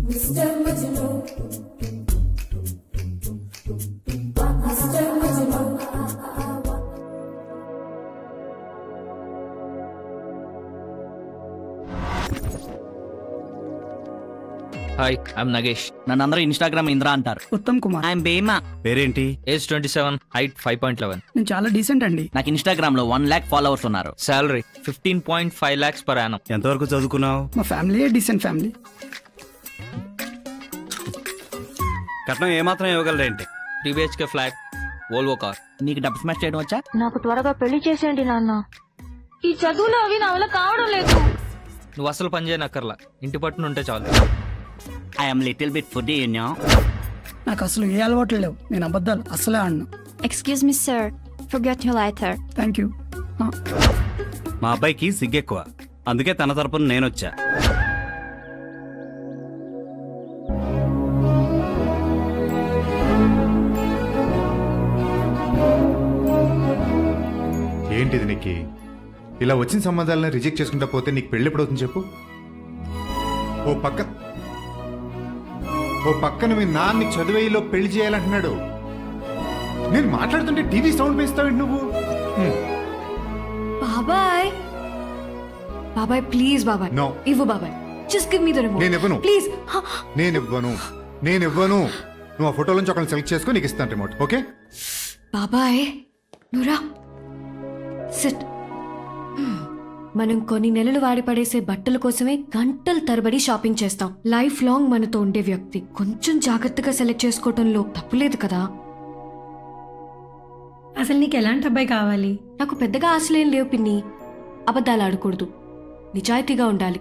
Hi I'm Nagesh. నన్ను అందరూ Instagram Indra అంటారు. ఉత్తమ్ కుమార్. ఐఎమ్ బేమా. పేరేంటి? Age 27, height 5.11. నేను చాలా డీసెంట్ అండి. నాకు ఇన్స్టాగ్రామ్ లో 1 lakh ఫాలోవర్స్ ఉన్నారు. Salary 15.5 lakhs per annum. ఎంతవరకు చదువుకున్నావు? మా ఫ్యామిలీ డీసెంట్ ఫ్యామిలీ. కట్నం ఏమాత్రం ఇవ్వగలరేంటి? 3 BHK ఫ్లాట్, వోల్వో కార్. నీకు డబ్బు స్మాష్ చేయడం వచ్చా? నాకు త్వరగా పెళ్లి చేసేయండి నాన్న. ఈ చదువులు అవి నా వల్ల కావడం లేదు. నువ్వు అసలు పని చేయనక్కర్లా, ఇంటి పట్టున ఉంటే చాలు. I'm little bit foodie you know. నాకు అసలు ఏ అలవాట్లు లేవు. నేను అబద్ధాలు అసలే ఆడను. Excuse me sir, forget your lighter. Thank you. మా అబ్బాయికి సిగ్గెక్కువ, అందుకే తన తరపున నేనొచ్చా. ఏంటిది నీకు? ఇలా వచ్చిన సంబంధాలను రిజెక్ట్ చేసుకుంటా పోతే నీకు పెళ్ళి ఎప్పుడవుతుంది చెప్పు? ఓ పక్కన మీ నాన్న చదువేలో పెళ్లి చేయాలంటున్నాడు. నేను మాట్లాడుతుంటే టీవీ సౌండ్ పెంచుతావేంటి నువ్వు? బాబాయ్ బాబాయ్ ప్లీజ్ బాబాయ్. నో. ఇవ్వు బాబాయ్. Just give me the remote. నేను ఇవ్వను. ప్లీజ్. నేను ఇవ్వను. నువ్వు ఆ ఫోటోలోంచి ఒకరిని సెలెక్ట్ చేసుకో, నీకు ఇస్తాను రిమోట్. ఓకే బాబాయ్ నురా సిట్. మనం కొన్ని నెలలు వాడి పడేసే బట్టల కోసమే గంటల తరబడి షాపింగ్ చేస్తాం. లైఫ్ లాంగ్ మనతో ఉండే వ్యక్తి కొంచెం జాగ్రత్తగా సెలెక్ట్ చేసుకోవటంలో తప్పులేదు కదా. అసలు నీకు ఎలాంటి అబ్బాయి కావాలి? నాకు పెద్దగా ఆశలేం లేవు పిన్ని. అబద్ధాలు ఆడకూడదు, నిజాయితీగా ఉండాలి.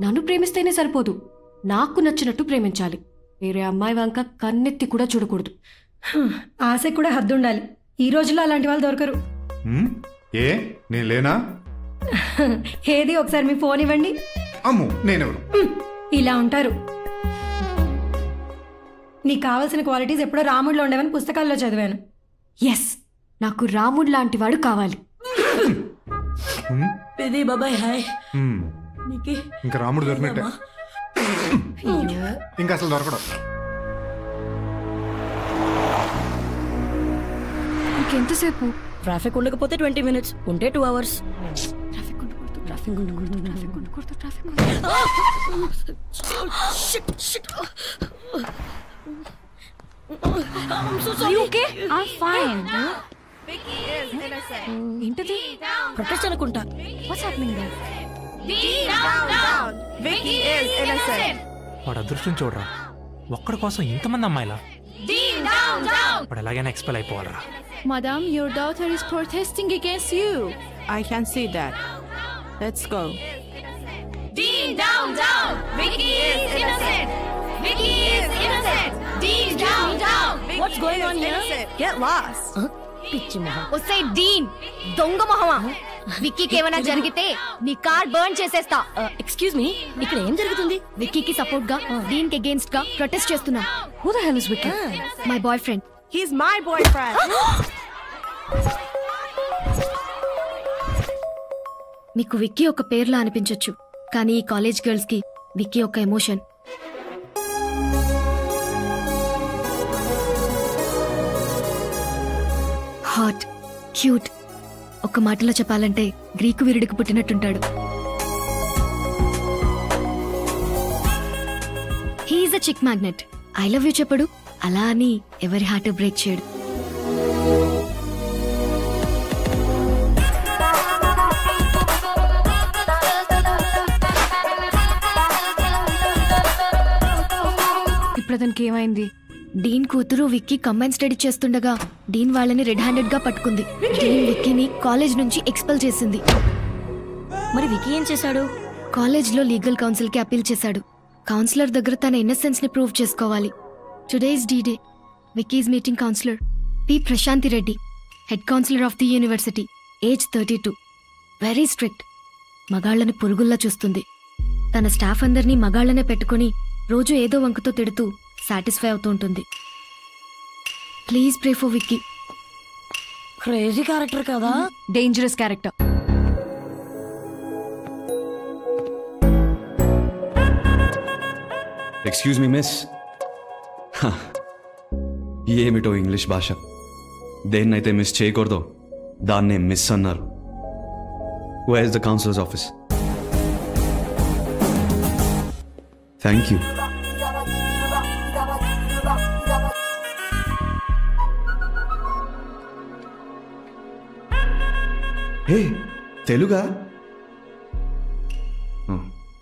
నన్ను ప్రేమిస్తేనే సరిపోదు, నాకు నచ్చినట్టు ప్రేమించాలి. వేరే అమ్మాయి వంక కన్నెత్తి కూడా చూడకూడదు. ఆశకు కూడా హద్దు ఉండాలి. ఈ రోజుల్లో అలాంటి వాళ్ళు దొరకరు. ఏ నేను లేనా? ఏది ఒకసారి మీ ఫోన్ ఇవ్వండి. అమ్ము నేనెవరు? ఇలా ఉంటారు. నీకు కావాల్సిన క్వాలిటీస్ ఎప్పుడో రాముడిలో ఉండేవని పుస్తకాల్లో చదివాను. ఎస్, నాకు రాముడు లాంటి వాడు కావాలి. బాబాయ్ హాయ్. ఇంకా రాముడు దొరికినట్టే, ఇంకా అసలు దొరకడం. ఇంకెంతసేపు? ట్రాఫిక్ ఉండకపోతే 20 minutes, ఉంటే 2 hours. ఏంటది? ప్రొటెస్ట్ అనుకుంటా. వాడు అదృష్టం చూడరా, ఒక్కడి కోసం ఇంతమంది అమ్మాయిలా? వాడు ఎలాగైనా expel అయిపోవాలరా. Madam, your daughter is protesting against you. I can see that. Let's go. Dean, down, down. Vicky is innocent. Vicky is innocent. Dean, down, down. What's going on here? Get lost. పిచ్చి మొహం. ఒసే డీన్, దొంగ మొహమా. విక్కీకి ఏమైనా జరిగితే నీ car burn చేసేస్తా. Excuse me, ఇక్కడ ఏం జరుగుతుంది? విక్కీకి సపోర్ట్ గా, డీన్ కి అగేన్స్ట్ గా ప్రొటెస్ట్ చేస్తున్నా. Who the hell is Vicky? My boy friend. He's my boyfriend. మీకు విక్కీ ఒక పేర్లా అనిపించొచ్చు, కానీ ఈ కాలేజ్ గర్ల్స్ కి విక్కీ ఒక ఎమోషన్. Hot, cute. ఒక మాటలో చెప్పాలంటే గ్రీకు వీరుడికి పుట్టినట్టుంటాడు. He's a chick magnet. I love you చెప్పడు, అలా అని ఎవరి హార్ట్ బ్రేక్ చేయడు. ఇప్పుడు అతనికి ఏమైంది? డీన్ కూతురు విక్కీ కంబైన్ స్టడీ చేస్తుండగా డీన్ వాళ్ళని రెడ్ హ్యాండెడ్ గా పట్టుకుంది. డీన్ విక్కీని కాలేజ్ నుంచి ఎక్స్పెల్ చేసింది. మరి విక్కీ ఏం చేశాడు? కాలేజ్ లో లీగల్ కౌన్సిల్ కి అపీల్ చేశాడు. కౌన్సిలర్ దగ్గర తన ఇన్నసెన్స్ ని ప్రూవ్ చేసుకోవాలి. Today is the day. Vicky is meeting counsellor P Prashanti Reddy, head counsellor of the university, age 32. Very strict. మగాళ్లని పురుగుల్లా చూస్తుంది. తన స్టాఫ్ అందరినీ మగాళ్లనే పెట్టుకుని రోజు ఏదో వంకతో తిడుతూ సాటిస్ఫై అవుతూ ఉంటుంది. Please pray for Vicky. Crazy character కదా? Dangerous character. Excuse me miss. ఏమిటో ఇంగ్లీష్ భాష. దేన్నైతే మిస్ చేయకూడదో దాన్నే మిస్ అన్నారు. Where is the counsellor's office? Thank you. Hey, తెలుగా?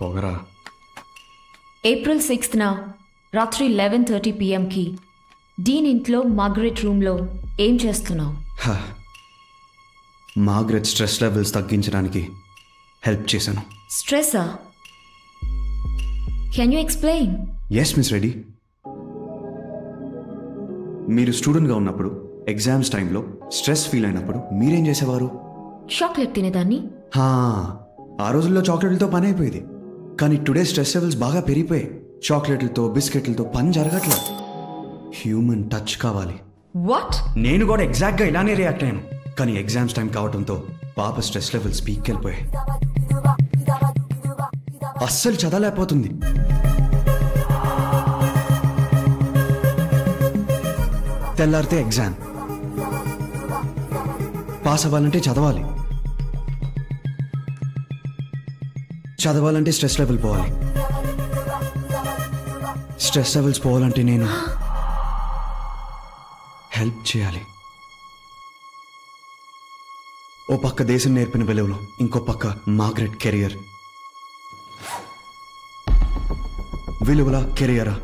పొగరా. ఏప్రిల్ 6న రాత్రి 11:30 PM-కి డీన్ ఇంట్లో మార్గరెట్ రూమ్లో ఏం చేస్తున్నావు? మార్గరెట్ స్ట్రెస్ లెవెల్స్ తగ్గించడానికి హెల్ప్ చేశాను. స్ట్రెస్సా? Can you explain? Yes miss Reddy. మీరు స్టూడెంట్గా ఉన్నప్పుడు ఎగ్జామ్స్ టైంలో స్ట్రెస్ ఫీల్ అయినప్పుడు మీరేం చేసేవారు? చాక్లెట్ తినేదాన్ని. ఆ రోజుల్లో చాక్లెట్లతో పని అయిపోయేది. కానీ టుడే స్ట్రెస్ లెవెల్స్ బాగా పెరిగిపోయాయి. చాక్లెట్లతో బిస్కెట్లతో పని జరగట్లేదు. హ్యూమన్ టచ్ కావాలి. వాట్? నేను కూడా ఎగ్జాక్ట్గా ఇలానే రియాక్ట్ అయ్యాను. కానీ ఎగ్జామ్స్ టైం కావడంతో పాప స్ట్రెస్ లెవెల్స్ పీక్కి వెళ్ళిపోయాయి. అస్సలు చదవలేకపోతుంది. తెల్లారితే ఎగ్జామ్. పాస్ అవ్వాలంటే చదవాలి. చదవాలంటే స్ట్రెస్ లెవెల్ పోవాలి. స్ట్రెస్ లెవెల్స్ పోవాలంటే నేను హెల్ప్ చేయాలి. ఓ పక్క దేశం నేర్పిన విలువలు, ఇంకో పక్క మార్గరెట్ కెరియర్. విలువల కెరియరా,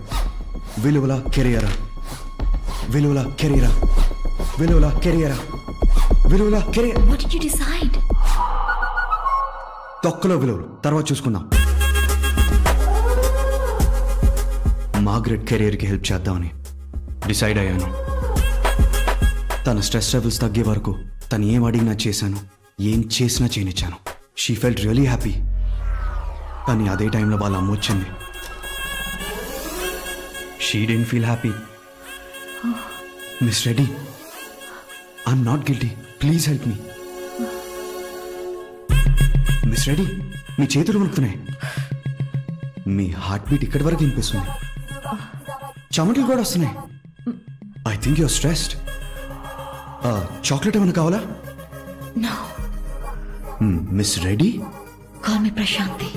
విలువల కెరియరా, విలువల కెరియరా, విలువల కెరియరా, విలువల career. What did you decide? తొక్కలో విలువలు తర్వాత చూసుకుందాం. మార్గరెట్ కెరియర్కి హెల్ప్ చేద్దామని డిసైడ్ అయ్యాను. తన స్ట్రెస్ లెవెల్స్ తగ్గే వరకు తను ఏం అడిగినా చేశాను, ఏం చేసినా చేయనిచ్చాను. She felt really happy. కానీ అదే టైంలో వాళ్ళ అమ్మ వచ్చింది. She didn't feel happy. Miss Reddy, I'm not guilty, please help me. Miss Reddy, మీ చేతులు వణుకుతున్నాయి. మీ హార్ట్ బీట్ ఇక్కడి వరకు వినిపిస్తుంది. చెమటలు కూడా వస్తున్నాయి. I think you're stressed. Chocolate ఏమైనా కావాలా? No. Miss Reddy, Call me Prashanti.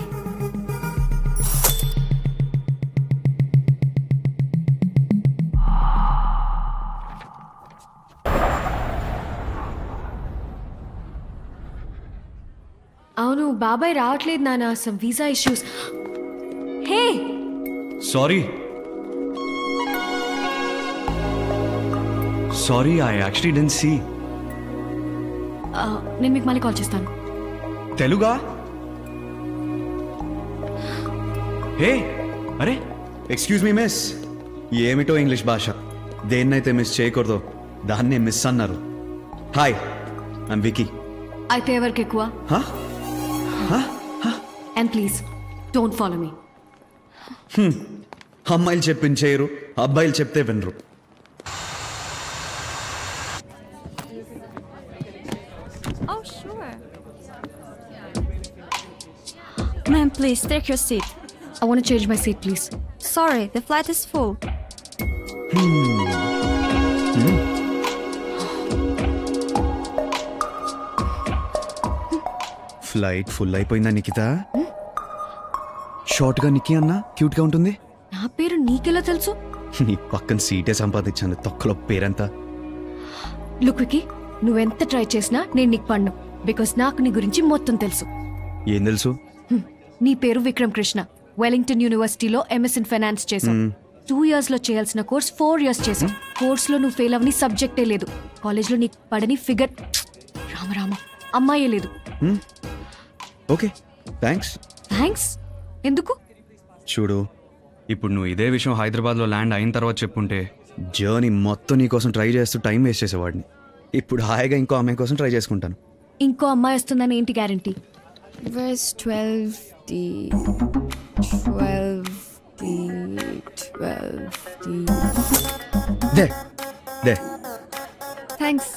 అవును, బాబాయ్ రావట్లేదు నాన్న, some visa issues. Hey, sorry I actually didn't see. నేను మీకు మళ్ళీ కాల్ చేస్తాను. తెలుగా? హే, అరే ఎక్స్క్యూజ్ మీ మిస్. ఏమిటో ఇంగ్లీష్ భాష. దేన్నైతే మిస్ చేయకూడదో దాన్నే మిస్ అన్నారు. Hi, I'm Vicky. అయితే ఎవరికి ఎక్కువ? And please don't follow me. అమ్మాయిలు చెప్పించేయరు, అబ్బాయిలు చెప్తే వినరు. Oh, sure. Ma'am, please take your seat. I want to change my seat, please. Sorry, the flight is full. Flight full అయిపోయిందా నిఖిత? షార్ట్గా నిక్కి అన్నా క్యూట్గా ఉంటుంది. నా పేరు నీకెలా తెలుసు? నీ పక్కన సీటే సంపాదించాను. తొక్కలో పేరంతా. లుక్ వికీ, నువ్వెంత ట్రై చేసినా నేను నీకు పడ్ను. బికాస్ నాకు నీ గురించి మొత్తం తెలుసు. ఏం తెలుసు? నీ పేరు విక్రమ్ కృష్ణ. వెలింగ్టన్ యూనివర్సిటీలో MS ఇన్ ఫైనాన్స్ చేసావు. 2 years లో చేయాల్సిన కోర్స్ 4 years చేసావు. కోర్సులో నువ్వు ఫెయిల్ అవని సబ్జెక్టే లేదు. కాలేజ్లో నీకు పడని ఫిగర్ రామరామ అమ్మాయే లేదు. Okay, thanks. థ్యాంక్స్ ఎందుకు? చూడు, ఇప్పుడు నువ్వు ఇదే విషయం హైదరాబాద్లో ల్యాండ్ అయిన తర్వాత చెప్పుంటే జర్నీ మొత్తం నీ కోసం ట్రై చేస్తూ టైం వేస్ట్ చేసేవాడిని. ఇప్పుడు హాయిగా ఇంకో అమ్మాయి కోసం ట్రై చేసుకుంటాను. ఇంకో అమ్మాయి వస్తుందని ఏంటి guarantee? Where's 12D? 12D. There. Thanks.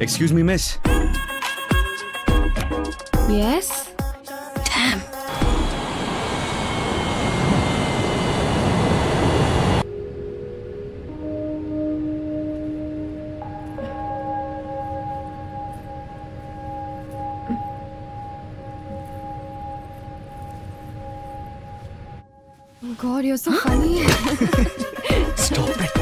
Excuse me miss. Yes? Damn. God, you're so funny. Stop it.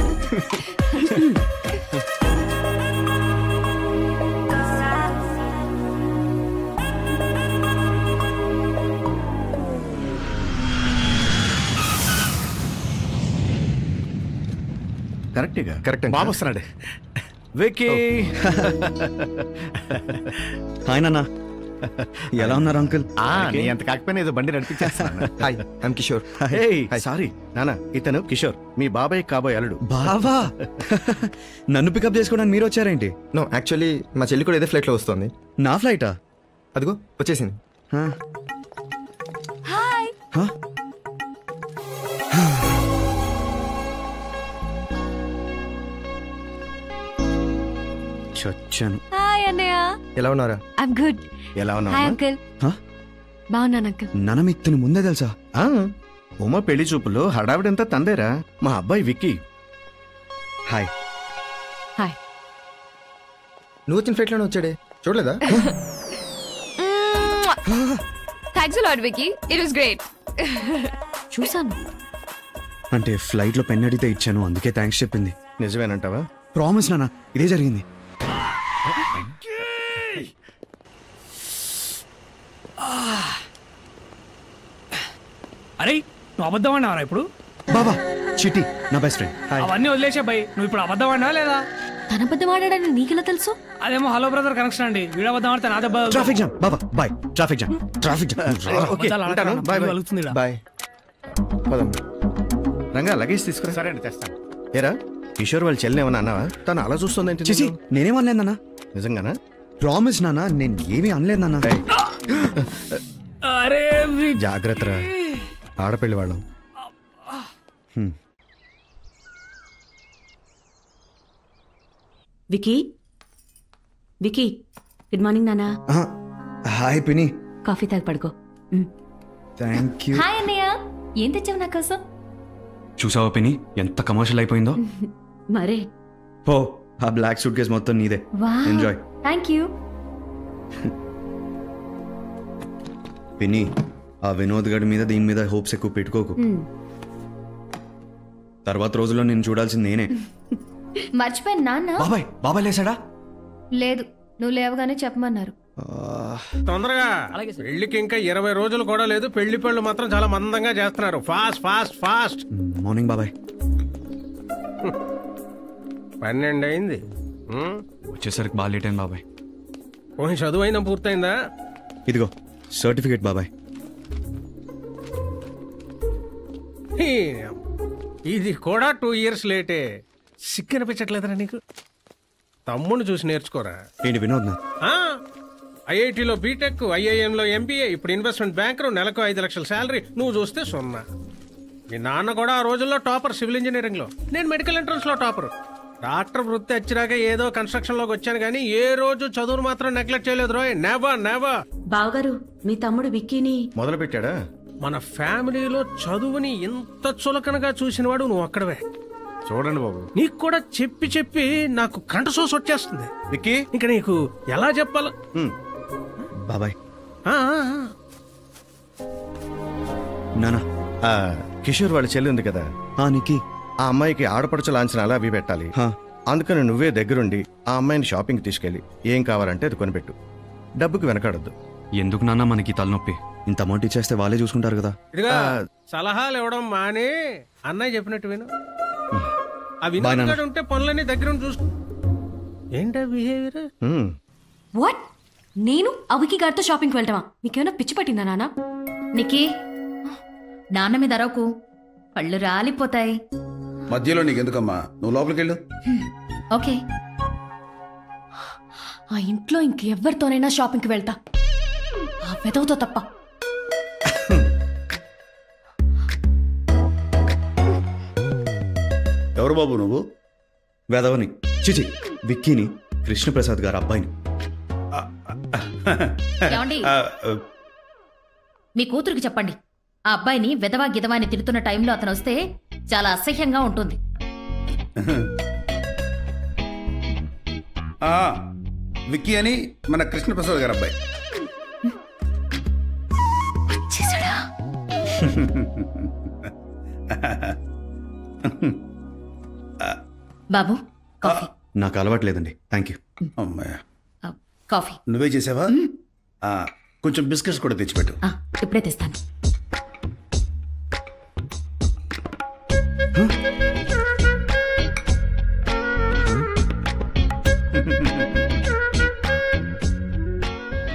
కరెక్ట్గా కరెక్ట్ బాబు వస్తున్నాడు. వికీ హాయ్ నాన్న, ఎలా ఉన్నారు అంకుల్? నీ అంత కాకపోయినా ఏదో బండి నడిపించేస్తాను. Hi I'm Kishore. సారీ నానా, ఇతను కిషోర్, మీ బాబాయ్ కాబోయే అల్లుడు. బావా, నన్ను పికప్ చేసుకోవడానికి మీరు వచ్చారేంటి? నో, యాక్చువల్లీ మా చెల్లి కూడా ఇదే ఫ్లైట్లో వస్తుంది. నా ఫ్లైటా? అదిగో వచ్చేసింది. Hi. చచ్చాను. Hi, Anaya. ఎలా ఉన్నారా? I'm good. ఎలా Hi, ఉన్నావు? Uncle. బాగున్నాను అంకుల్. నాన్న మీకు తిని ముందే తెలుసా? ఉమా పెళ్లి చూపులో హడావిడంతా తందేరా, మా అబ్బాయి విక్కీ. హాయ్. హాయ్. నువ్వు వచ్చిన ఫ్లైట్లోనే వచ్చాడే, చూడలేదా? Thanks a lot, Vicky. It was great. చూసాను. అంటే ఫ్లైట్ లో పెన్ అడిగితే ఇచ్చాను, అందుకే థ్యాంక్స్ చెప్పింది. నిజమేనంటావా? ప్రామిస్ నాన్న, ఇదే జరిగింది. అరే నువ్వు అబద్ధం అన్నావరా ఇప్పుడు? బాబా చిట్టి నా బెస్ట్ ఫ్రెండ్. అవన్నీ వదిలేసే భయ్, నువ్వు ఇప్పుడు అబద్ధం అన్నావా లేదా? తన అబద్ధం ఆడాడని నీకెలా తెలుసు? అదేమో హలో బ్రదర్ కనెక్షన్ అండి, వీడు అబద్ధం ఆడితే నా దెబ్బ. ట్రాఫిక్ జామ్ బాబా, బాయ్. Traffic jam. ఓకే, ఉంటాను. Bye bye. బాయ్. పదం రంగా, లగేజ్ తీసుకురా. సరే అండి, తెస్తాను. ఏరా కిషోర్ వాళ్ళ చెల్లి ఏమన్నా అన్నావా? తను అలా చూస్తుందేంటి? చేసి నేనేమనలేదు నాన్న. నిజంగానా? ప్రామిస్ నాన్న, నేను ఏమీ అనలేదు నాన్న. అరే జాగ్రత్త రా, ఆడపిల్లి వాళ్ళం. వికీ, వికీ, గుడ్ మార్నింగ్ నానా. హాయ్ పిని. కాఫీ తాగి పడుకో. Thank you. హాయ్ అన్నయ్య, ఏం తెచ్చావు నా కోసం? చూసావా పిని ఎంత కమర్షియల్ అయిపోయిందో? మరే. ఓ ఆ బ్లాక్ సూట్ కేస్ మొత్తం నీదే. ఎంజాయ్. Thank you. పిని, ఆ వినోద్ గడి మీద దీని మీద హోప్స్ ఎక్కువ పెట్టుకోకు. తర్వాత రోజుల్లో నేను చూడాల్సింది నేనే. మర్చిపోయాను నాన్న. బాబాయ్, బాబాయ్ లేసాడా? లేదు, నువ్వు లేవగానే చెప్పమన్నారు. తొందరగా, పెళ్లికి ఇంకా 20 రోజులు కూడా లేదు. పెళ్లి పళ్ళు మాత్రం చాలా మందంగా చేస్తున్నారు. Fast fast fast. మార్నింగ్ బాబాయ్. 12 అయింది. వచ్చేసరికి బాగా లేట్ అయింది బాబాయ్. పోనీ చదువు అయినా పూర్తయిందా? ఇదిగో సర్టిఫికేట్ బాబాయ్. ఇది కూడా 2 years లేటే. సిక్కు అనిపించట్లేదరా నీకు? తమ్ముడిని చూసి నేర్చుకోరా. ఏంటి వినోద్ నా? ఐఐటిలో బీటెక్, ఐఐఎంలో ఎంబీఏ, ఇప్పుడు ఇన్వెస్ట్మెంట్ బ్యాంకర్, నెలకు 5 లక్షల శాలరీ. నువ్వు చూస్తే 0. మీ నాన్న కూడా ఆ రోజుల్లో టాపర్ సివిల్ ఇంజనీరింగ్ లో, నేను మెడికల్ ఎంట్రన్స్ లో టాపర్. డాక్టర్ వృత్తి వచ్చినాక ఏదో కన్స్ట్రక్షన్ లోకి వచ్చాను కానీ ఏ రోజు చదువును మాత్రం నెగ్లెక్ట్ చేయలేదు రోయ్. Never never. బావగారు, మీ తమ్ముడు విక్కీని మొదలు పెట్టాడా? మన ఫ్యామిలీలో చదువుని ఇంత చులకనగా చూసినవాడు నువ్వు ఒక్కడవే. చూడండి బాబు, నీకు కూడా చెప్పి చెప్పి నాకు కంట సోస్ వచ్చేస్తుంది విక్కీ. ఇంకా నీకు ఎలా చెప్పాల? బాబాయ్. నానా, కిషోర్ వాళ్ళ చెల్లి ఉంది కదా నికి, ఆ అమ్మాయికి ఆడపడుచు లాంఛనాలు అవి పెట్టాలి. అందుకని నువ్వే దగ్గరుండి ఆ అమ్మాయిని షాపింగ్ తీసుకెళ్ళి ఏం కావాలంటే అది కొనిపెట్టు. డబ్బుకి వెనకాడద్దు. ఎందుకు నాన్న మనకి తలనొప్పి? ఇంత అమౌంట్ ఇచ్చేస్తే వాళ్ళే చూసుకుంటారు కదా. ఇదిగా సలహాలు ఇవ్వడం మానే అన్నయ్య చెప్పినట్టు విను. అవి ఉంటే పనులన్నీ దగ్గర చూసుకో. ఏంటా బిహేవియర్? వాట్? నేను అవికి గారితో షాపింగ్కి వెళ్తావా? నీకేమైనా పిచ్చి పట్టిందా నాన్న? నికీ, నాన్న మీద అరవకు, పళ్ళు రాలిపోతాయి. మధ్యలో నీకెందుకమ్మా, నువ్వు లోపలికి వెళ్ళు. ఓకే. ఆ ఇంట్లో ఇంకెవ్వరితోనైనా షాపింగ్కి వెళ్తా, ఆ వెదవుతో తప్ప. ఎవరు బాబు నువ్వు? వెదవని. చిచి, విక్కీని. కృష్ణప్రసాద్ గారు అబ్బాయిని. ఏమండి మీ కూతురికి చెప్పండి ఆ అబ్బాయిని విధవా గిధవాని తిడుతున్న టైంలో అతను వస్తే చాలా అసహ్యంగా ఉంటుంది. విక్కీ అని మన కృష్ణప్రసాద్ గారు అబ్బాయి. బాబు కాఫీ. నాకు అలవాట్లేదండి, థ్యాంక్ యూ. అమ్మాయ కాఫీ నువ్వే చేసావా? కొంచెం బిస్కెట్స్ కూడా తెచ్చిపెట్టు. ఇప్పుడే తెస్తాను.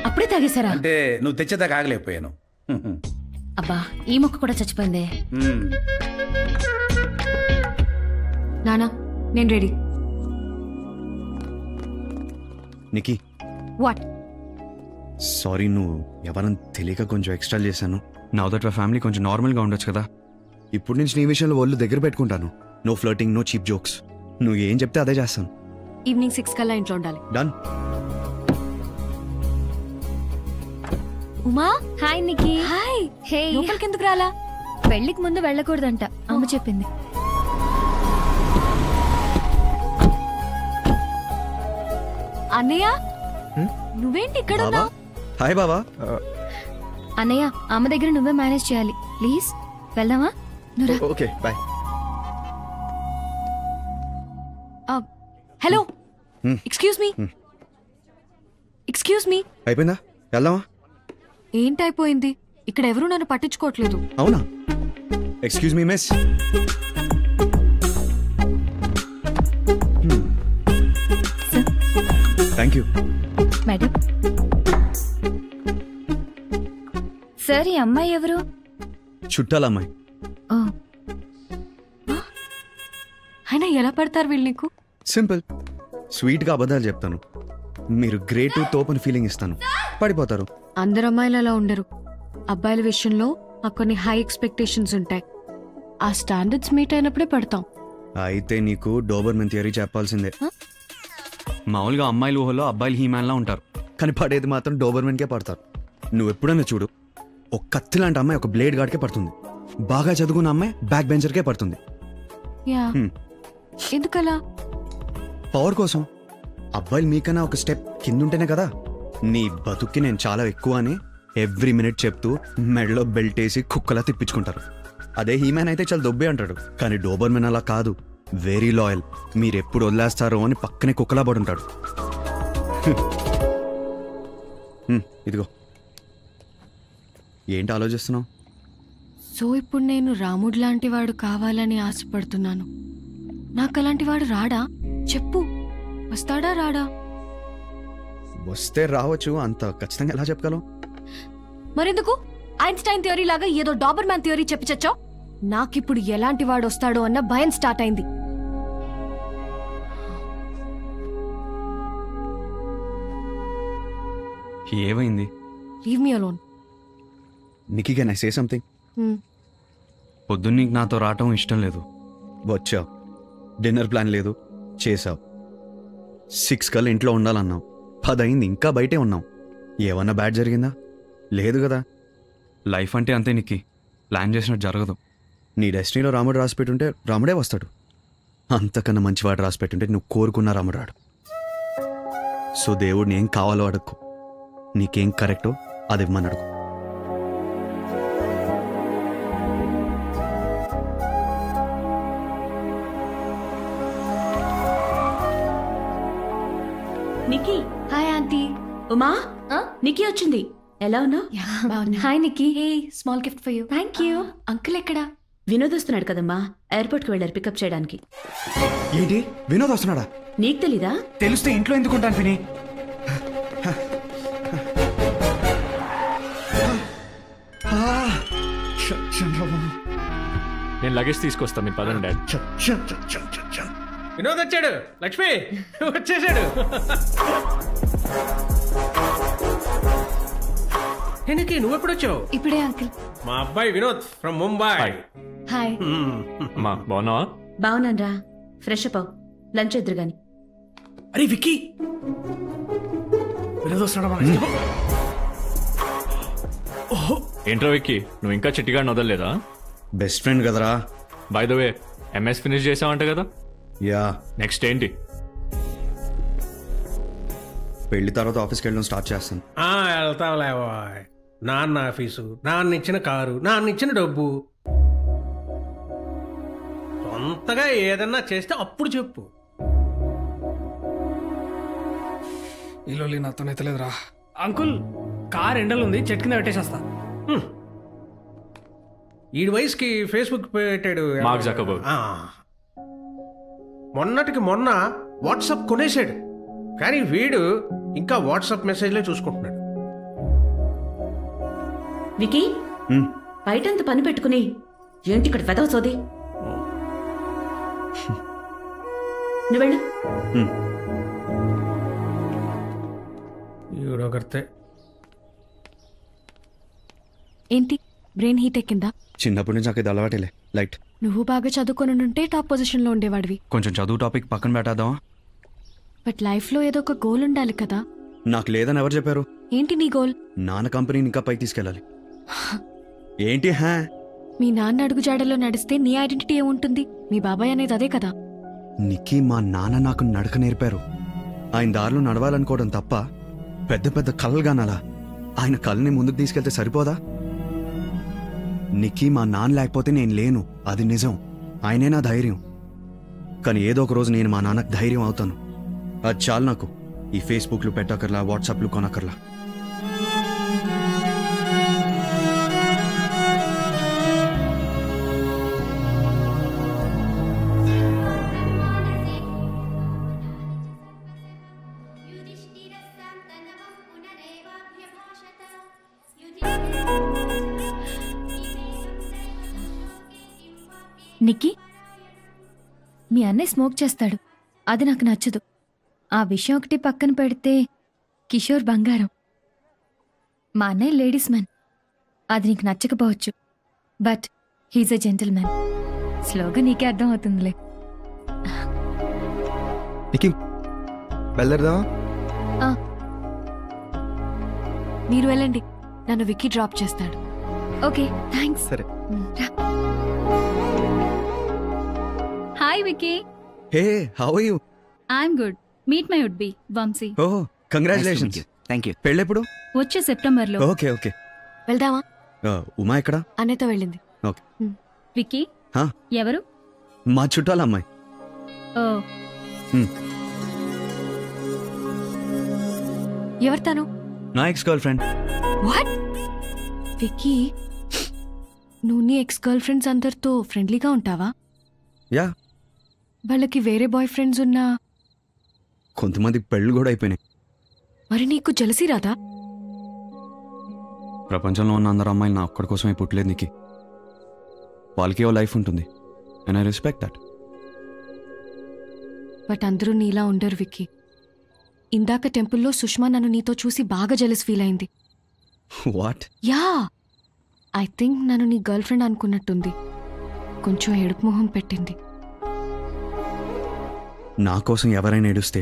అప్పుడే తాగేశారా? అంటే నువ్వు తెచ్చేదాకా ఆగలేకపోయాను. అబ్బా ఈ మొక్క కూడా చచ్చిపోయిందే. నానా నేను రెడీ. నికీ వాట్? సారీ, నువ్వు ఎవరని తెలియక కొంచెం ఎక్స్ట్రా చేశాను. నౌ దట్ అవర్ ఫ్యామిలీ కొంచెం నార్మల్గా ఉండొచ్చు కదా. ఇప్పుడు నుంచి నీ విషయంలో ఒళ్ళు దగ్గర పెట్టుకుంటాను. No flirting, no cheap jokes. నువ్వు ఏం చెప్తే అదే చేస్తాను. ఈవినింగ్ 6 కల్లా ఇంట్లో ఉండాలి. డన్. ఉమా హాయ్ నికీ. హాయ్. హే, లోపలికి ఎందుకు రాలా? పెళ్లికి ముందు వెళ్ళకూడదంట అమ్మ చెప్పింది. అన్నయ్య నువ్వేంటి ఇక్కడ ఉన్నావు? హాయ్ బాబా. అన్నయ్య అమ్మ దగ్గర నువ్వే మేనేజ్ చేయాలి ప్లీజ్. వెళ్దామా? Okay bye. Hello excuse me. అయిపోయిందా? వెళ్దామా? ఏంటైపోయింది? ఇక్కడ ఎవరు నన్ను పట్టించుకోవట్లేదు. అవునా? Excuse me miss. Thank you madam. Sir ఈ అమ్మాయి ఎవరు? చుట్టాల అమ్మాయి. అయినా ఎలా పడతారు వీళ్ళు నీకు? సింపుల్, స్వీట్గా అబద్ధాలు చెప్తాను. మీరు గ్రేట్ తోపని ఫీలింగ్ ఇస్తాను, పడిపోతారు. అందరు అమ్మాయిలు అలా ఉండరు. అబ్బాయిల విషయంలో మాకు కొన్ని హై ఎక్స్పెక్టేషన్స్ ఉంటాయి. ఆ స్టాండర్డ్స్ మీట్ అయినప్పుడే పడతాం. అయితే నీకు డోబర్మెన్ థియరీ చెప్పాల్సిందే. మామూలుగా అమ్మాయిలు ఊహలో అబ్బాయిలు హీమ్యాన్లా ఉంటారు, కానీ పడేది మాత్రం డోబర్మెన్కే పడతారు. నువ్వు ఎప్పుడైనా చూడు, ఒక కత్తి లాంటి అమ్మాయి ఒక బ్లేడ్ గార్డ్కే పడుతుంది. బాగా చదువుకున్న అమ్మాయి బ్యాక్ బెంచర్కే పడుతుంది. ఎందుకలా? పవర్ కోసం. అబ్బాయిలు మీకన్నా ఒక స్టెప్ కిందుంటేనే కదా నీ బతుక్కి నేను చాలా ఎక్కువ అని ఎవ్రీ మినిట్ చెప్తూ మెడలో బెల్ట్ వేసి కుక్కలా తిప్పించుకుంటారు. అదే హీమ్యాన్ అయితే చాలా దొబ్బే అంటాడు, కానీ డోబర్మెన్ అలా కాదు, వెరీ లాయల్. మీరెప్పుడు వదిలేస్తారో అని పక్కనే కుక్కలా పడుంటాడు. ఇదిగో. ఏంటి ఆలోచిస్తున్నావు? సో ఇప్పుడు నేను రాముడు లాంటి వాడు కావాలని ఆశపడుతున్నాను. నాకు అలాంటి వాడు రాడా? చెప్పు, వస్తాడా రాడా? వస్తే రావచ్చు, అంత ఖచ్చితంగా ఎలా చెప్పగలం? మరెందుకు ఐన్స్టైన్ థియరీ లాగా ఏదో డాబర్మ్యాన్ థియరీ చెప్పి చచ్చావు? నాకిప్పుడు ఎలాంటి వాడు వస్తాడో అన్న భయం స్టార్ట్ అయింది. ఏమైంది? Leave me alone. Nikki, can I say something? పొద్దున్న నీకు నాతో రావటం ఇష్టం లేదు. వచ్చావు, డిన్నర్ ప్లాన్ లేదు, చేసావు. 6 కల్లా ఇంట్లో ఉండాలన్నావు, 10 అయింది, ఇంకా బయటే ఉన్నావు. ఏమన్నా బ్యాడ్ జరిగిందా? లేదు కదా. లైఫ్ అంటే అంతే నిక్కి, ప్లాన్ చేసినట్టు జరగదు. నీ డెస్టినీలో రాముడు రాసి పెట్టుంటే రాముడే వస్తాడు. అంతకన్నా మంచివాడు రాసి పెట్టుంటే నువ్వు కోరుకున్న రాముడు రాడు. సో దేవుడిని ఏం కావాలో అడుక్కో, నీకేం కరెక్టో అది ఇవ్వమని అడుగు. నికీ. Hi aunty. ఉమా, నికీ వచ్చింది. ఎలా ఉన్నావు? Hi Nikki. Hey, small gift for you. Thank you. Uncle ఎక్కడా? వినోద్ వస్తున్నాడు కదమ్మా, ఎయిర్పోర్ట్కి వెళ్ళారు పికప్ చేయడానికి. ఏంటి, వినోద్ వస్తున్నాడా? నీకు తెలీదా? తెలిస్తే ఇంట్లో ఎందుకుంటాను పిని. నేను లగేజ్ తీసుకొస్తా, మీరు పదండి డాడ్. వినోద్ వచ్చాడు. లక్ష్మి వచ్చేసాడు. నువ్వెప్పుడు వచ్చావు? ఇప్పుడే అంకుల్. మా అబ్బాయి వినోద్ ఫ్రమ్ ముంబై. హాయ్. మా బాగున్నావా? బాగున్నాను రా. ఫ్రెష్ అప్ అవు, లంచ్ ఎదురు గాని. అరే విక్కీ వినదొస్తున్నాడా మన ఏంట్రా విక్కీ నువ్వు ఇంకా చిట్టిగాడిని వదలలేదా? బెస్ట్ ఫ్రెండ్ కదరా. By the way MS finish చేసావంట కదా? యా. నెక్స్ట్ ఏంటి? పెళ్లి తర్వాత ఆఫీస్కి వెళ్ళడం స్టార్ట్ చేస్తాను. వెళ్తావులే. నాన్న ఆఫీసు, నాన్న ఇచ్చిన కారు, నాన్న ఇచ్చిన డబ్బు, సొంతగా ఏదన్నా చేస్తే అప్పుడు చెప్పు. ఇల్లు నాతోనైతే లేదురా. అంకుల్ కార్ ఎండలు ఉంది, చెట్టు కింద పెట్టేసేస్తా. ఈ వయసుకి ఫేస్బుక్ పెట్టాడు మార్క్ జకర్బర్గ్. మొన్నటికి మొన్న వాట్సాప్ కొనేసాడు, కానీ వీడు ఇంకా వాట్సాప్ మెసేజ్లే చూసుకుంటున్నాడు. వికీ బయటంత పని పెట్టుకుని ఏంటి ఇక్కడ వెదవ సోది? నువ్వెళ్ళు. ఈవిడొకరితే. ఏంటి బ్రెయిన్ హీట్ ఎక్కిందా? చిన్నప్పటి నుంచి నాకు ఇది అలవాటేలే. లైట్. నువ్వు బాగా చదువుకొని ఉంటే టాప్ పొజిషన్లో ఉండేవాడివి. కొంచెం చదువు టాపిక్ పక్కన పెట్టేద్దామా? బట్ లైఫ్లో ఏదో ఒక గోల్ ఉండాలి కదా. నాకు లేదని ఎవరు చెప్పారు? ఏంటి నీ గోల్? నాన్న కంపెనీని ఇంకా పైకి తీసుకెళ్ళాలి. ఏంటి హా? మీ నాన్న అడుగు జాడలో నడిస్తే నీ ఐడెంటిటీ ఏముంటుంది? మీ బాబాయ్ అనేది అదే కదా. నిక్కీ, మా నాన్న నాకు నడక నేర్పారు. ఆయన దారిలో నడవాలనుకోవడం తప్ప పెద్ద పెద్ద కలలుగానాలా? ఆయన కళ్ళని ముందుకు తీసుకెళ్తే సరిపోదా? నిక్కీ, మా నాన్న లేకపోతే నేను లేను, అది నిజం. ఆయనే నా ధైర్యం. కానీ ఏదో ఒక రోజు నేను మా నాన్నకు ధైర్యం అవుతాను. అది చాలు నాకు. ఈ ఫేస్బుక్లు పెట్టకర్లా, వాట్సాప్లు కొనకర్లా. నిక్కీ, మీ అన్నయ్య స్మోక్ చేస్తాడు, అది నాకు నచ్చదు. ఆ విషయం ఒకటి పక్కన పెడితే కిషోర్ బంగారం. మా అన్నయ్య లేడీస్ మ్యాన్, అది నీకు నచ్చకపోవచ్చు, but he's a gentleman. స్లోగా నీకే అర్థం అవుతుందిలే. మీరు వెళ్ళండి, నన్ను విక్కీ డ్రాప్ చేస్తాడు. Okay, thanks. సరే. Hi Vicky. Hey, how are you? I'm good. Meet my would be Vamshi. Oh, congratulations. Thank you. పెళ్ళెప్పుడు? వచ్చే సెప్టెంబర్లో. Okay okay. వెళ్దామా? ఉమా ఎక్కడ? అన్నయ్యతో వెళ్ళింది. ఓకే. విక్కీ ఎవరు? మా చుట్టాల అమ్మాయి. ఓ, ఎవరు తను? నా ex girl friend. What? Vicky, నువ్వు నీ ఎక్స్ గర్ల్ ఫ్రెండ్స్ అందరితో ఫ్రెండ్లీగా ఉంటావా? యా. వాళ్ళకి వేరే బాయ్ ఫ్రెండ్స్ ఉన్నా? కొంతమంది పెళ్ళు కూడా అయిపోయినాయి. మరి నీకు జలసీ రాదా? ప్రపంచంలో ఉన్న అందరు అమ్మాయిలు నా ఒక్కడి కోసమే పుట్టలేదు నీకు. వాళ్ళకి ఓ లైఫ్ ఉంటుంది, and I respect that. But అందరూ నీలా ఉండరు విక్కీ. ఇందాక టెంపుల్లో సుష్మా నన్ను నీతో చూసి బాగా జెలస్ ఫీల్ అయింది. వాట్? యా, ఐ థింక్ నన్ను నీ గర్ల్ ఫ్రెండ్ అనుకున్నట్టుంది. కొంచెం ఏడుపు మొహం పెట్టింది. నా కోసం ఎవరైనా ఏడుస్తే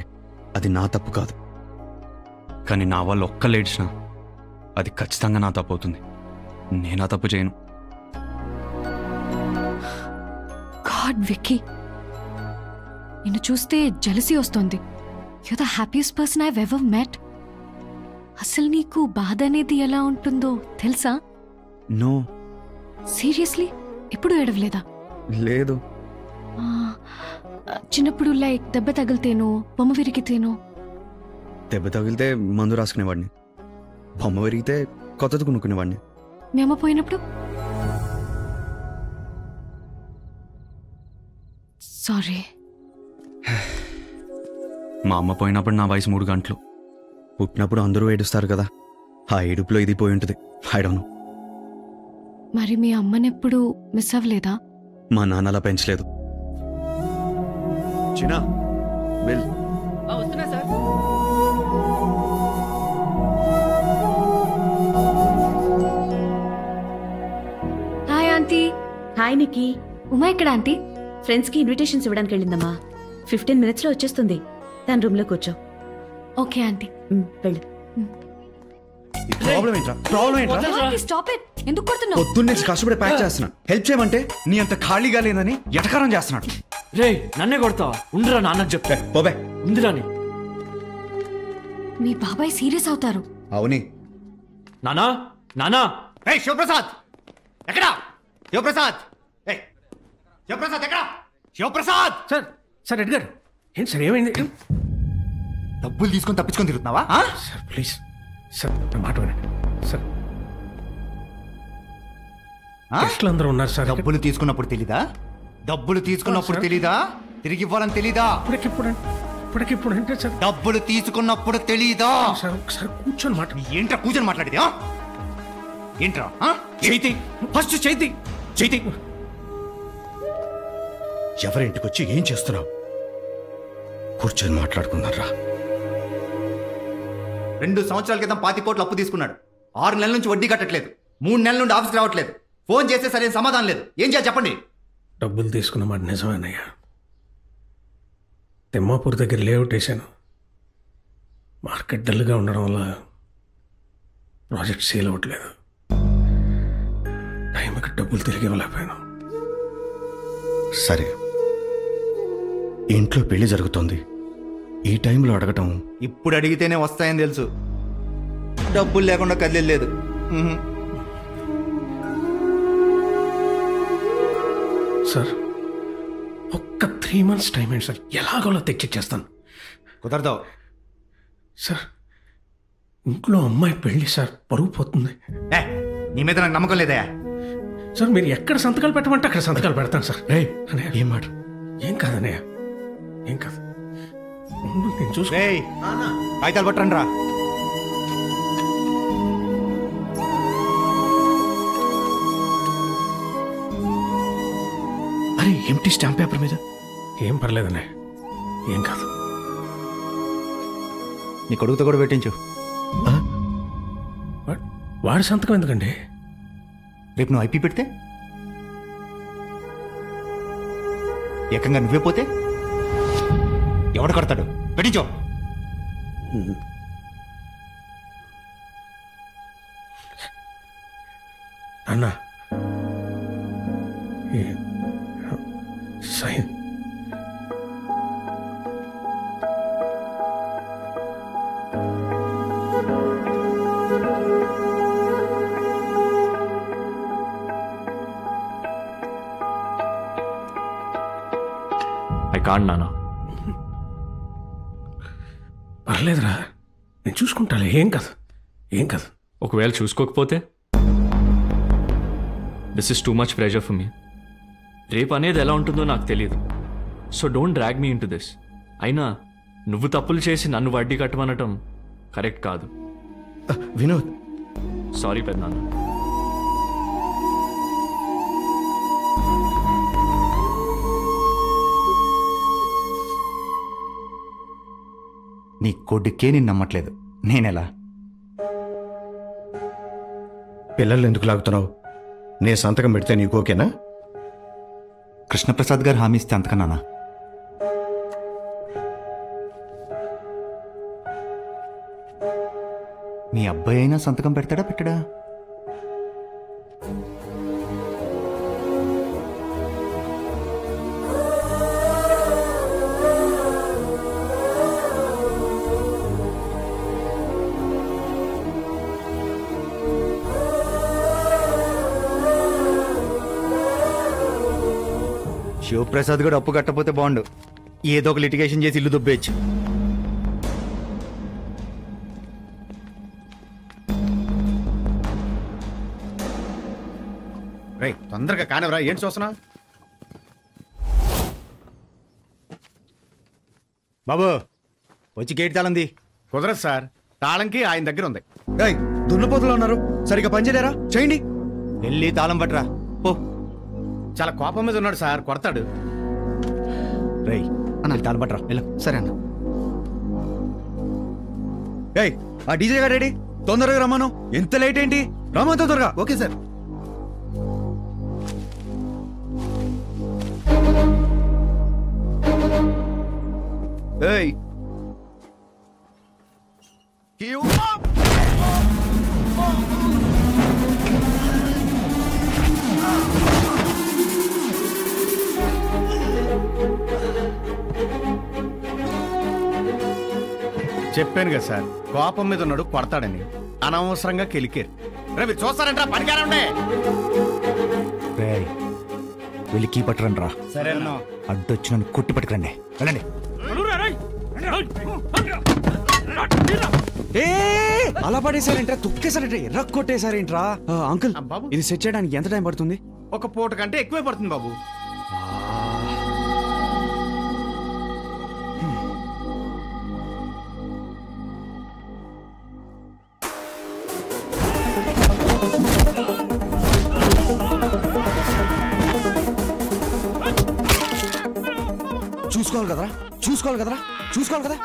అది నా తప్పు కాదు, కానీ నా వాళ్ళు ఒక్కళ్ళు ఏడ్చినా అది ఖచ్చితంగా నా తప్పు అవుతుంది. నేను ఆ తప్పు చేయను. గాడ్ విక్కీ, నిన్ను చూస్తే జెలసీ వస్తోంది. You the happiest person I ever met. అసలు నీకు బాధ అనేది ఎలా ఉంటుందో తెలుసా? నో. సీరియస్లీ? ఎప్పుడు ఏడవలేదా? లేదు. చిన్నప్పుడు లైక్ దెబ్బ తగిలితేనో, బొమ్మ విరిగితేనో? దెబ్బ తగిలితే మందు రాసుకునేవాడిని, బొమ్మ విరిగితే కొత్తది కొనుక్కునేవాడిని. మీ అమ్మ పోయినప్పుడు? సారీ. మా అమ్మ పోయినప్పుడు నా వయసు 3 గంటలు. పుట్టినప్పుడు అందరూ ఏడుస్తారు కదా, ఆ ఏడుపులో ఇది పోయి ఉంటుంది. I don't know. మరి మీ అమ్మనెప్పుడు మిస్ అవ్వలేదా? మా నాన్న అలా పెంచలేదు. చిన్నా, వెల్. వస్తున్నా sir. Hi aunty. Hi Nikki. Uma ఎక్కడ ఆంటీ? ఫ్రెండ్స్కి ఇన్విటేషన్స్ ఇవ్వడానికి వెళ్ళిందమ్మా. 15 minutesలో వచ్చేస్తుంది. తన రూమ్ లో కూర్చో. Okay aunty. వెళ్ళు. ప్రాబ్లం ఏంట్రా? ప్రాబ్లం ఏంట్రా? Stop it. ఎందుకు కొడుతున్నావు? పొద్దున్న నుంచి కష్టపడి ప్యాక్ చేస్తున్నా. హెల్ప్ చేయమంటే నీ అంత ఖాళీగా లేదని ఎటకారం చేస్తున్నాడు. రే నన్నే కొడతావా? ఉందిరా నాన్నకు చెప్తే. పోబే. ఉందిరా నీ. మీ బాబాయ్ సీరియస్ అవుతారు. అవుని. నానా నానా. ఏయ్ శివప్రసాద్ ఎక్కడా? శివప్రసాద్ ఏయ్ శివప్రసాద్ ఎక్కడా? శివప్రసాద్. సార్ సార్ ఎడ్గర్ ఏంటి సార్ ఏమైంది? డబ్బులు తీసుకొని తప్పించుకొని తిరుగుతున్నావా? సార్ ప్లీజ్ సార్ నా మాట వినండి సార్. గెస్ట్లు అందరూ ఉన్నారు సార్. డబ్బులు తీసుకున్నప్పుడు తెలీదా? డబ్బులు తీసుకున్నప్పుడు తెలీదా? తిరిగి ఇవ్వాలని తెలీదా? ఇప్పటికిప్పుడు అంటే సార్ డబ్బులు తీసుకున్నప్పుడు తెలీదా? సార్ ఒకసారి కూర్చొని మాట. ఏంట్రా కూర్చొని మాట్లాడేది? ఏంట్రా? చైతి ఫస్ట్ చైతి చైతి ఎవరింటికి వచ్చి ఏం చేస్తున్నావు? కూర్చొని మాట్లాడుకున్నారా? 2 సంవత్సరాల క్రితం 25 కోట్లు అప్పు తీసుకున్నాడు. 6 నెలల నుంచి వడ్డీ కట్టట్లేదు. 3 నెలల నుండి ఆఫీస్కి రావట్లేదు. ఫోన్ చేస్తే సరైన సమాధానం లేదు. ఏం చేయాలి చెప్పండి? డబ్బులు తీసుకున్న మాట నిజమేనయ్యా. తిమ్మాపూర్ దగ్గర లేఅవుట్ వేసాను. మార్కెట్ డల్గా ఉండడం వల్ల ప్రాజెక్ట్ సేల్ అవ్వట్లేదు. టైంకి డబ్బులు తిరిగి ఇవ్వలేకపోయాను. సరే, ఇంట్లో పెళ్లి జరుగుతోంది. ఈ టైంలో అడగటం. ఇప్పుడు అడిగితేనే వస్తాయని తెలుసు. డబ్బులు లేకుండా కదిలేదు. సార్ ఒక్క 3 months టైం ఏంటి సార్? ఎలాగోలా తెచ్చిచ్చేస్తాను. కుదరదు సార్. ఇంట్లో అమ్మాయి పెళ్ళి సార్, పరువు పోతుంది. నీ మీద నాకు నమ్మకం లేదా? సార్ మీరు ఎక్కడ సంతకాలు పెట్టమంటే అక్కడ సంతకాలు పెడతాను సార్. ఏం మాట? ఏం కాదన్నయ్య, ఏం కాదు. నేను చూసుకో. కాగితాలు పట్టండి రా. అరే ఎంటీ స్టాంప్ పేపర్ మీద. ఏం పర్లేదన్నయ్య, ఏం కాదు. నీ కొడుకుతో కూడా పెట్టించు. వాడి సంతకం ఎందుకండి? రేపు నువ్వు ఐపీ పెడితే, ఏకంగా నువ్వే పోతే ఎవడు కడతాడు? పెట్టించో. అన్నా సైన్. ఐ కాంట్ నానా. పర్లేదురా, నేను చూసుకుంటాలే. ఏం కాదు, ఏం కాదు. ఒకవేళ చూసుకోకపోతే? This is too much pressure for me. రేపు అనేది ఎలా ఉంటుందో నాకు తెలియదు. So don't drag me into this. అయినా నువ్వు తప్పులు చేసి నన్ను వడ్డీ కట్టమనటం కరెక్ట్ కాదు. వినోద్, సారీ పెద్దనాన్న. నీ కొడుకే నేను నమ్మట్లేదు. నేనెలా? పిల్లలు ఎందుకు లాగుతున్నావు? నే సంతకం పెడితే నీకు ఓకేనా? కృష్ణప్రసాద్ గారు హామీ ఇస్తే అంతకన్నానా? మీ అబ్బాయి అయినా సంతకం పెడతాడా పెట్టడా? శివప్రసాద్ కూడా అప్పు కట్టపోతే బాగుండు. ఏదో ఒక లిటిగేషన్ చేసి ఇల్లు దుబ్బేచ్చు. రై తొందరగా కానివరా, ఏంటి చూస్తున్నా? బాబు వచ్చి గేట్ తాళంది. కుదరదు సార్, తాళంకి ఆయన దగ్గర ఉంది. దున్నపోతులు ఉన్నారు, సరిగ్గా పనిచేయలేరా? చేయండి. వెళ్ళి తాళం పట్టరా పో. చాలా కోపం మీద ఉన్నాడు సార్, కొడతాడు. రై అన్న తాళం పట్టరా వెళ్ళు. సరే అన్న. ఏయ్ ఆ డీజే గారు రెడీ, తొందరగా రమ్మను. ఎంత లేట్ ఏంటి? రమ్మ తొందరగా. Okay sir. ఏయ్ చెప్పాను కదా సార్, కోపం మీద ఉన్నాడు కొడతాడని. అనవసరంగా కెలికారు. రేపు చూస్తారంటారా పనికారండే. వెళ్ళి కీ పట్టరండి రా. సరేనా? అడ్డొచ్చి నన్ను కొట్టి పట్టుకురండి. వెళ్ళండి. అలా పడేసారేంట్రా? తొక్కేసారేంట్రా? ఎర్ర కొట్టేసారేంట్రా? అంకుల్, ఇది సెట్ చేయడానికి ఎంత టైం పడుతుంది? ఒక పూట కంటే ఎక్కువే పడుతుంది బాబు. చూసుకోవాలి కదరా, చూసుకోవాలి కదరా, చూసుకోవాలి కదా.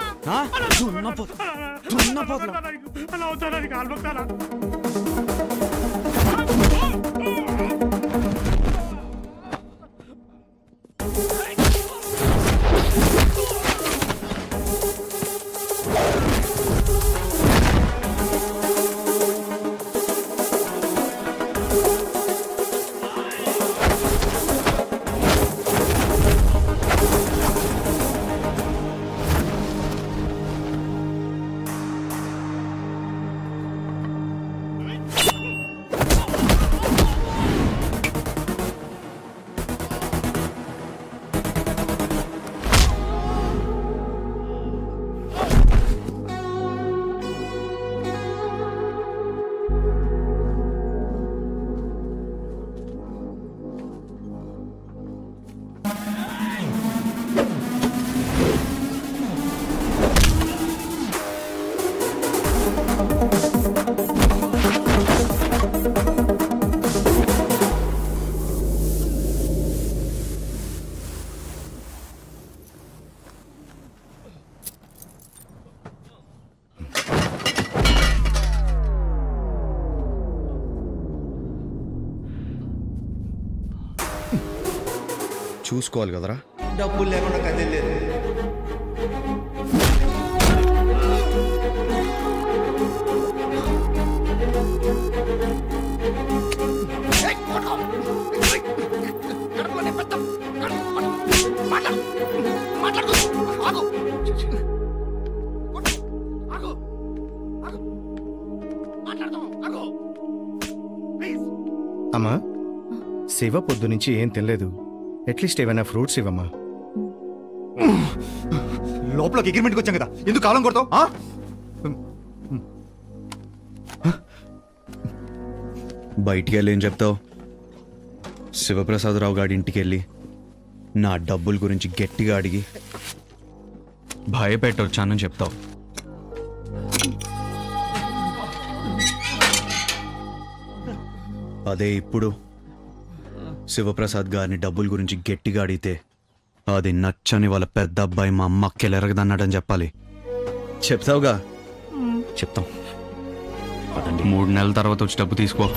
చూసుకోవాలి కదరా. డబ్బులు లేకుండా కదిలేదు. అమ్మా, శివ పొద్దు నుంచి ఏం తినలేదు. అట్లీస్ట్ ఏమైనా ఫ్రూట్స్ ఇవ్వమ్మా. లోపలికి అగ్రిమెంట్కి వచ్చాం కదా, ఎందుకు కాలం కొడతావు? బయటికి వెళ్ళి ఏం చెప్తావు? శివప్రసాదరావు గారి ఇంటికి వెళ్ళి నా డబ్బుల గురించి గట్టిగా అడిగి భయపెట్టొచ్చానని చెప్తావు. అదే ఇప్పుడు శివప్రసాద్ గారిని డబ్బుల గురించి గట్టిగా అడిగితే అది నచ్చని వాళ్ళ పెద్ద అబ్బాయి మా అమ్మ అక్కెలెరగదన్నాడని చెప్పాలి. చెప్తావుగా? చెప్తాం. 3 నెలల తర్వాత వచ్చి డబ్బు తీసుకో.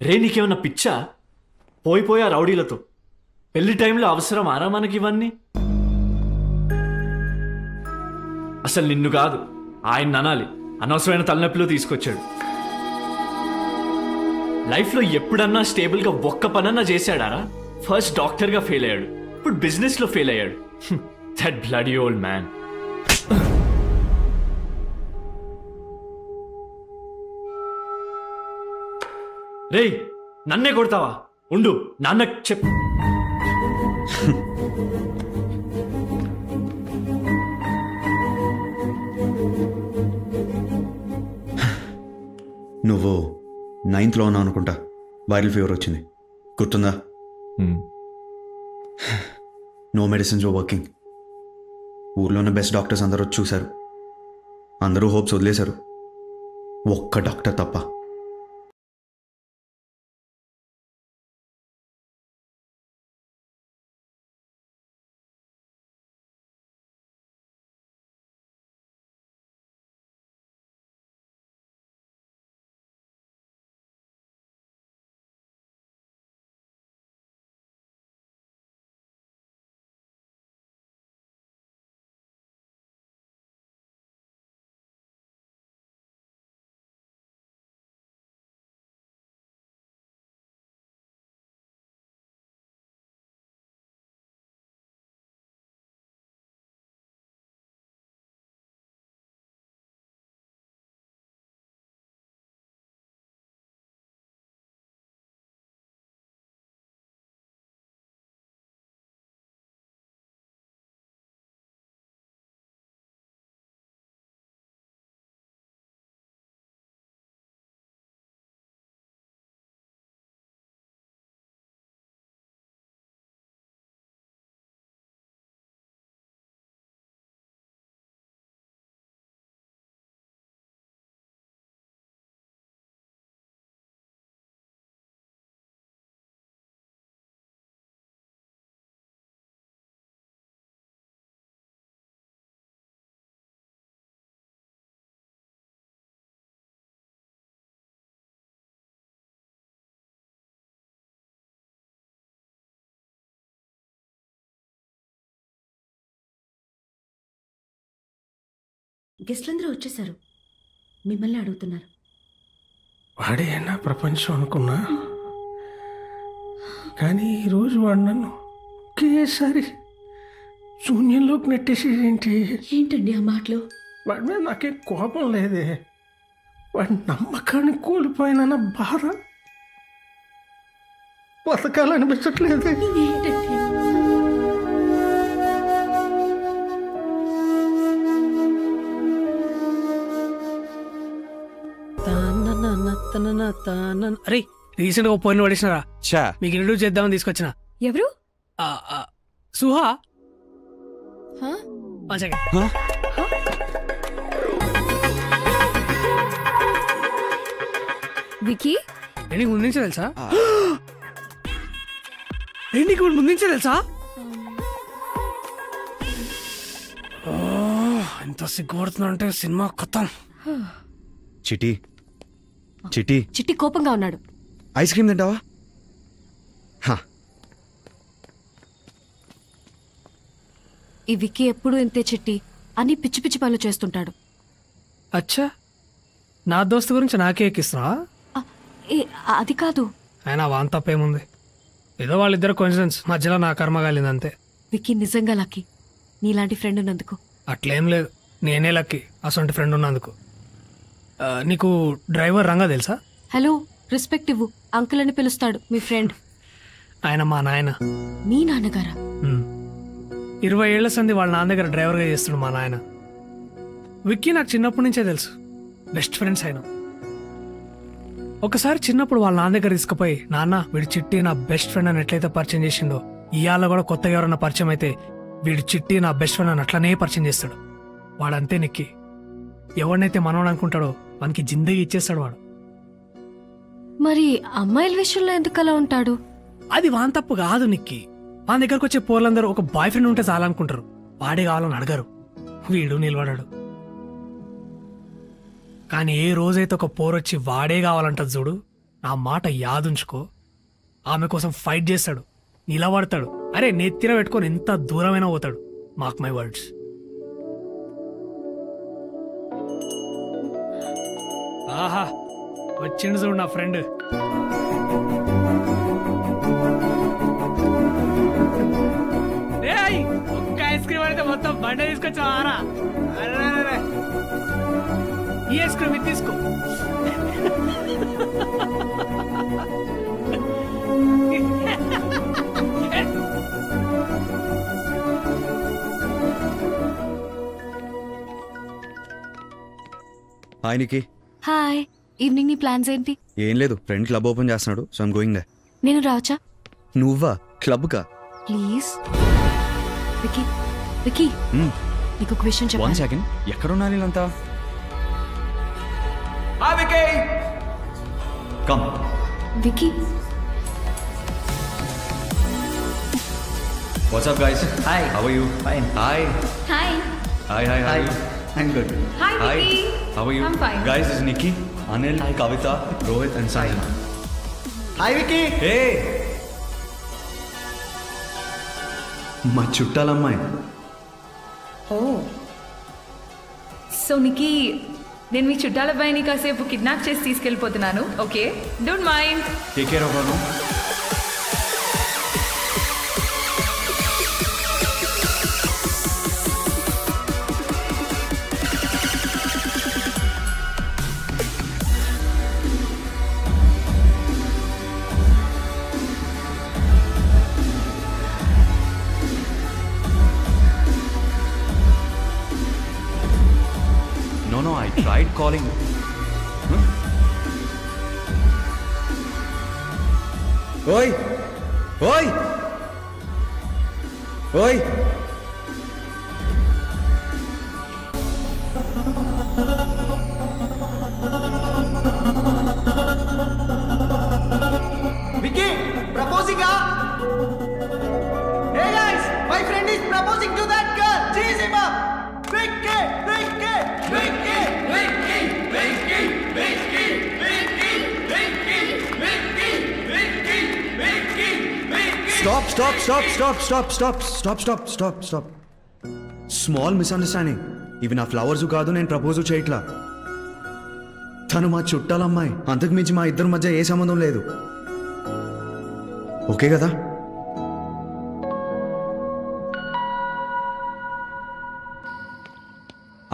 రే, నీకేమన్నా పిచ్చా? పోయిపోయా రౌడీలతో. పెళ్లి టైంలో అవసరం ఆరా మనకి ఇవన్నీ? అసలు నిన్ను కాదు, ఆయన అనాలి. అనవసరమైన తలనొప్పిలో తీసుకొచ్చాడు. లైఫ్లో ఎప్పుడన్నా స్టేబుల్గా ఒక్క పనన్నా చేశాడారా? ఫస్ట్ డాక్టర్గా ఫెయిల్ అయ్యాడు, ఇప్పుడు బిజినెస్లో ఫెయిల్ అయ్యాడు. That bloody old man. రే, నన్నే కొడతావా? ఉండు, నాన్నకు చెప్పు. నువ్వు 9th ఉన్నావు అనుకుంటా. వైరల్ ఫీవర్ వచ్చింది, గుర్తుందా? No medicines working. ఊర్లోనే బెస్ట్ డాక్టర్స్ అందరూ వచ్చి చూశారు. అందరూ హోప్స్ వదిలేశారు, ఒక్క డాక్టర్ తప్ప. గెస్ట్లందరూ వచ్చేసారు, మిమ్మల్ని అడుగుతున్నారు. వాడేనా ప్రపంచం అనుకున్నా, కానీ ఈరోజు వాడు నన్ను ఒకేసారి శూన్యంలోకి నెట్టేసేదేంటి? ఏంటండి ఆ మాటలు? వాడి మీద నాకేం కోపం లేదే, వాడి నమ్మకాన్ని కోల్పోయిన బాధ బతకాలనిపించట్లేదే. ఏంటండి? అరే రీసెంట్ గా పోయిన పడేసినారా? చా మీకు ఇంట్రడ్యూస్ చేద్దామని తీసుకొచ్చిన. ఎవరు? సుహా. వికీ ఏంటి ముందు నుంచే తెలుసా? ఏంటి ముందు నుంచే తెలుసా? ఎంత సిగ్గుపడుతున్నా అంటే సినిమా కొత్త. చిటి చిటి చిట్టి కోపంగా ఉన్నాడు. ఐస్ క్రీమ్ తింటావా? ఈ వికీ ఎప్పుడు ఇంతే చిట్టి అని పిచ్చి పిచ్చి పనులు చేస్తుంటాడు. అచ్చా, నా దోస్తు గురించి నాకే ఎక్కిస్తున్నా? అది కాదు. అయినా వాన్ తప్పేముంది, ఏదో వాళ్ళిద్దరు కోఇన్సిడెన్స్, మధ్యలో నా కర్మ కాలింది అంతే. వికీ నిజంగా లక్కీ నీలాంటి ఫ్రెండ్ ఉన్నందుకు. అట్లేం లేదు, నేనే లక్కీ అసొంటి ఫ్రెండ్ ఉన్నందుకు. నీకు డ్రైవర్ రంగా తెలుసా? హలో, రెస్పెక్ట్ ఇవ్వు. అంకుల్ అని పిలుస్తాడు మీ ఫ్రెండ్. ఆయన మా నాయన. మీ నాన్నగారా? 20 ఏళ్ల సంది వాళ్ళ నాన్న దగ్గర డ్రైవర్గా చేస్తాడు మా నాయన. విక్కీ నాకు చిన్నప్పటి నుంచే తెలుసు, బెస్ట్ ఫ్రెండ్స్ అయినా. ఒకసారి చిన్నప్పుడు వాళ్ళ నాన్న దగ్గర తీసుకుపోయి, నాన్న వీడి చిట్టి నా బెస్ట్ ఫ్రెండ్ అని ఎట్లయితే పరిచయం చేసిండో, ఇవాళ కూడా కొత్తగా ఎవరన్నా పరిచయం అయితే వీడి చిట్టి నా బెస్ట్ ఫ్రెండ్ అని అట్లనే పరిచయం చేస్తాడు. వాడంతే నిక్కి, ఎవరినైతే మనవాడు అనుకుంటాడో మనకి జిందగీ ఇచ్చేస్తాడు వాడు. మరి అమ్మాయిల విషయంలో ఎందుకు అలా ఉంటాడు? అది వాన్ తప్పు కాదు నిక్కి. వాని దగ్గరకు వచ్చే పోర్లందరూ ఒక బాయ్ ఫ్రెండ్ ఉంటే చాలనుకుంటారు, వాడే కావాలని అడగరు. వీడు నిలబడాడు. కానీ ఏ రోజైతే ఒక పోరొచ్చి వాడే కావాలంటది చూడు, నా మాట యాదుంచుకో, ఆమె కోసం ఫైట్ చేస్తాడు, నిలబడతాడు. అరే నెత్తిన పెట్టుకొని ఎంత దూరమైనా పోతాడు. Mark my words. ఆహా, వచ్చిండు చూడు నా ఫ్రెండ్. ఒక్క ఐస్ క్రీమ్ అయితే మొత్తం బండ తీసుకొచ్చావారా? అరే ఈ ఐస్ క్రీమ్ ఇది తీసుకో. హాయ్ నికి. హాయ్. ఈవినింగ్ నీ ప్లాన్స్ ఏంటి? ఏం లేదు, ఫ్రెండ్ క్లబ్ ఓపెన్ చేస్తున్నాడు, సో ఐమ్ గోయింగ్ దే. నేను రావచ్చా? నువ్వా? క్లబ్ కా? ప్లీజ్. వికీ వికీ నీకు ఒక విషయం 1 చెప్పాలి. సెకండ్, ఎక్కడున్నారు వీళ్ళంతా? Hi, Vicky. Come. Vicky. What's up, guys? Hi. How are you? Fine. Hi. Hi. Hi. Hi. I'm good. Hi, Vicky. How are you? I'm fine. Guys, this is Nikki, Anil, Kavita, Rohit, and Sai. Hi, Vicky. Hey. మా చుట్టాలమ్మాయి. So నికీ, నేను మీ చుట్టాల అబ్బాయిని కాసేపు kidnap చేసి తీసుకెళ్ళిపోతున్నాను. Okay, don't mind. Take care of her, no? No, I tried calling. Oi! Oi! Oi! Vicky, proposing Hey guys, my friend is proposing to that girl. Cheese him up. Vicky, Vicky, Vicky, Vicky, Vicky, Vicky, Vicky, Vicky, Vicky, Vicky, Vicky, Vicky. Stop. Small misunderstanding. ఇవి నా flowers కాదు, నేను propose చేయట్లా. తను మా చుట్టాలమ్మాయి, అంతకు మించి మా ఇద్దరి మధ్య ఏ సంబంధం లేదు. ఓకే కదా?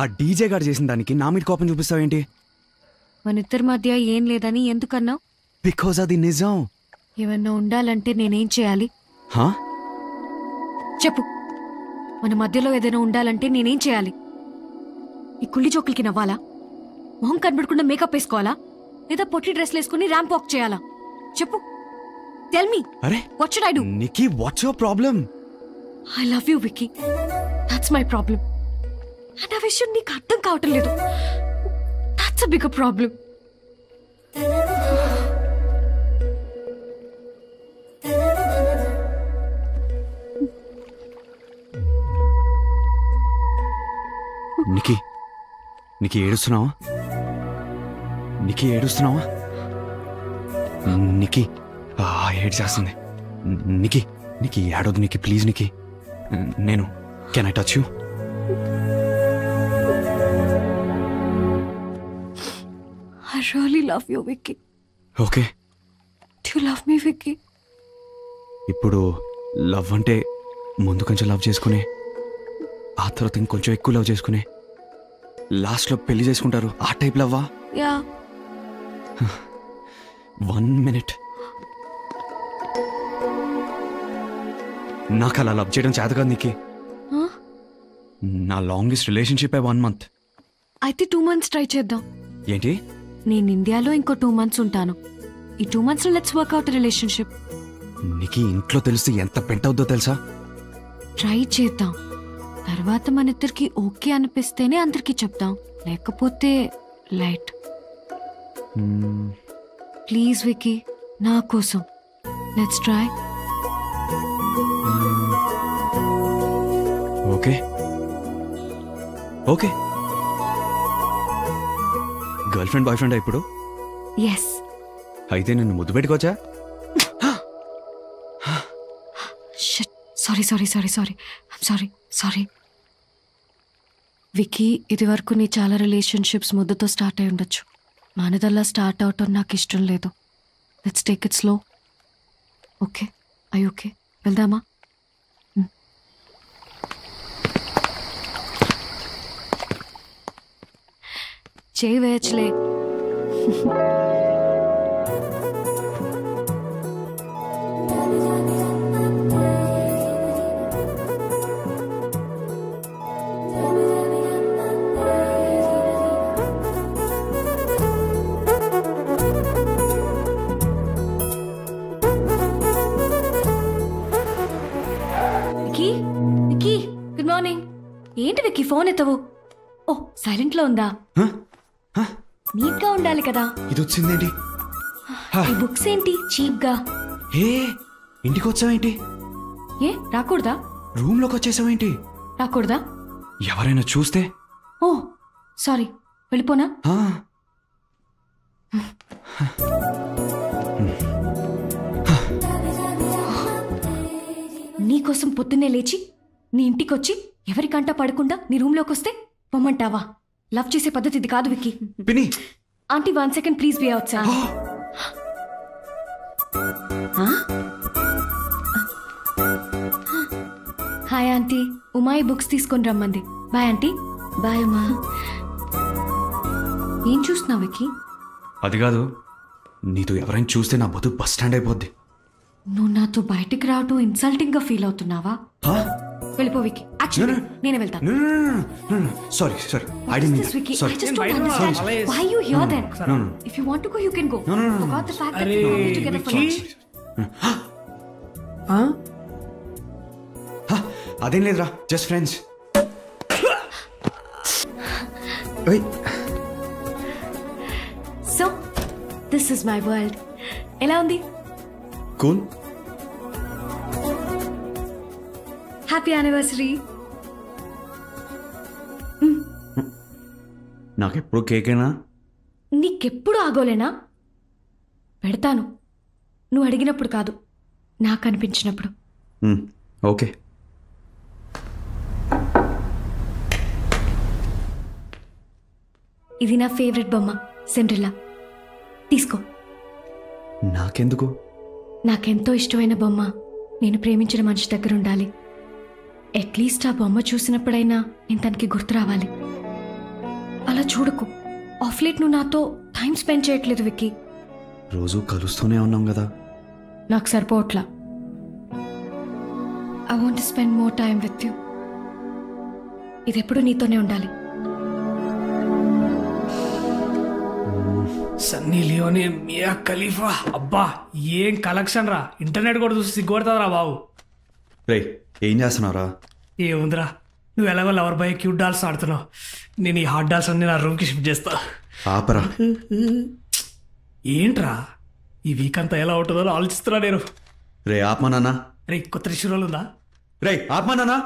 ఆ డీజే గారు చేసిన దానికి నా మీద కోపం చూపిస్తావేంటి? మన ఇద్దరి మధ్య ఏం లేదని ఎందుకన్నావు? బికాజ్ అది నిజం. ఏమన్నా ఉండాలంటే నేనేం చేయాలి హా? చెప్పు. మన మధ్యలో ఏదైనా ఉండాలంటే నేనేం చేయాలి? ఈ కుళ్ళి చోకులకి నవ్వాలా? మొహం కనబడకుండా మేకప్ వేసుకోవాలా? లేదా పొట్టి డ్రెస్లు వేసుకుని ర్యాంప్ వాక్ చేయాలా? చెప్పు. Tell me. అరే what should I do? Nikki, what's your problem? I love you Vicky. That's my problem. And ఆ విషయం నీకు అర్థం కావటం లేదు. That's a bigger problem. Nikki, నీకు ఏడుస్తున్నావా? నిక్కీ ఏడుస్తున్నావా? నిక్కీ ఏడు చేస్తుంది. నిక్కీ, నీకు ఏడవద్దు నిక్కీ, ప్లీజ్ నిక్కీ. నేను can I touch you? I really love you, Vicky. Okay. Do you love me, Vicky? ఇప్పుడు లవ్ అంటే ముందు కొంచెం లవ్ చేసుకుని ఆ తర్వాత ఇంకొంచెం ఎక్కువ లవ్ చేసుకుని లాస్ట్లో పెళ్లి చేసుకుంటారు, ఆ టైప్ లవ్వా? Yeah. 1 minute. నాకు అలా లవ్ చేయడం చేత కాదు నీకు. Huh? నా లాంగెస్ట్ రిలేషన్షిప్ 1 month. అయితే 2 months ట్రై చేద్దాం. ఏంటి? నేను ఇండియాలో ఇంకో 2 months ఉంటాను. ఈ 2 months లో లెట్స్ వర్క్ అవుట్ రిలేషన్షిప్. నీకు ఇంట్లో తెలిస్తే ఎంత పెంటవుద్దో తెలుసా? ట్రై చేద్దాం. తర్వాత మన ఇద్దరికి ఓకే అనిపిస్తేనే అందరికి చెప్దాం, లేకపోతే లైట్. ప్లీజ్ విక్కీ, నా కోసం let's try. Okay okay. Girl friend boy friend ఇప్పుడు? ఎస్. అయితే నిన్ను ముద్దు పెట్టుకోవచ్చా? Sorry sorry sorry sorry sorry sorry Vicky, ఇది వరకు నీ చాలా రిలేషన్షిప్స్ ముద్దుతో స్టార్ట్ అయి ఉండొచ్చు. మనదల్లా స్టార్ట్ అవటం నాకు ఇష్టం లేదు. Let's take it slow. Okay? I okay? వెళ్దామా? చేయి వేయచ్చులే. Vicky, Vicky, good morning. ఏంటి విక్కీ ఫోన్ ఎత్తవు? ఓ, సైలెంట్ లో ఉందా? నీట్ గా ఉండాలి కదా. ఇది వచ్చిందేంటి? ఈ బుక్స్ ఏంటి చీప్ గా? ఏ ఇంటికి వచ్చావేంటి? ఏ రాకూడదా? రూమ్ లోకి వచ్చేసావేంటి? రాకూడదా? ఎవరైనా చూస్తే? ఓ సారీ, వెళ్ళిపోనా? నీకోసం పొద్దున్నే లేచి నీ ఇంటికొచ్చి ఎవరికంటా పడకుండా నీ రూమ్లోకి వస్తే పొమ్మంటావా? లవ్ చేసే పద్ధతి ఇది కాదు విక్కీ. పిన్ని, aunty 1 second please be outside. Hi aunty, ఉమాయి బుక్స్ తీసుకొని రమ్మంది. Bye aunty. బాయ్ అమ్మా. ఏం చూస్తున్నావు విక్కీ? అది కాదు, నీతో ఎవరైనా చూస్తే నా బతుకు బస్ స్టాండ్ అయిపోద్ది. నువ్వు నాతో బయటికి రావటం ఇన్సల్టింగ్ గా ఫీల్ అవుతున్నావా? వెళ్ళిపో విక్కీ. యాక్చువల్లీ నేనే వెళ్తాను. Sorry sorry, I didn't mean Vicky, sorry. I just don't understand. Why you here then? If you want to go, you can go. Forgot the fact that we were together for lunch. అదేం లేదురా, just friends. So, this is my world. ఎలా ఉంది? Cool. Happy anniversary. నాకెప్పుడు కేకేనా? నీకెప్పుడు ఆగోలేనా? పెడతాను, నువ్వు అడిగినప్పుడు కాదు, నాకు అనిపించినప్పుడు. ఓకే. ఇది నా ఫేవరెట్ బొమ్మ సిండ్రెల్లా. తీసుకో. నాకెందుకు? నాకెంతో ఇష్టమైన బొమ్మ నేను ప్రేమించిన మనిషి దగ్గర ఉండాలి. అట్లీస్ట్ ఆ బొమ్మ చూసినప్పుడైనా నేను తనకి గుర్తు రావాలి. అలా చూడకు. ఆఫ్ లేట్ నువ్వు నాతో టైం స్పెండ్ చేయట్లేదు విక్కీ. రోజు కలుస్తూనే ఉన్నాం కదా. నాకు సరిపోవట్లా. I want spend more time with you. ఇది ఎప్పుడు నీతోనే ఉండాలి. సన్నీ లియోని, మియా ఖలీఫా, అబ్బా ఏం కలెక్షన్ రా. ఇంటర్నెట్ కూడా చూసి సిగ్గుపడుతుందిరా బాబు. రే ఏం చేస్తున్నావురా? ఏముందిరా, నువ్వు ఎలాగో లవర్ బాయ్ క్యూట్ డాల్స్ ఆడుతున్నావు. నేను ఈ హాట్ డాల్స్ అన్ని నా రూమ్కి షిఫ్ట్ చేస్తా. ఆపరా. ఏంట్రా ఈ వీక్ అంతా ఎలా ఉంటుందో ఆలోచిస్తున్నా నేను. రే ఆత్మా నాన్న. రే కొత్త రిషురోలు ఉందా? రే ఆత్మా నాన్న.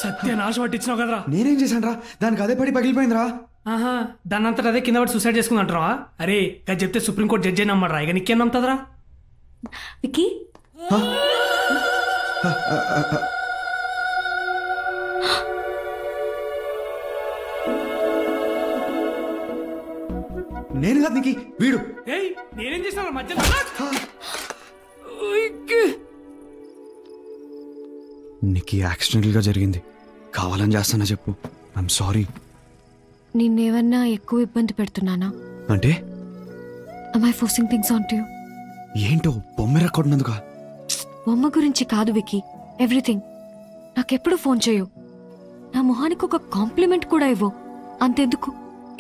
సత్యనాశ పట్టించినావు కదరా. నేనేం చేశాను రా? దానికి అదే పడి పగిలిపోయిందిరా. ఆహా, దాన్ని అంతా అదే కింద పడి సూసైడ్ చేసుకుందంటారా? అరే అది చెప్తే సుప్రీంకోర్టు జడ్జి అయినా నమ్మరా? ఇక నీకేం నమ్ముతుందిరా? విక్కీ నేను కాదు నీకు వీడు. నేనేం చేస్తాను మధ్యలో? నీకు యాక్సిడెంటల్గా జరిగింది. కావాలని చేస్తానా చెప్పు. I'm sorry. నిన్నేమన్నా ఎక్కువ ఇబ్బంది పెడుతున్నానా? అంటే am I forcing things onto you? ఏంటో బొమ్మ రెక్కొట్టినందుక? బొమ్మ గురించి కాదు విక్కీ, ఎవ్రీథింగ్. నాకెప్పుడు ఫోన్ చేయు, నా మొహానికి ఒక కాంప్లిమెంట్ కూడా ఇవ్వు. అంతెందుకు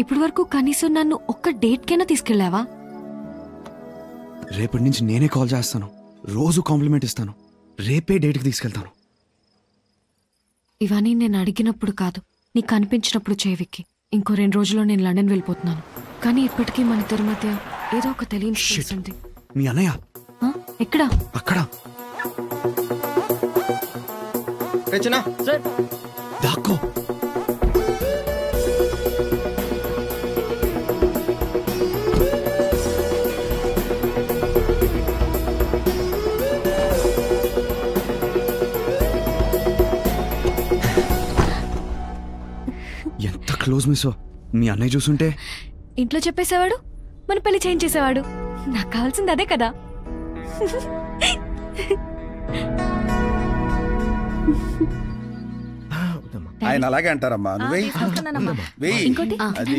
ఇప్పటి వరకు కనీసం నన్ను ఒక్క డేట్కైనా తీసుకెళ్ళావా? రేపటి నుంచి నేనే కాల్ చేస్తాను, రోజు కాంప్లిమెంట్ ఇస్తాను, రేపే డేట్కి తీసుకెళ్తాను. ఇవన్నీ నేను అడిగినప్పుడు కాదు, నీకు అనిపించినప్పుడు చేయి విక్కీ. ఇంకో 2 రోజుల్లో నేను లండన్ వెళ్ళిపోతున్నాను. కానీ ఇప్పటికీ మన ఇద్దరి మధ్య ఏదో ఒక తెలియని స్పేస్ ఉంది. మీ అన్నయ్య ఎక్కడా? అక్కడ. రచన సార్ దాక్కో. ఎంత క్లోజ్ మిస్సో. మీ అన్నయ్య చూసుంటే ఇంట్లో చెప్పేసేవాడు, మన పెళ్లి చేయించేసేవాడు. నాకు కావాల్సింది అదే కదా. ఆయన అలాగే అంటారమ్మా. నువ్వే ఇంకోటి అది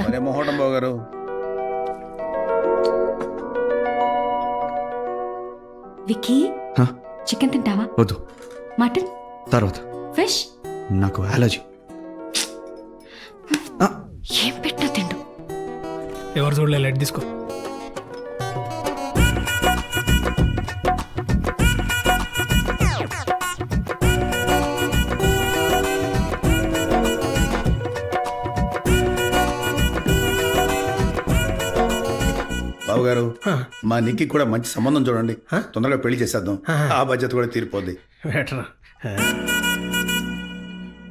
మరే మొహోటం బాగారు. విక్కీ చికెన్ తింటావా? వద్దు. మటన్? తర్వాత. ఫిష్? నాకు అలర్జీ. ఏం పెట్టా తిండు. ఎవరు చూడలే, లైట్ తీసుకో. బాబు గారు, మా నిక్కి కూడా మంచి సంబంధం చూడండి. తొందరగా పెళ్లి చేసేద్దాం. ఆ బాధ్యత కూడా తీరిపోద్ది.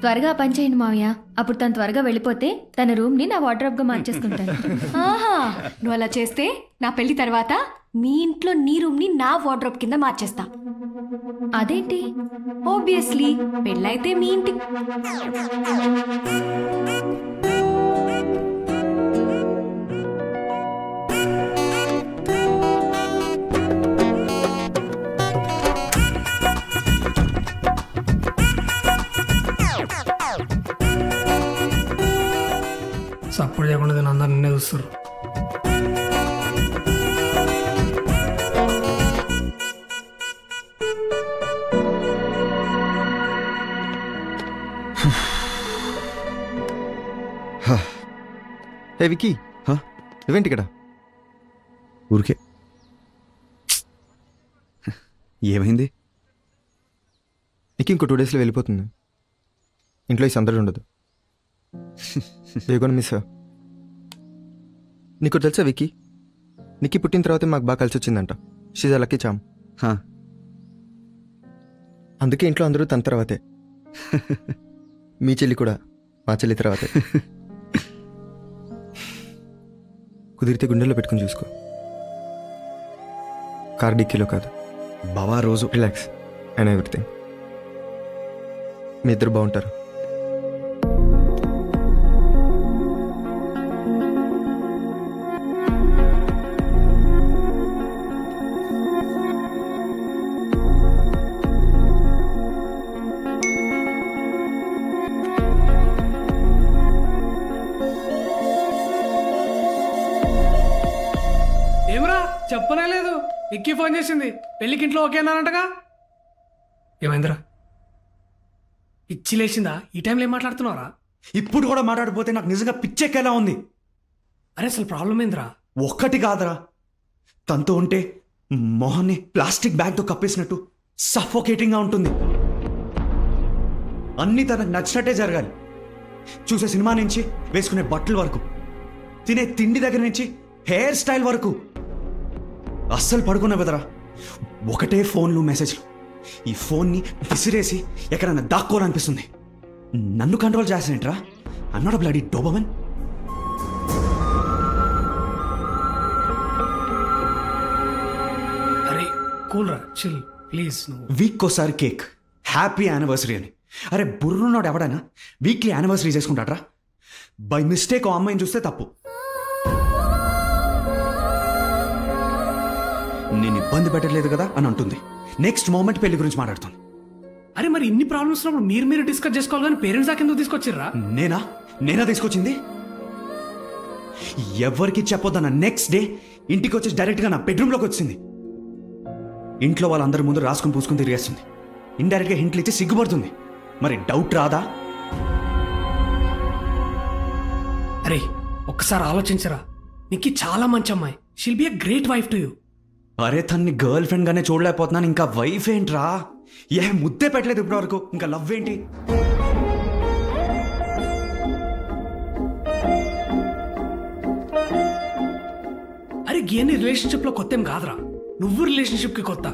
త్వరగా పని చేయండి మావయ్య. అప్పుడు తను త్వరగా వెళ్ళిపోతే తన రూమ్ ని నా వార్డ్రోబ్ గా మార్చేసుకుంటాను. ఆహా, నువ్వు అలా చేస్తే నా పెళ్లి తర్వాత మీ ఇంట్లో నీ రూమ్ ని నా వార్డ్రోబ్ కింద మార్చేస్తా. అదేంటి? ఆబ్వియస్లీ పెళ్ళైతే మీ ఇంటి. సపోర్ట్ చేయకుండా నేను అందరు నిన్నే చూస్తారు. ఏ విక్కీ, నువ్వేంటి ఇక్కడ? ఊరికే. ఏమైంది? నీకు ఇంకో 2 డేస్లో వెళ్ళిపోతుంది. ఇంట్లో ఈ సందడి ఉండదు. మిస్. నీకు తెలుసా విక్కీ, నిక్కి పుట్టిన తర్వాత మాకు బాగా కలిసి వచ్చిందంట. She's a lucky charm. అందుకే ఇంట్లో అందరూ తన తర్వాతే. మీ చెల్లి కూడా మా చెల్లి తర్వాతే. కుదిరితే గుండెల్లో పెట్టుకుని చూసుకో. కార్ డిక్కీలో కాదు, బావా రోజు రిలాక్స్ అండ్ ఎవ్రీథింగ్. మీ ఇద్దరు బాగుంటారు. ఏమరా చెప్పనే లేదు. విక్కీ ఫోన్ చేసింది. పెళ్ళికి ఇంట్లో ఓకే అన్నారంటగా. ఏమైందిరా? పిచ్చి లేచిందా? ఈ టైంలో ఏం మాట్లాడుతున్నారా? ఇప్పుడు కూడా మాట్లాడిపోతే నాకు నిజంగా పిచ్చెక్కేలా ఉంది. అరే అసలు ప్రాబ్లం ఏందిరా? ఒక్కటి కాదురా, తనతో ఉంటే మొహాన్ని ప్లాస్టిక్ బ్యాగ్తో కప్పేసినట్టు సఫోకేటింగ్గా ఉంటుంది. అన్నీ తనకు నచ్చినట్టే జరగాలి. చూసే సినిమా నుంచి వేసుకునే బట్టల వరకు, తినే తిండి దగ్గర నుంచి హెయిర్ స్టైల్ వరకు. అస్సలు పడుకున్నా కదరా, ఒకటే ఫోన్లు మెసేజ్లు. ఈ ఫోన్ని విసిరేసి ఎక్కడన్నా దాక్కోవాలనిపిస్తుంది. నన్ను కంట్రోల్ చేస్తానేంట్రా? I'm not a bloody Doberman. అరే కూల్ రా, చిల్ ప్లీజ్. వీక్ ఒకసారి కేక్, హ్యాపీ యానివర్సరీ అని. అరే బుర్రున్నాడు ఎవడైనా వీక్లీ యానివర్సరీ చేసుకుంటాడ్రా? బై మిస్టేక్ ఆ అమ్మాయిని చూస్తే తప్పు. నేను ఇబ్బంది పెట్టలేదు కదా అని అంటుంది. నెక్స్ట్ మూమెంట్ పెళ్లి గురించి మాట్లాడుతుంది. అరే మరి ఇన్ని ప్రాబ్లమ్స్ ఉన్నప్పుడు మీరు డిస్కస్ చేసుకోవాలి కానీ పేరెంట్స్ దాకా ఎందుకు తీసుకొచ్చిర్రా? నేనా తీసుకొచ్చింది? ఎవరికి చెప్పొద్దన్న నెక్స్ట్ డే ఇంటికి వచ్చి డైరెక్ట్గా నా బెడ్రూమ్లోకి వచ్చింది. ఇంట్లో వాళ్ళందరి ముందు రాసుకుని పూసుకుని తిరిగేస్తుంది. ఇండైరెక్ట్గా హింట్లు ఇచ్చి సిగ్గుపడుతుంది. మరి డౌట్ రాదా? అరే ఒక్కసారి ఆలోచించరా, నీకు చాలా మంచి అమ్మాయి. షిల్ B a great wife to you. అరే తన్ని గర్ల్ ఫ్రెండ్ గానే చూడలేకపోతున్నాను, ఇంకా వైఫ్ ఏంట్రా? ముద్దే పెట్టలేదు ఇప్పటి వరకు, ఇంకా లవ్ ఏంటి? అరే గేని రిలేషన్షిప్ లో కొత్త ఏం కాదురా, నువ్వు రిలేషన్షిప్ కి కొత్త.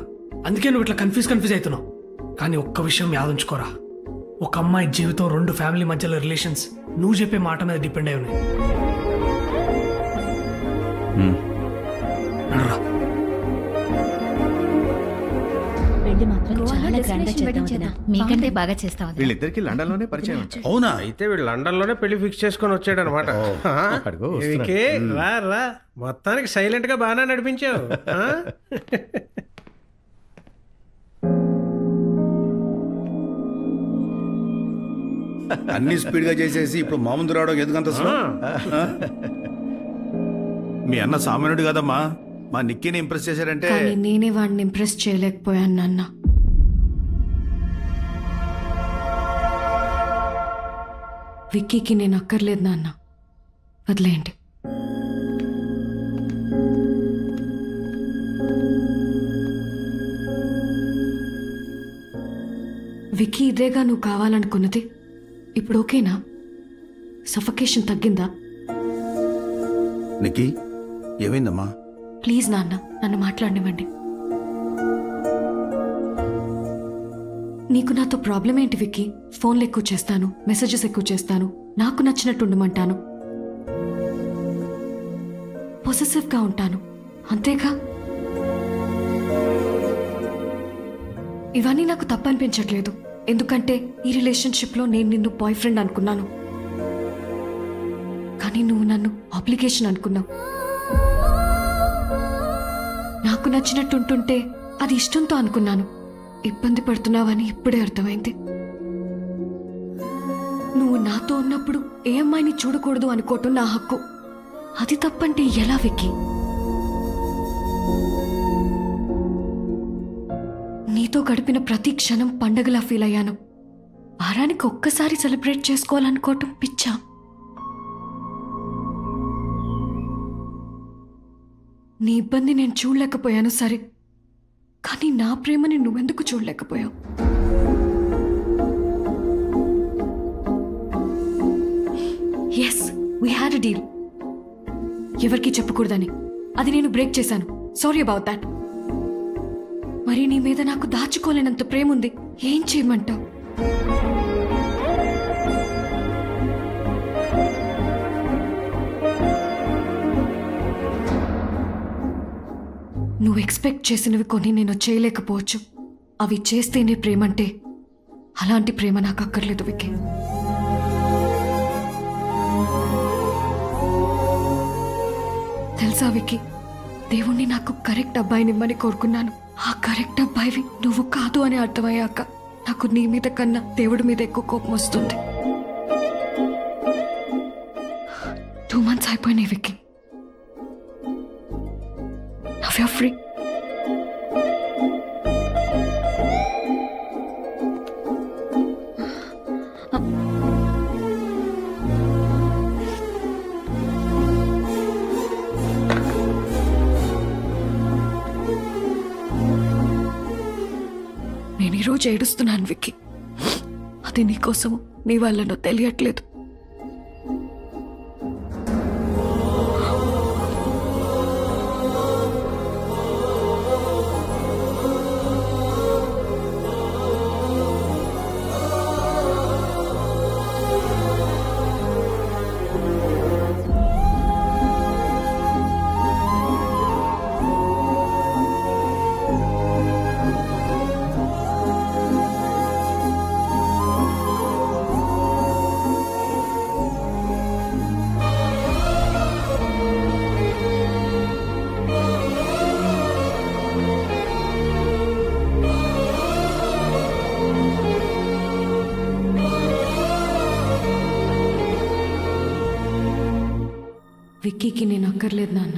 అందుకే నువ్వు ఇట్లా కన్ఫ్యూజ్ అవుతున్నావు. కానీ ఒక్క విషయం యాదుంచుకోరా, ఒక అమ్మాయి జీవితం 2 ఫ్యామిలీ మధ్యలో రిలేషన్స్ నువ్వు చెప్పే మాట మీద డిపెండ్ అయి ఉన్నాయి. పెళ్లి మాత్రం చాలా గ్రాండ్ గా చేద్దాం వదినా. మీకంటే బాగా చేస్తాం వదినా. వీళ్ళిద్దరికి లండన్ లోనే పరిచయం అంట. అవునా? అయితే వీడు లండన్ లోనే పెళ్లి ఫిక్స్ చేసుకొని వచ్చాడు అనమాట. రా రా, మొత్తానికి సైలెంట్ గా బాగానే నడిపించావు. అన్ని స్పీడ్ గా చేసేసి ఇప్పుడు మా ముందు రావడం ఎందుకంత స్లో? మీ అన్న సామాన్యుడు కదమ్మా, మా నిక్కీని ఇంప్రెస్ చేశారంటే. కానీ నేనే వాడిని ఇంప్రెస్ చేయలేకపోయాను నాన్న. విక్కీకి నేను అక్కర్లేదు నాన్న, వదిలేయండి. విక్కీ ఇదేగా నువ్వు కావాలనుకున్నది? ఇప్పుడు ఓకేనా? సఫకేషన్ తగ్గిందా? నిక్కీ ఏమైందమ్మా? ప్లీజ్ నాన్న, నన్ను మాట్లాడనివ్వండి. నీకు నాతో ప్రాబ్లం ఏంటి విక్కీ? ఫోన్లు ఎక్కువ చేస్తాను, మెసేజెస్ ఎక్కువ చేస్తాను, నాకు నచ్చినట్టు ఉండమంటాను, పొసెసివ్గా ఉంటాను, అంతేగా? ఇవన్నీ నాకు తప్పనిపించట్లేదు, ఎందుకంటే ఈ రిలేషన్షిప్లో నేను నిన్ను బాయ్ ఫ్రెండ్ అనుకున్నాను, కానీ నువ్వు నన్ను ఆబ్లిగేషన్ అనుకున్నావు. నాకు నచ్చినట్టుంటుంటే అది ఇష్టంతో అనుకున్నాను. ఇబ్బంది పడుతున్నావని ఇప్పుడే అర్థమైంది. నువ్వు నాతో ఉన్నప్పుడు ఏ అమ్మాయిని చూడకూడదు అనుకోవటం నా హక్కు. అది తప్పంటే ఎలా విక్కీ? నీతో గడిపిన ప్రతి క్షణం పండగలా ఫీల్ అయ్యాను. వారానికి ఒక్కసారి సెలబ్రేట్ చేసుకోవాలనుకోవటం పిచ్చా? నీ ఇబ్బంది నేను చూడలేకపోయాను సరే, కానీ నా ప్రేమని నువ్వెందుకు చూడలేకపోయావు? Yes, we had a deal. ఎవరికి చెప్పకూడదని అది నేను బ్రేక్ చేశాను. Sorry about that. మరి నీ మీద నాకు దాచుకోలేనంత ప్రేమ ఉంది. ఏం చేయమంటావు? నువ్వు ఎక్స్పెక్ట్ చేసినవి కొన్ని నేను చేయలేకపోవచ్చు. అవి చేస్తేనే ప్రేమంటే అలాంటి ప్రేమ నాకు అక్కర్లేదు విక్కీ. తెలుసా విక్కీ, దేవుణ్ణి నాకు కరెక్ట్ అబ్బాయినిమ్మని కోరుకున్నాను. ఆ కరెక్ట్ అబ్బాయివి నువ్వు కాదు అని అర్థమయ్యాక నాకు నీ మీద కన్నా దేవుడి మీద ఎక్కువ కోపం వస్తుంది. 2 months అయిపోయినాయి విక్కీ. Now you're free. నేను ఈరోజు ఏడుస్తున్నాను విక్కీ. అది నీకోసము, నీ వల్లనో తెలియట్లేదు. విక్కీకి నేను అక్కర్లేదు నాన్న.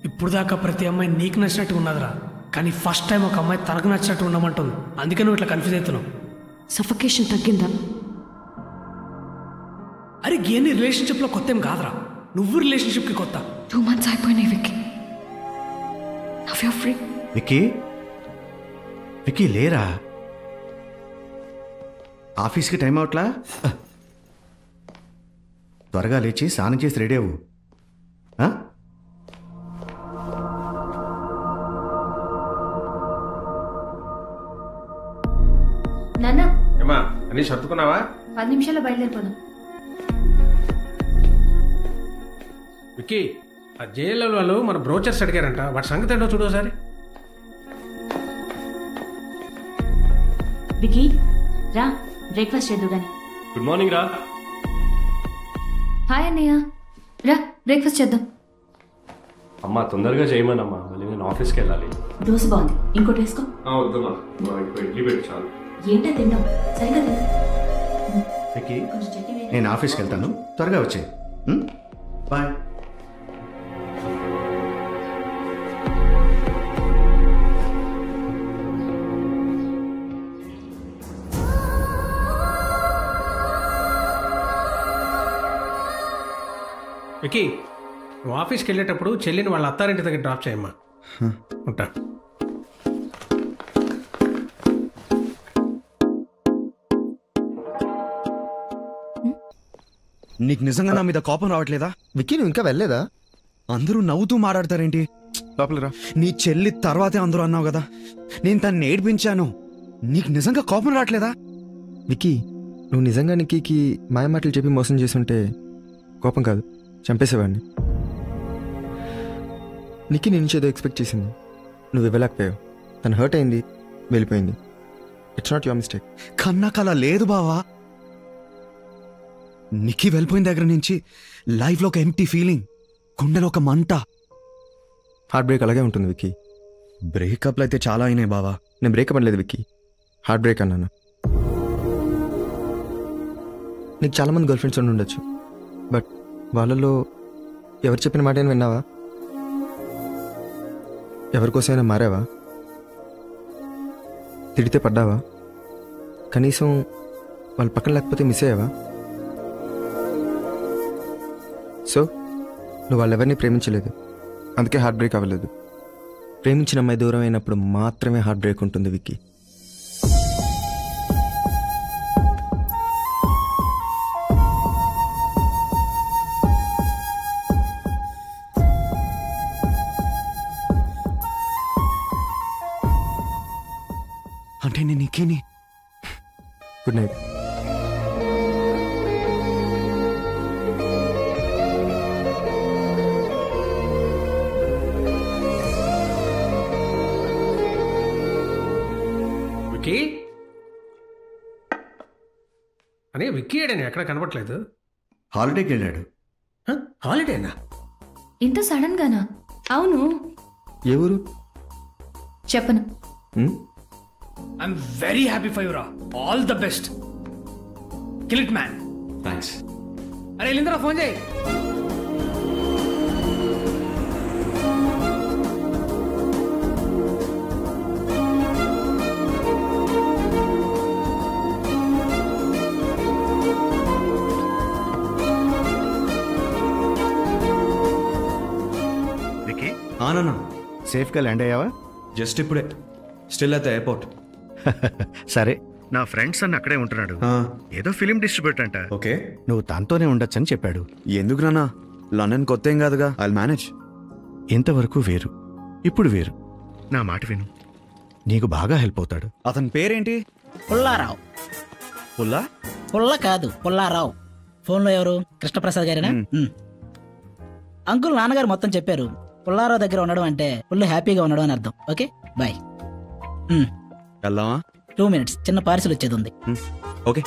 ఇప్పుడు దాకా ప్రతి అమ్మాయి నీకు నచ్చినట్టు ఉన్నదిరా, కానీ ఫస్ట్ టైం ఒక అమ్మాయి తనకు నచ్చినట్టు ఉండమంటుంది. అందుకే నువ్వు ఇట్లా కన్ఫ్యూజ్ అవుతున్నావు. సఫకేషన్ తగ్గిందా? అరే గేని రిలేషన్షిప్లో కొత్త ఏం కాదురా, నువ్వు రిలేషన్షిప్కి కొత్త. 2 months అయిపోయినాయి Vicky. Now you're free. Vicky, Vicky లేరా? ఆఫీస్కి టైం అవట్లా? త్వరగా లేచి స్నానం చేసి రెడీ అవ్వు. నాన్న ఏమా అన్ని సర్దుకున్నావా? 10 నిమిషాల్లో బయలుదేరిపోదాం. విక్కీ, ఆ జేఎల్ఎల్ వాళ్ళు మన బ్రోచర్స్ అడిగారంట, వాటి సంగతి ఏంటో చూడు ఒకసారి. విక్కీ రా, బ్రేక్ఫాస్ట్ చేద్దు గాని. గుడ్ మార్నింగ్ రా. హాయ్ అన్నయ్య, రా బ్రేక్ఫాస్ట్ చేద్దాం. అమ్మా తొందరగా చేయమనమ్మా, మళ్ళీ నేను ఆఫీస్కి వెళ్ళాలి. దోశ బాగుంది, ఇంకోటి వేసుకో. వద్దమ్మా, ఇడ్లీ పెట్టి చాలు. ఏంటో తింటాం, సరిగా తింటాం. విక్కీ, నేను ఆఫీస్కి వెళ్తాను, త్వరగా వచ్చేయి. బాయ్. విక్కీ, నువ్వు ఆఫీస్కి వెళ్ళేటప్పుడు చెల్లిని వాళ్ళ అత్తారింటి దగ్గర డ్రాప్ చేయమ్మా. ఉంటా. నీకు నిజంగా నా మీద కోపం రావట్లేదా? విక్కీ, నువ్వు ఇంకా వెళ్ళలేదా? అందరూ నవ్వుతూ మాట్లాడతారేంటి? లోపలరా. నీ చెల్లి తర్వాతే అందరూ అన్నావు కదా, నేను తన్ని ఏడ్పించాను. నీకు నిజంగా కోపం రావట్లేదా? విక్కీ, నువ్వు నిజంగా నిక్కీకి మాయమాటలు చెప్పి మోసం చేస్తుంటే కోపం కాదు, చంపేసేవాడిని. నిక్కీ నీ నుంచి ఏదో ఎక్స్పెక్ట్ చేసింది, నువ్వు ఇవ్వలేకపోయావు. తను హర్ట్ అయింది, వెళ్ళిపోయింది. It's not your mistake. కన్నాక అలా లేదు బావా. నిక్కీ వెళ్ళిపోయిన దగ్గర నుంచి లైఫ్లో ఒక ఎంప్టీ ఫీలింగ్, గుండెలో ఒక మంట. హార్ట్ బ్రేక్ అలాగే ఉంటుంది విక్కీ. బ్రేకప్లు అయితే చాలా అయినాయి బావా. నేను బ్రేకప్ అనలేదు విక్కీ, హార్ట్ బ్రేక్ అన్నాను. నీకు చాలామంది గర్ల్ ఫ్రెండ్స్ ఉండి ఉండొచ్చు, బట్ వాళ్ళలో ఎవరు చెప్పిన మాట అయినా విన్నావా? ఎవరికోసమైనా మారావా? తిడితే పడ్డావా? కనీసం వాళ్ళ పక్కన లేకపోతే మిస్ అయ్యావా? సో నువ్వు వాళ్ళెవరిని ప్రేమించలేదు, అందుకే హార్ట్ బ్రేక్ అవ్వలేదు. ప్రేమించిన అమ్మాయి దూరం అయినప్పుడు మాత్రమే హార్ట్ బ్రేక్ ఉంటుంది విక్కీ. అంటే నేను నీకేని. Good night. విక్కీ అని విక్కీ ఏడని ఎక్కడ కనపట్లేదు. హాలిడేకి వెళ్ళాడు. హాలిడేనా? ఇంత సడన్ గానా? అవును, ఎవరు చెప్పను. ఐఎమ్ వెరీ హ్యాపీ ఫర్ యురా. All the best. Kill it man. Thanks. అరే లింద్రా ఫోన్ చేయి. విక్కీ ఆనన్నా సేఫ్గా ల్యాండ్ అయ్యావా? జస్ట్ ఇప్పుడే. Still at the airport. సరే, నా ఫ్రెండ్స్ అన్న అక్కడే ఉంటున్నాడు. ఏదో ఫిలిం డిస్ట్రిబ్యూటర్ అంట. ఓకే, నువ్వు తనతోనే ఉండొచ్చని చెప్పాడు. ఎందుకు నాన్న? లండన్ కొత్త ఏం కాదుగా, ఐ మేనేజ్. ఇంతవరకు వేరు, ఇప్పుడు వేరు. నా మాట విను, నీకు బాగా హెల్ప్ అవుతాడు. అతని పేరేంటి? పుల్లారావు. పుల్లా? పుల్ల కాదు, పుల్లారావు. ఫోన్లో ఎవరు? కృష్ణప్రసాద్ గారేనా? అంకుల్ నాన్నగారు మొత్తం చెప్పారు. పుల్లారావు దగ్గర ఉండడం అంటే ఫుల్ హ్యాపీగా ఉండడం అని అర్థం. Okay, bye. వెళ్దామా? 2 minutes, చిన్న పార్సిల్ వచ్చేది ఉంది. ఓకే.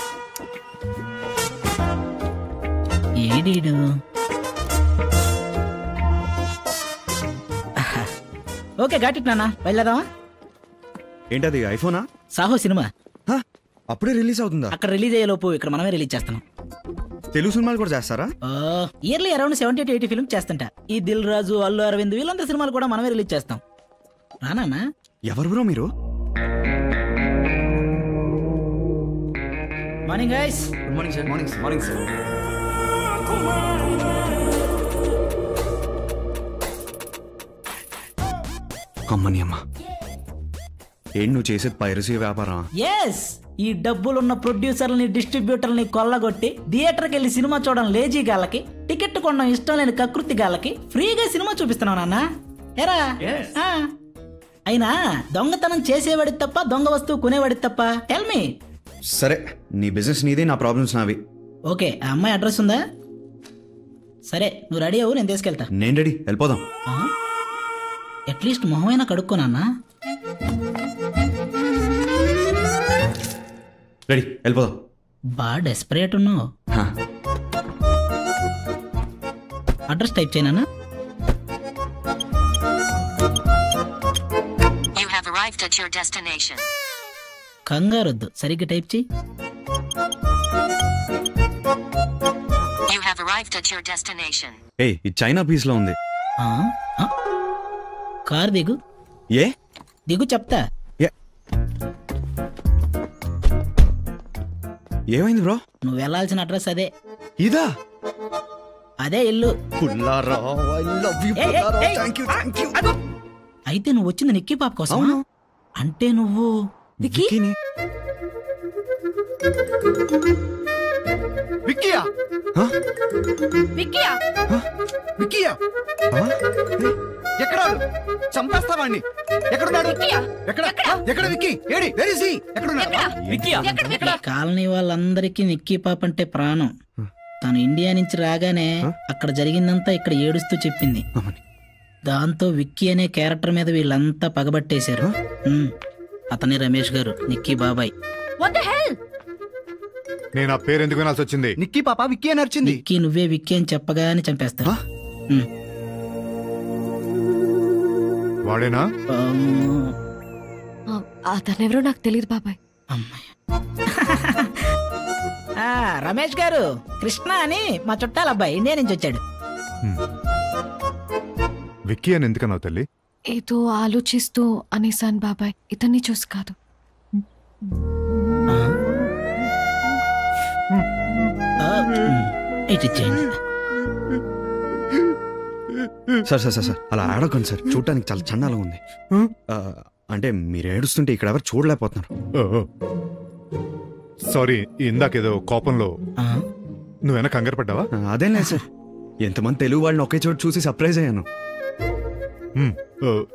ఏడీడు ఓకే, గాట్ ఇట్ నాన్న. బయలుదేరదామా? ఏంటది, ఐఫోనా? సాహో సినిమా అప్పుడే రిలీజ్ అవుతుందా? అక్కడ రిలీజ్ అయ్యే లోపు ఇక్కడ మనమే రిలీజ్ చేస్తున్నాం. తెలుగు సినిమాలు కూడా చేస్తారా? ఇయర్లీ అరౌండ్ 70 to 80 ఫిల్మ్స్ చేస్తుంటా. ఈ దిల్ రాజు, అల్లు అరవింద్ వీళ్ళందరి సినిమాలు కూడా మనమే రిలీజ్ చేస్తాం. రానా? ఎవరు బ్రో మీరు? Morning guys. Good morning sir. Morning sir. కమ్మని అమ్మ, ఏంటి నువ్వు చేసేది పైరసీ వ్యాపారం? ఎస్, ఈ డబ్బులున్న ప్రొడ్యూసర్లని డిస్ట్రిబ్యూటర్ని కొల్లగొట్టి థియేటర్కి వెళ్ళి సినిమా చూడడం లేజీ గాళ్ళకి, టికెట్ కొనడం ఇష్టం లేని కకృతి గాళ్ళకి ఫ్రీగా సినిమా చూపిస్తున్నావు నాన్న. ఎరా అయినా దొంగతనం చేసేవాడి తప్ప, దొంగ వస్తువు కొనేవాడి తప్ప? Tell me. సరే, నీ బిజినెస్ నీది, నా ప్రాబ్లమ్స్ నావి. ఓకే, ఆ అమ్మాయి అడ్రస్ ఉందా? సరే, నువ్వు రెడీ అవ్వు, నేను తీసుకెళ్తా. నేను రెడీ, వెళ్ళిపోదాం. అట్లీస్ట్ మొహమైనా కడుక్కోనన్నా. రెడీ, వెళ్ళిపోదాం. బాగా డెస్పరేట్ ఉన్నావు. అడ్రస్ టైప్ చేయనా? You have arrived at your destination. కంగారొద్దు, సరిగ్గా టైప్ చేయి. You have arrived at your destination. ఏ, ఇది చైనా పీస్ లో ఉంది. కార్ దిగు. ఏ దిగు చెప్తా. ఏమైంది బ్రో? నువ్వు వెళ్ళాల్సిన అడ్రస్ అదే. ఇదా? అదే ఇల్లు. అయితే నువ్వు వచ్చింది నిక్కీ పాప కోసం? అంటే నువ్వు విక్కీని? విక్కీయా? విక్కీయా? విక్కీయా? ఎక్కడ చంపేస్తావాణ్ణి? ఎక్కడున్నాడు? ఎక్కడ Vicky? AD, where is he? ఎక్కడున్నాడు? కాలనీ వాళ్ళందరికీ నిక్కీ పాప అంటే ప్రాణం. తను ఇండియా నుంచి రాగానే అక్కడ జరిగిందంతా ఇక్కడ ఏడుస్తూ చెప్పింది. దాంతో విక్కీ అనే క్యారెక్టర్ మీద వీళ్ళంతా పగబట్టేశారు. అతనే రమేష్ గారు, నిక్కీ బాబాయ్. నేను ఆ పేరు ఎందుకు వినాల్సి వచ్చింది? నిక్కీ పాప విక్కీ అని అరిచింది. నిక్కీ నువ్వే విక్కీ అని చెప్పగానే చంపేస్తా. వాడేనా? అతనెవరో నాకు తెలియదు బాబాయ్. రమేష్ గారు, కృష్ణ అని మా చుట్టాల అబ్బాయి, ఇండియా నుంచి వచ్చాడు. విక్కీ అని ఎందుకన్నావు తల్లి? ఏదో ఆలోచిస్తూ అనేసాను బాబాయ్, ఇతన్ని చూసి కాదు. సార్ సార్ సార్ అలా ఆడకండి సార్, చూడటానికి చాలా చండాలంగా ఉంది. అంటే మీరు ఏడుస్తుంటే ఇక్కడ ఎవరు చూడలేకపోతున్నారు. సారీ, ఇందాకేదో కోపంలో నువ్వేనా కంగారు పడ్డావా? అదేం లేదు సార్, ఎంతమంది తెలుగు వాళ్ళని ఒకే చోటు చూసి సర్ప్రైజ్ అయ్యాను.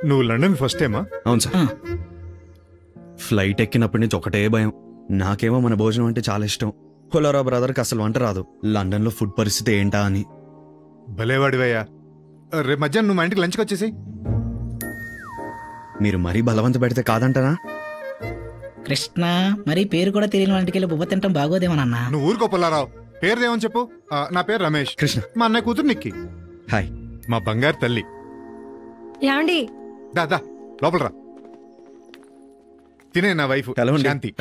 నువ్వు లండన్ ఫస్ట్ టైమా? అవును సార్. ఫ్లైట్ ఎక్కినప్పటి నుంచి ఒకటే భయం. నాకేమో మన భోజనం అంటే చాలా ఇష్టం. పుల్లారావు బ్రదర్కి అసలు వంట రాదు. లండన్లో ఫుడ్ పరిస్థితి ఏంటా అని. భలేవాడివయ్యా. రేపు మధ్యాహ్నం నువ్వు మా ఇంటికి లంచ్కి వచ్చేసి. మీరు మరీ బలవంత పెడితే కాదంటానా? కృష్ణ మరి పేరు కూడా తెలియని వాళ్ళకి వెళ్ళి బువ్వ తింటాం బాగోదేమోనన్నా. నువ్వు ఊరుకో పుల్లారావు. పేరు ఏమని చెప్పు. నా పేరు రమేష్. కృష్ణ. మా అన్నయ్య కూతురు నిక్కి. హాయ్. మా బంగారు తల్లి. యాండి దా లోపల రా. తినే నా వైఫ్ శాంతి.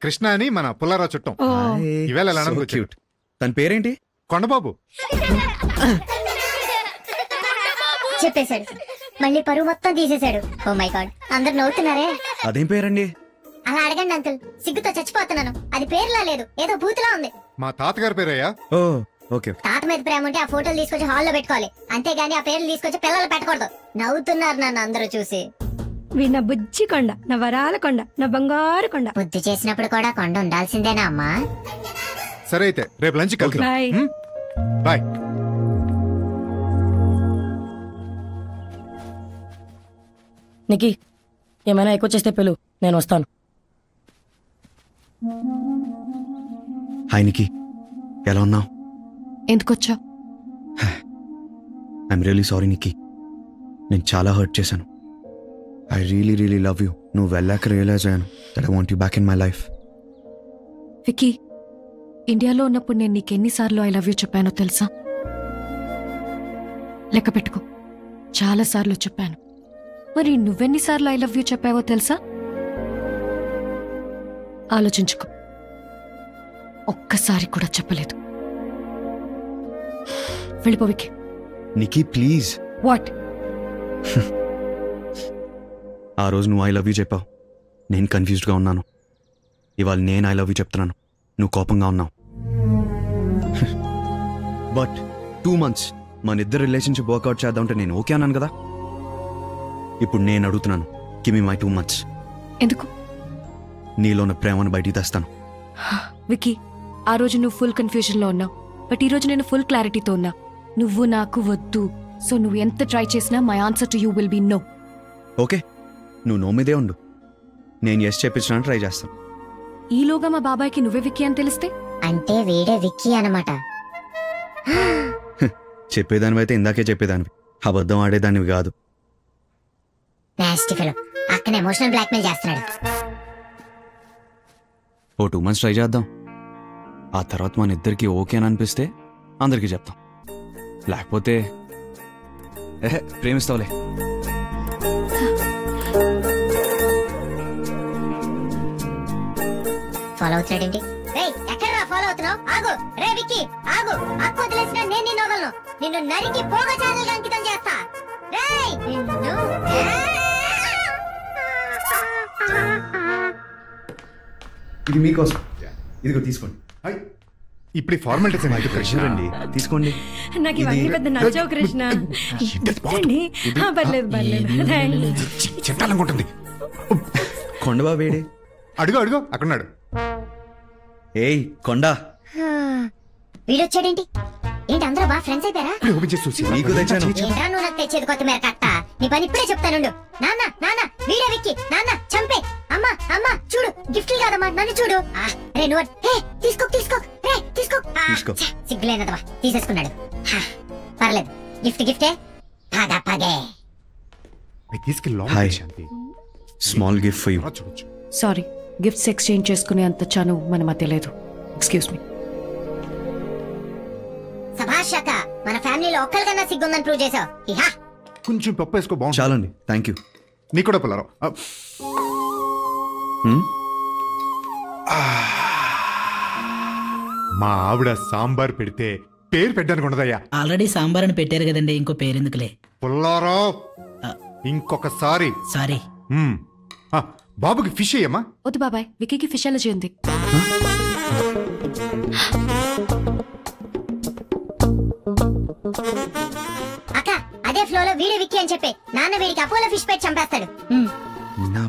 కృష్ణ అని మన పుల్లారావు చుట్టం. ఈవేళ లండన్కి వచ్చాడు. తన పేరేంటి? కొండబాబు. చెప్పేశాడు. మళ్ళీ పరువు మొత్తం తీసేశాడు. ఓ మై గాడ్, అందరు నవ్వుతున్నారే. అదేం పేరండి? అలా అడగండి అంకుల్, సిగ్గుతో చచ్చిపోతున్నాను. అది పేరులా లేదు, ఏదో బూతులా ఉంది. మా తాతగారి పేరయ్యా. ఓ ఓకే. తాత మీద ప్రేమ ఉంటే ఆ ఫోటోలు తీసుకొచ్చి హాల్లో పెట్టుకోవాలి, అంతేగాని ఆ పేర్లు తీసుకొచ్చి పిల్లలు పెట్టకూడదు. నవ్వుతున్నారు నన్ను అందరూ చూసి. వీడు నా బుజ్జి కొండ, నా వరాల కొండ, నా బంగారు కొండ. బుద్ధి చేసినప్పుడు కూడా కొండ ఉండాల్సిందేనా అమ్మా? సరే అయితే రేపు లంచ్ కలుద్దాం. బాయ్. నికీ, ఏమైనా ఎక్కువ చేస్తే పిలు, నేను వస్తాను. హాయ్ నికీ, ఎలా ఉన్నావు? ఎందుకొచ్చా? ఐఎమ్ రియలీ సారీ నికీ, నేను చాలా హర్ట్ చేశాను. I really really love you. నువ్వు వెళ్ళాక రియలైజ్ అయ్యాను that I want you back in my life. Vicky, ఇండియాలో ఉన్నప్పుడు నేను నీకెన్నిసార్లు ఐ లవ్ యూ చెప్పానో తెలుసా? లెక్క పెట్టుకో, చాలా సార్లు చెప్పాను. మరి నువ్వెన్నిసార్లు ఐ లవ్ యూ చెప్పావో తెలుసా? ఆలోచించుకో. ఒక్కసారి కూడా చెప్పలేదు. వెళ్ళిపో వికీ. నికీ ప్లీజ్. వాట్? ఆ రోజు నువ్వు ఐ లవ్ యూ చెప్పావు, నేను కన్ఫ్యూజ్డ్గా ఉన్నాను. ఇవాళ నేను ఐ లవ్ యూ చెప్తున్నాను, నువ్వు కోపంగా ఉన్నావు. బట్ 2 months మన ఇద్దరు రిలేషన్షిప్ వర్కౌట్ చేద్దామంటే నేను ఓకే అన్నాను కదా. ఇప్పుడు నేను అడుగుతున్నాను, గివ్ మీ మై 2 months. ఎందుకు? నీలో ఉన్న ప్రేమను బయటికి తెస్తాను. వికీ, ఆ రోజు నువ్వు ఫుల్ కన్ఫ్యూజన్లో ఉన్నావు, బట్ ఈ రోజు నేను ఫుల్ క్లారిటీతో ఉన్నా. నువ్వు నాకు వద్దు. సో నువ్వు ఎంత ట్రై చేసినా my answer to you will be no. Okay, నువ్వు నో మీదే ఉండు, నేను ఎస్ చెప్పించడానికి ట్రై చేస్తాను. ఈలోగా మా బాబాయ్కి నువ్వే విక్కీ అని తెలిస్తే? అంటే వీడే విక్కీ అన్నమాట. చెప్పేదానివి అయితే ఇందాకే చెప్పేదానివి, అబద్ధం ఆడేదానివి కాదు. నాస్టీ ఫెలో, అక్కనే ఎమోషనల్ బ్లాక్మెయిల్ చేస్తున్నాడు. ఓ 2 months ట్రై చేద్దాం. ఆ తర్వాత మన ఇద్దరికి ఓకే అని అనిపిస్తే అందరికీ చెప్తాం, లేకపోతే ప్రేమిస్తావులే. ఫాలో అవుతున్నాడేంటి? రేయ్, ఎక్కడ్రా ఫాలో అవుతున్నావు? ఆగు రే విక్కీ, ఆగు. అక్క వదిలేసినా నేను నిన్ను వదలను. నిన్ను నరికి పోగా ఛానల్గా అంకితం చేస్తా. రేయ్ నిన్ను. ఇది మీకోసం, ఇదిగో తీసుకోండి. ఇప్పుడు ఫార్మాలిటీస్ అండి, తీసుకోండి. నాకు ఇవన్నీ పెద్ద నచ్చవు కృష్ణ. పర్లేదు పర్లేదు. చెట్టాలనుకుంటుంది. కొండబాబేడి? అడుగు అడుగు, అక్కడున్నాడు. ఏయ్ కొండ. వీడొచ్చాడేంటి? ఏంటి అందరూ బాగా ఫ్రెండ్స్ అయిపోయారా? నీకు తెచ్చాను. ఏంట్రా నువ్వు నాకు తెచ్చేది కొత్తిమీర కట్ట? నీ పని ఇప్పుడే చెప్తానుండు. నాన్న నాన్న వీడే విక్కీ. నాన్న చంపే. అమ్మ అమ్మ చూడు, గిఫ్ట్ కాదమ్మా, నన్ను చూడు. రే నువ్వు తీసుకో తీసుకో. రే తీసుకో. సిగ్గులేనదవా, తీసేసుకున్నాడు. పర్లేదు, గిఫ్ట్ గిఫ్టే. పగ పగే. Hi, small gift for you. Sorry, gifts exchange చేసుకునే అంత చనువు మన మధ్య లేదు. Excuse me. సభాష్ అక్క, మన ఫ్యామిలీలో ఒక్కరికన్నా సిగ్గుందని ప్రూవ్ చేసావు. కొంచెం పప్పు వేసుకో, బాగుంది. చాలండి, థ్యాంక్ యూ. నీ కూడా పుల్లారావు. మా ఆవిడ సాంబార్ పెడితే పేరు పెట్టడానికి ఉండదయ్యా. ఆల్రెడీ సాంబార్ అని పెట్టారు కదండి, ఇంకో పేరు ఎందుకులే. పుల్లారావు, ఇంకొకసారి. సారీ. బాబుకి ఫిష్ అయ్యమ్మా. వద్దు బాబాయ్, విక్కీకి ఫిష్ అలర్జీ ఉంది. అక్క, అదే ఫ్లోలో వీడే విక్కీ అని చెప్పే. నాన్న వీడికి అపోలో ఫిష్ పెట్టి చంపేస్తాడు. నా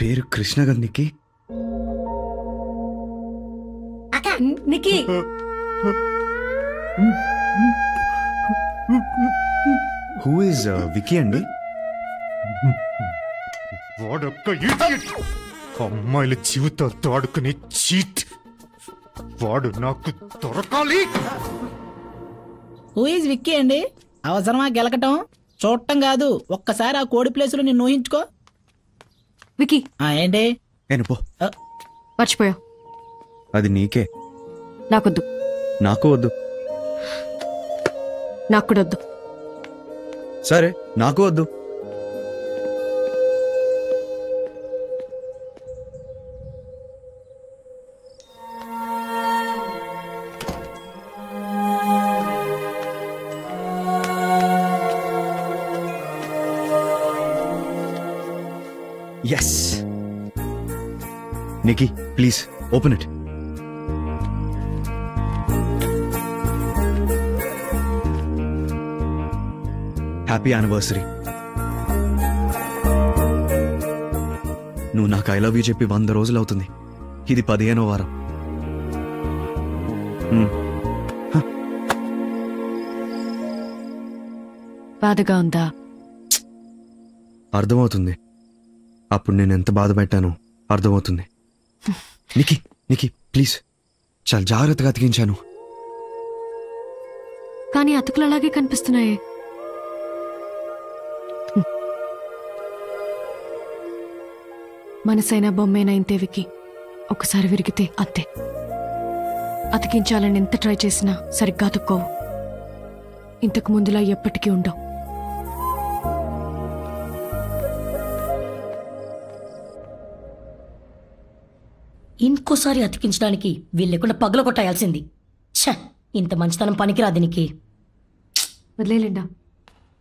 పేరు కృష్ణ కదా నిక్కీ. అక్క నిక్కీ. హూ ఇస్ విక్కీ అండి? వాడొక్క ఇడియట్. అమ్మాయిల జీవితాలతో ఆడుకునే చీట్. వాడు నాకు దొరకాలి. హూ ఈజ్ విక్కీ అండి? అవసరమా గెలకటం? చూడటం కాదు, ఒక్కసారి ఆ కోడి ప్లేసులో నిన్ను ఊహించుకో. విక్కీ. ఏంటి? పో. మర్చిపోయా. అది నీకే. నాకొద్దు. నాకు వద్దు. నాకు కూడా వద్దు. సరే నాకు వద్దు. Yes. Nikki, please open it. Happy anniversary. నువ్వు నాకు ఐ లవ్ యూ చెప్పి 100 రోజులు అవుతుంది. ఇది 15వ వారం. బాధగా ఉందా? అర్థమవుతుంది. అప్పుడు నేను ఎంత బాధ పెట్టానో అర్థమవుతుంది. నికి ప్లీజ్, చాలా జాగ్రత్తగా అతికించాను. కానీ అతుకులు అలాగే కనిపిస్తున్నాయి. మనసైనా బొమ్మేనా ఇంతే వికి. ఒకసారి విరిగితే అంతే. అతికించాలని ఎంత ట్రై చేసినా సరిగ్గా అతుక్కోవు. ఇంతకు ముందులా ఎప్పటికీ ఉండవు. ఇంకోసారి అతికించడానికి వీళ్ళెకుండా పగల కొట్టాల్సింది. ఛ, ఇంత మంచితనం పనికిరాదు నీకు. వదిలేలేండా.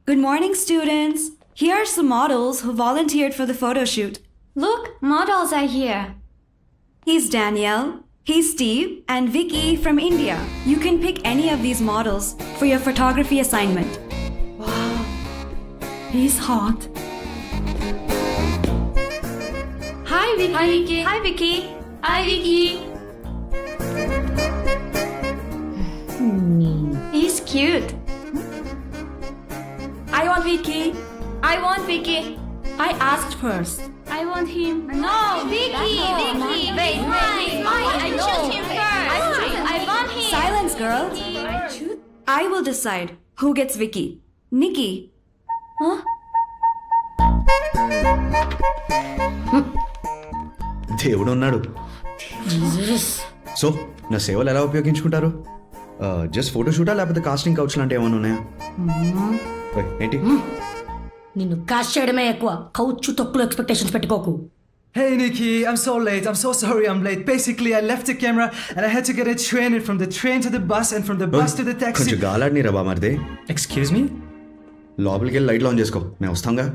Good morning, students. Here are some models who volunteered for the photo shoot. Look, models are here. He's Danielle, he's Steve, and Vicky from India. You can pick any of these models for your photography assignment. Wow, he's hot. Hi, Vicky. Hi, Vicky. Hi, Vicky. Hi, Vicky. He's cute. I want Vicky. I want Vicky. I asked first. I want him. No, Vicky. Vicky. Wait. I choose him first. I want him. Silence, girl. I will decide who gets Vicky. Nikki. Huh? దేవుడు ఉన్నాడు. So నా సేవలు ఎలా ఉపయోగించుకుంటారు? Just photo షూటా లేకపోతే casting couch లాంటి ఏమైనా ఉన్నాయా? ఏంటి? నిన్ను కాస్ట్ చేయడమే ఎక్కువ. కౌచ్ తక్కువ ఎక్స్పెక్టేషన్స్ పెట్టుకోకు. Hey Nikki, I'm so late. I'm so sorry I'm late. Basically, I left the camera and I had to get a train, and from the train to the bus, and from the bus to the taxi. కొంచెం గాలాడిని రా బామర్దే. Excuse me? లోపలికి వెళ్ళి లైట్లు on చేసుకో, నేను వస్తాంగా.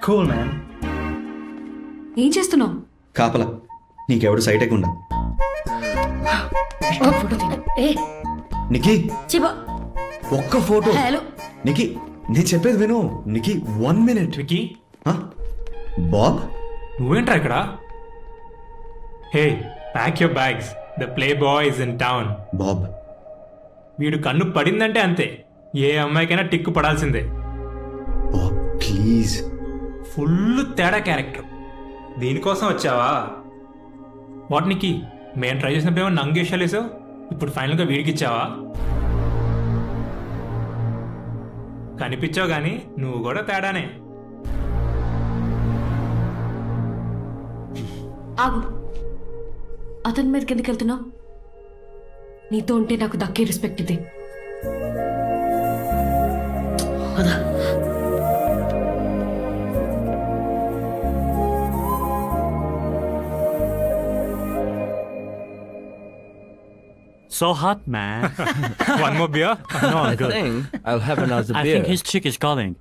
Cool, man. ఏం చేస్తున్నావు? కాపలా, నీకెవడు సైట్ ఎక్కకుండా. నికి, ఒక్క ఫోటో. నికి, నేను చెప్పేది విను. నికి, 1 minute. వికీ, బాబ్ నువ్వేంట్రా ఇక్కడ? Hey, pack your bags. The playboy is in town. Bob, వీడు కన్ను పడిందంటే అంతే. ఏ అమ్మాయికైనా టిక్కు పడాల్సిందే. Bob please. ఫుల్ తేడా క్యారెక్టర్. దీనికోసం వచ్చావా? వాటికి మేము ట్రై చేసినప్పుడు ఏమో నంగేషాలు వేసావు, ఇప్పుడు ఫైనల్గా వీడికి ఇచ్చావా? కనిపించావు కానీ నువ్వు కూడా తేడానే. ఆగు, అతని మీదకి ఎందుకు వెళ్తున్నావు? నీతో ఉంటే నాకు దక్కే రెస్పెక్ట్ ఇది. So hot, man. One more beer? No, I'm I good. think I'll have another beer. I think his chick is calling.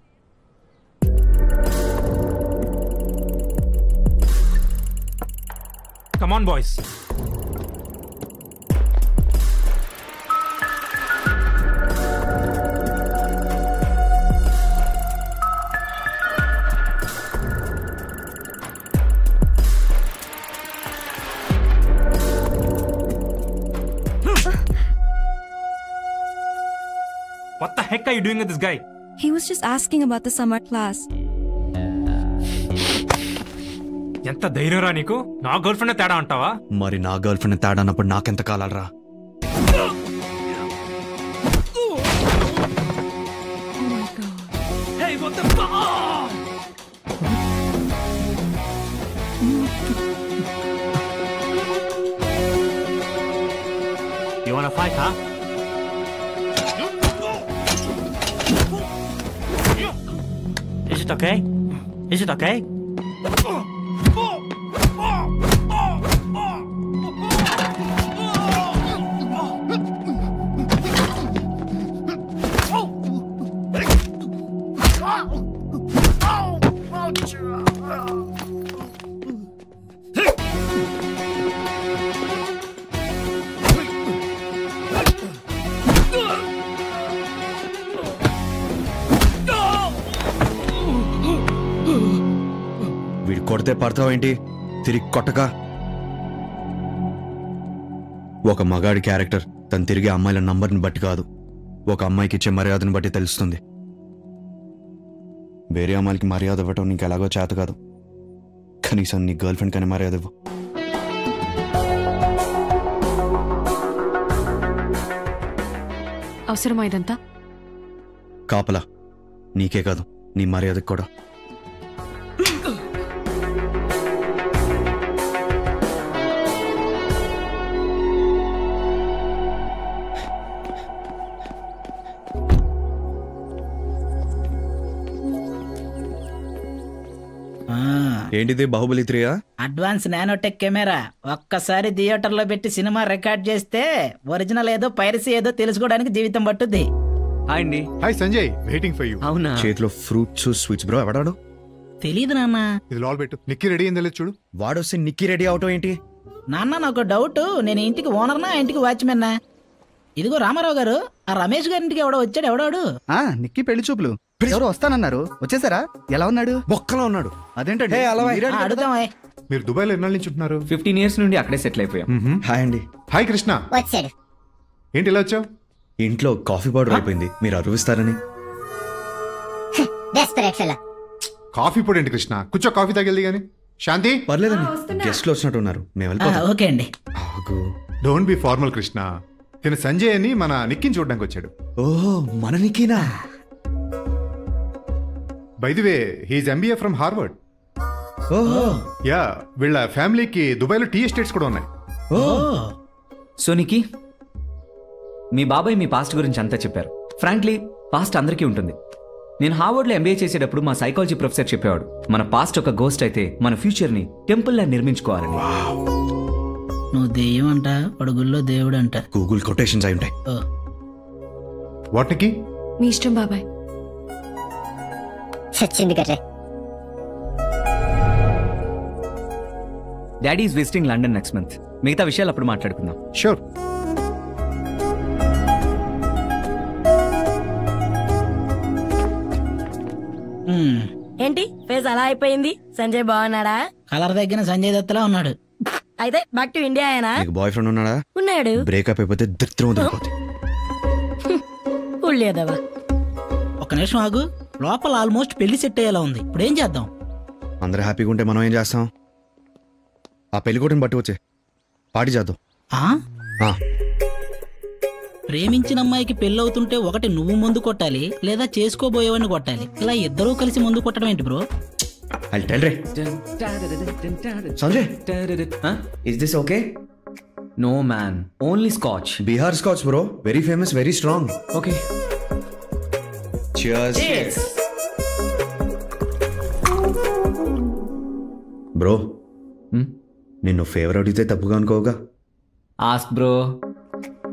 Come on, boys. What the heck are you doing with this guy? He was just asking about the summer class. ఎంత ధైర్యం రా నీకు? నా girl friend తేడా అంటావా? మరి నా girl friend తేడా అన్నప్పుడు నాకెంత కాలాలరా? Hey, what the fuck? You wanna fight, huh? Is it okay? Is it okay? వీడు కొడితే పడతావేంటి? తిరిగి కొట్టక. ఒక మగాడి క్యారెక్టర్ తను తిరిగే అమ్మాయిల నంబర్ని బట్టి కాదు, ఒక అమ్మాయికి ఇచ్చే మర్యాదను బట్టి తెలుస్తుంది. వేరే అమ్మాయిలకి మర్యాద ఇవ్వటం నీకు ఎలాగో చేత కాదు, కనీసం నీ గర్ల్ ఫ్రెండ్ కానీ మర్యాద ఇవ్వు. అవసరమా ఇదంతా? కాపలా నీకే కాదు, నీ మర్యాదకు కూడా. ఏంటిది, బాహుబలి 3? Advance nanotech camera. ఒక్కసారి థియేటర్లో పెట్టి సినిమా రికార్డ్ చేస్తే ఒరిజినల్ ఏదో పైరసీ ఏదో తెలుసుకోవడానికి జీవితం పట్టుద్ది. హాయ్ అండి. Hi Sanjay, waiting for you. అవునా? చేతిలో ఫ్రూట్స్ స్వీట్స్. బ్రో ఎవడాడు? తెలీదు నాన్న. ఇది లాల్ పెట్టు. నిక్కీ రెడీ అయిందో లేదు చూడు. వాడొస్తే నిక్కీ రెడీ అవటం ఏంటి? నాన్న నాకు డౌట్, నేను ఇంటికి ఓనర్నా ఇంటికి వాచ్మెన్నా? ఇదిగో రామారావు గారు, ఆ రమేష్ గారింటికి ఎవడో వచ్చాడు. ఎవడాడు? నిక్కీ పెళ్లి చూపులు ఎవరు వస్తానన్నారు, వచ్చేసారా? ఎలా ఉన్నాడు? బొక్కలో ఉన్నాడు. అదేంటండి? అడుగుతామా? మీరు దుబాయ్లో ఎన్నాళ్ళ నుంచి ఉంటున్నారు? 15 years నుండి అక్కడే సెటిల్ అయిపోయాం. హాయ్ అండి. హాయ్ కృష్ణ. వచ్చాడు. ఏంటి ఇలా వచ్చావు? ఇంట్లో కాఫీ పౌడర్ అయిపోయింది, మీరు అరువిస్తారని. కాఫీ పొడి ఏంటి కృష్ణ? కూర్చో, కాఫీ తాగెళ్ళి గాని. శాంతి. పర్లేదండి, గెస్ట్లు వచ్చినట్టు ఉన్నారు, మేము వెళ్ళిపోతాం. ఓకే అండి. Don't be formal Krishna. తిన సంజయ్ అని మన నిక్కిని చూడడానికి వచ్చాడు. ఓహో, మన నిక్కీనా? By the way, he's MBA from Harvard. ఓహో. యా, వీళ్ళ ఫ్యామిలీకి దుబాయ్లో టీ ఎస్టేట్స్ కూడా ఉన్నాయి. సో నికి మీ బాబాయ్ మీ పాస్ట్ గురించి అంతా చెప్పారు. ఫ్రాంక్లీ పాస్ట్ అందరికీ ఉంటుంది. నేను హార్వర్డ్లో ఎంబీఏ చేసేటప్పుడు మా సైకాలజీ ప్రొఫెసర్ చెప్పేవాడు, మన పాస్ట్ ఒక గోస్ట్ అయితే మన ఫ్యూచర్ని టెంపుల్లా నిర్మించుకోవాలని. నువ్వు దెయ్యం అంట, పడుగుల్లో దేవుడు అంట. గూగుల్ కొటేషన్స్ అయి ఉంటాయి. వాటికి మీ ఇష్టం బాబాయ్. సచ్చింది కట్టే. Daddy is visiting London next month. మిగతా విషయాలు అప్పుడు మాట్లాడుకుందాం. షూర్. ఏంటి ఫేస్ అలా అయిపోయింది? సంజయ్ బాగున్నాడా? కలర్ తగ్గిన సంజయ్ దత్తలా ఉన్నాడు. అయితే బ్యాక్ టు ఇండియా అయినా? నీకు బాయ్ ఫ్రెండ్ ఉన్నాడా? ఉన్నాడు. బ్రేకప్ అయిపోతే దరిద్రం వదిలిపోతే. ఉళ్ళేదవా. ఒక నిమిషం ఆగు. లోపల ఆల్మోస్ట్ పెళ్లి సెట్ అయ్యేలా ఉంది. ఇప్పుడు ఏం చేద్దాం? అందరూ హ్యాపీగా ఉంటే మనం ఏం చేస్తాం? ఆ పెళ్లి కొట్టిని బట్టి వచ్చే పార్టీ చేద్దాం. ప్రేమించిన అమ్మాయికి పెళ్ళవుతుంటే ఒకటి నువ్వు ముందు కొట్టాలి, లేదా చేసుకోబోయేవాడిని కొట్టాలి. ఇలా ఇద్దరూ కలిసి ముందు కొట్టడం ఏంటి bro? I'll tell Ray. Sanjay, is this okay? No man, only Scotch. Bihar Scotch, bro. Very famous, very strong. Okay. Cheers. Cheers. Bro, నిన్ను ఫేవర్ అడిగితే తప్పుగా అనుకోగా? Ask bro.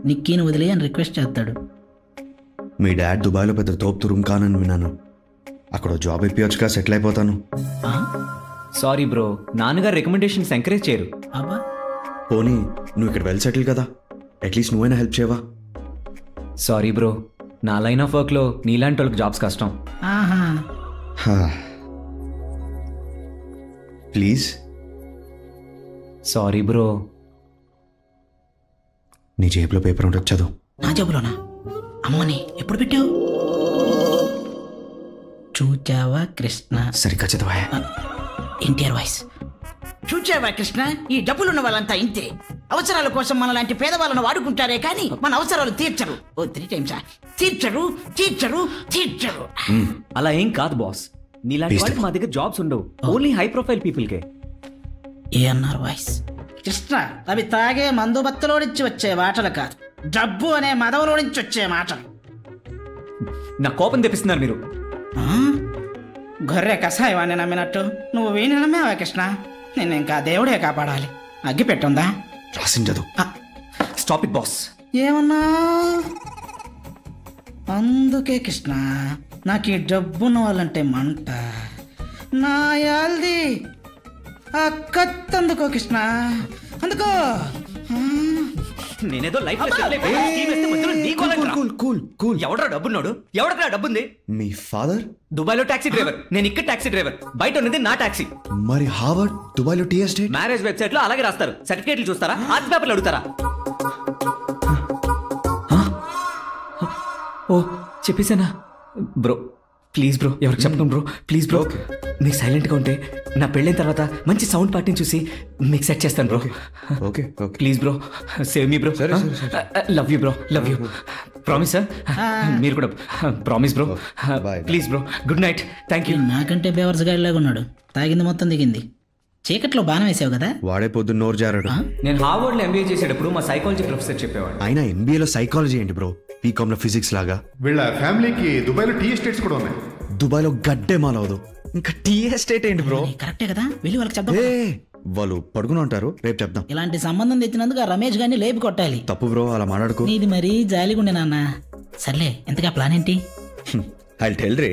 నిక్కీని వదిలే అని రిక్వెస్ట్ చేస్తాడు. మీ డాడ్ దుబాయ్లో పెద్ద తోపు రూమ్ కానని విన్నాను. అక్కడ జాబ్ ఇప్పించగా సెటిల్ అయిపోతాను. సారీ బ్రో, నాన్నగారు రికమెండేషన్స్ ఎంకరేజ్ చేయరు. పోనీ నువ్వు ఇక్కడ వెల్ సెటిల్ కదా, అట్లీస్ట్ నువ్వైనా హెల్ప్ చేయవా? సారీ బ్రో, నా లైన్ ఆఫ్ వర్క్లో నీలాంటి వాళ్ళకి జాబ్స్ కష్టం. ప్లీజ్. Sorry bro. నీ జేబులో పేపర్ ఉంటుంది, చదువు. నా జేబులోనా? అమ్మని ఎప్పుడు పెట్టావు? చూచావా కృష్ణ? సరిగ్గా చదవా. ఎన్టీఆర్ వాయిస్. చూచావా కృష్ణ, ఈ డబ్బులున్న వాళ్ళంతా ఇంతే. అవసరాల కోసం మనలాంటి పేదవాళ్ళను వాడుకుంటారే కానీ మన అవసరాలు తీర్చరు. ఓ 3 times తీర్చరు తీర్చరు తీర్చరు. అలా ఏం కాదు బాస్, నీలాంటి వాళ్ళకి మా దగ్గర జాబ్స్ ఉండవు. ఓన్లీ హై ప్రొఫైల్ పీపుల్ కే. ఏఎన్ఆర్ వాయిస్. కృష్ణ, అవి తాగే మందు బత్తలో నుంచి వచ్చే మాటలు కాదు, డబ్బు అనే మదవులో నుంచి వచ్చే మాటలు. నా కోపం తెప్పిస్తున్నారు మీరు. గొర్రె కషాయవాన్ని నమ్మినట్టు నువ్వు వీణి నమ్మావా కృష్ణ? నిన్ను ఇంకా దేవుడే కాపాడాలి. అగ్గి పెట్టుందా? రాసించదు. Stop it boss. ఏమన్నా? అందుకే కృష్ణ నాకు ఈ డబ్బున్న వాళ్ళంటే మంట. నా యాల్ది ఆ కత్తందుకో కృష్ణ, అందుకో. నేనేదో లైఫ్ ఎవడరా డబ్బున్నాడు? ఎవడరా డబ్బుంది? మీ ఫాదర్ దుబాయ్లో టాక్సీ డ్రైవర్, నేను ఇక్కడ టాక్సీ డ్రైవర్. బయట ఉన్నది నా టాక్సీ. మరి హార్వర్డ్ దుబాయ్లో టీ ఎస్టేట్. మ్యారేజ్ వెబ్సైట్ లో అలాగే రాస్తారు. సర్టిఫికేట్లు చూస్తారా? ఆర్ట్ పేపర్లు అడుగుతారా? ఓ చెప్పేసానా? బ్రో ప్లీజ్ బ్రో, ఎవరికి చెప్పడం బ్రో, ప్లీజ్ బ్రో. మీరు సైలెంట్గా ఉంటే నా పెళ్ళైన తర్వాత మంచి సౌండ్ పార్టీని చూసి మీకు సెట్ చేస్తాను bro. Okay please bro, save me bro. Love you bro, love you. Promise sir? మీరు కూడా promise bro. Please bro, good night. Thank you. నాకంటే బేవర్స్ గాడిలాగా ఉన్నాడు. తాగింది మొత్తం దిగింది. చీకట్లో బాణం వేసావు కదా? వాడే పొద్దున్న నోరు జారాడు. నేను హార్వర్డ్ లో ఎంబీఏ చేసేటప్పుడు మా సైకాలజీ ప్రొఫెసర్ చెప్పేవాడు. ఆయన ఎంబీఏలో సైకాలజీ ఏంటి బ్రో? బీకామ్ లో ఫిజిక్స్ లాగా. వీళ్ళ ఫ్యామిలీకి దుబాయ్లో టీ ఎస్టేట్స్ కూడా ఉన్నాయి. దుబాయ్లో గడ్డే మాలవదు, ఇంకా టీ ఎస్టేట్ ఏంటి బ్రో? కరెక్టే కదా, వెళ్ళి వాళ్ళకి చెప్దాం. వాళ్ళు పడుకుని ఉంటారు, రేపు చెప్దాం. ఇలాంటి సంబంధం తెచ్చినందుకు ఆ రమేష్ గారిని లేపి కొట్టాలి. తప్పు బ్రో, అలా మాట్లాడుకో. నీది మరీ జాలిగుండే నాన్న. సర్లే, ఎంతగా ప్లాన్ ఏంటి? ఐ టెల్ రే.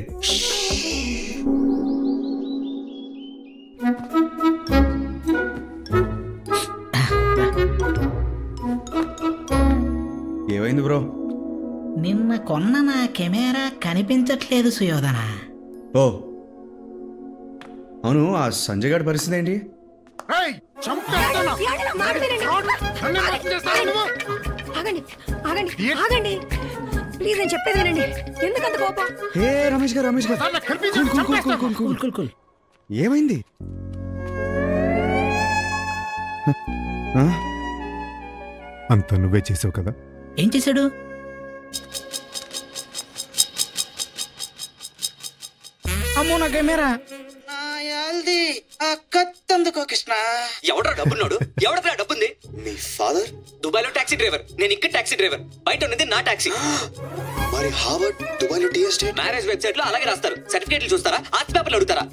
ఏమైంది బ్రో? నిన్న కొన్న నా కెమెరా కనిపించట్లేదు సుయోధన. ఓ అవును, ఆ సంజయ్ గారి పరిస్థితి ఏంటి? ప్లీజ్ నేను చెప్పేది వినండి. ఎందుకంత కోపం? హే రమేష్ గారు, రమేష్ గారు, ఏమైంది? అంత నువ్వే చేసావు కదా? ఏం చేశాడు? అమ్మో నా కెమెరా. కత్తందుకో కృష్ణ. ఎవడరా డబ్బున్నాడు? ఎవడరా డబ్బుంది? మీ ఫాదర్ దుబాయ్లో టాక్సీ డ్రైవర్, నేను ఇక్కడ టాక్సీ డ్రైవర్. బయట ఉన్నది నా టాక్సీ. మరి హార్వర్డ్ దుబాయ్లో టీ ఎస్టేట్. మ్యారేజ్ వెబ్సైట్ లో అలాగే రాస్తారు. సర్టిఫికేట్లు చూస్తారా? ఆర్ట్ పేపర్లు అడుగుతారా?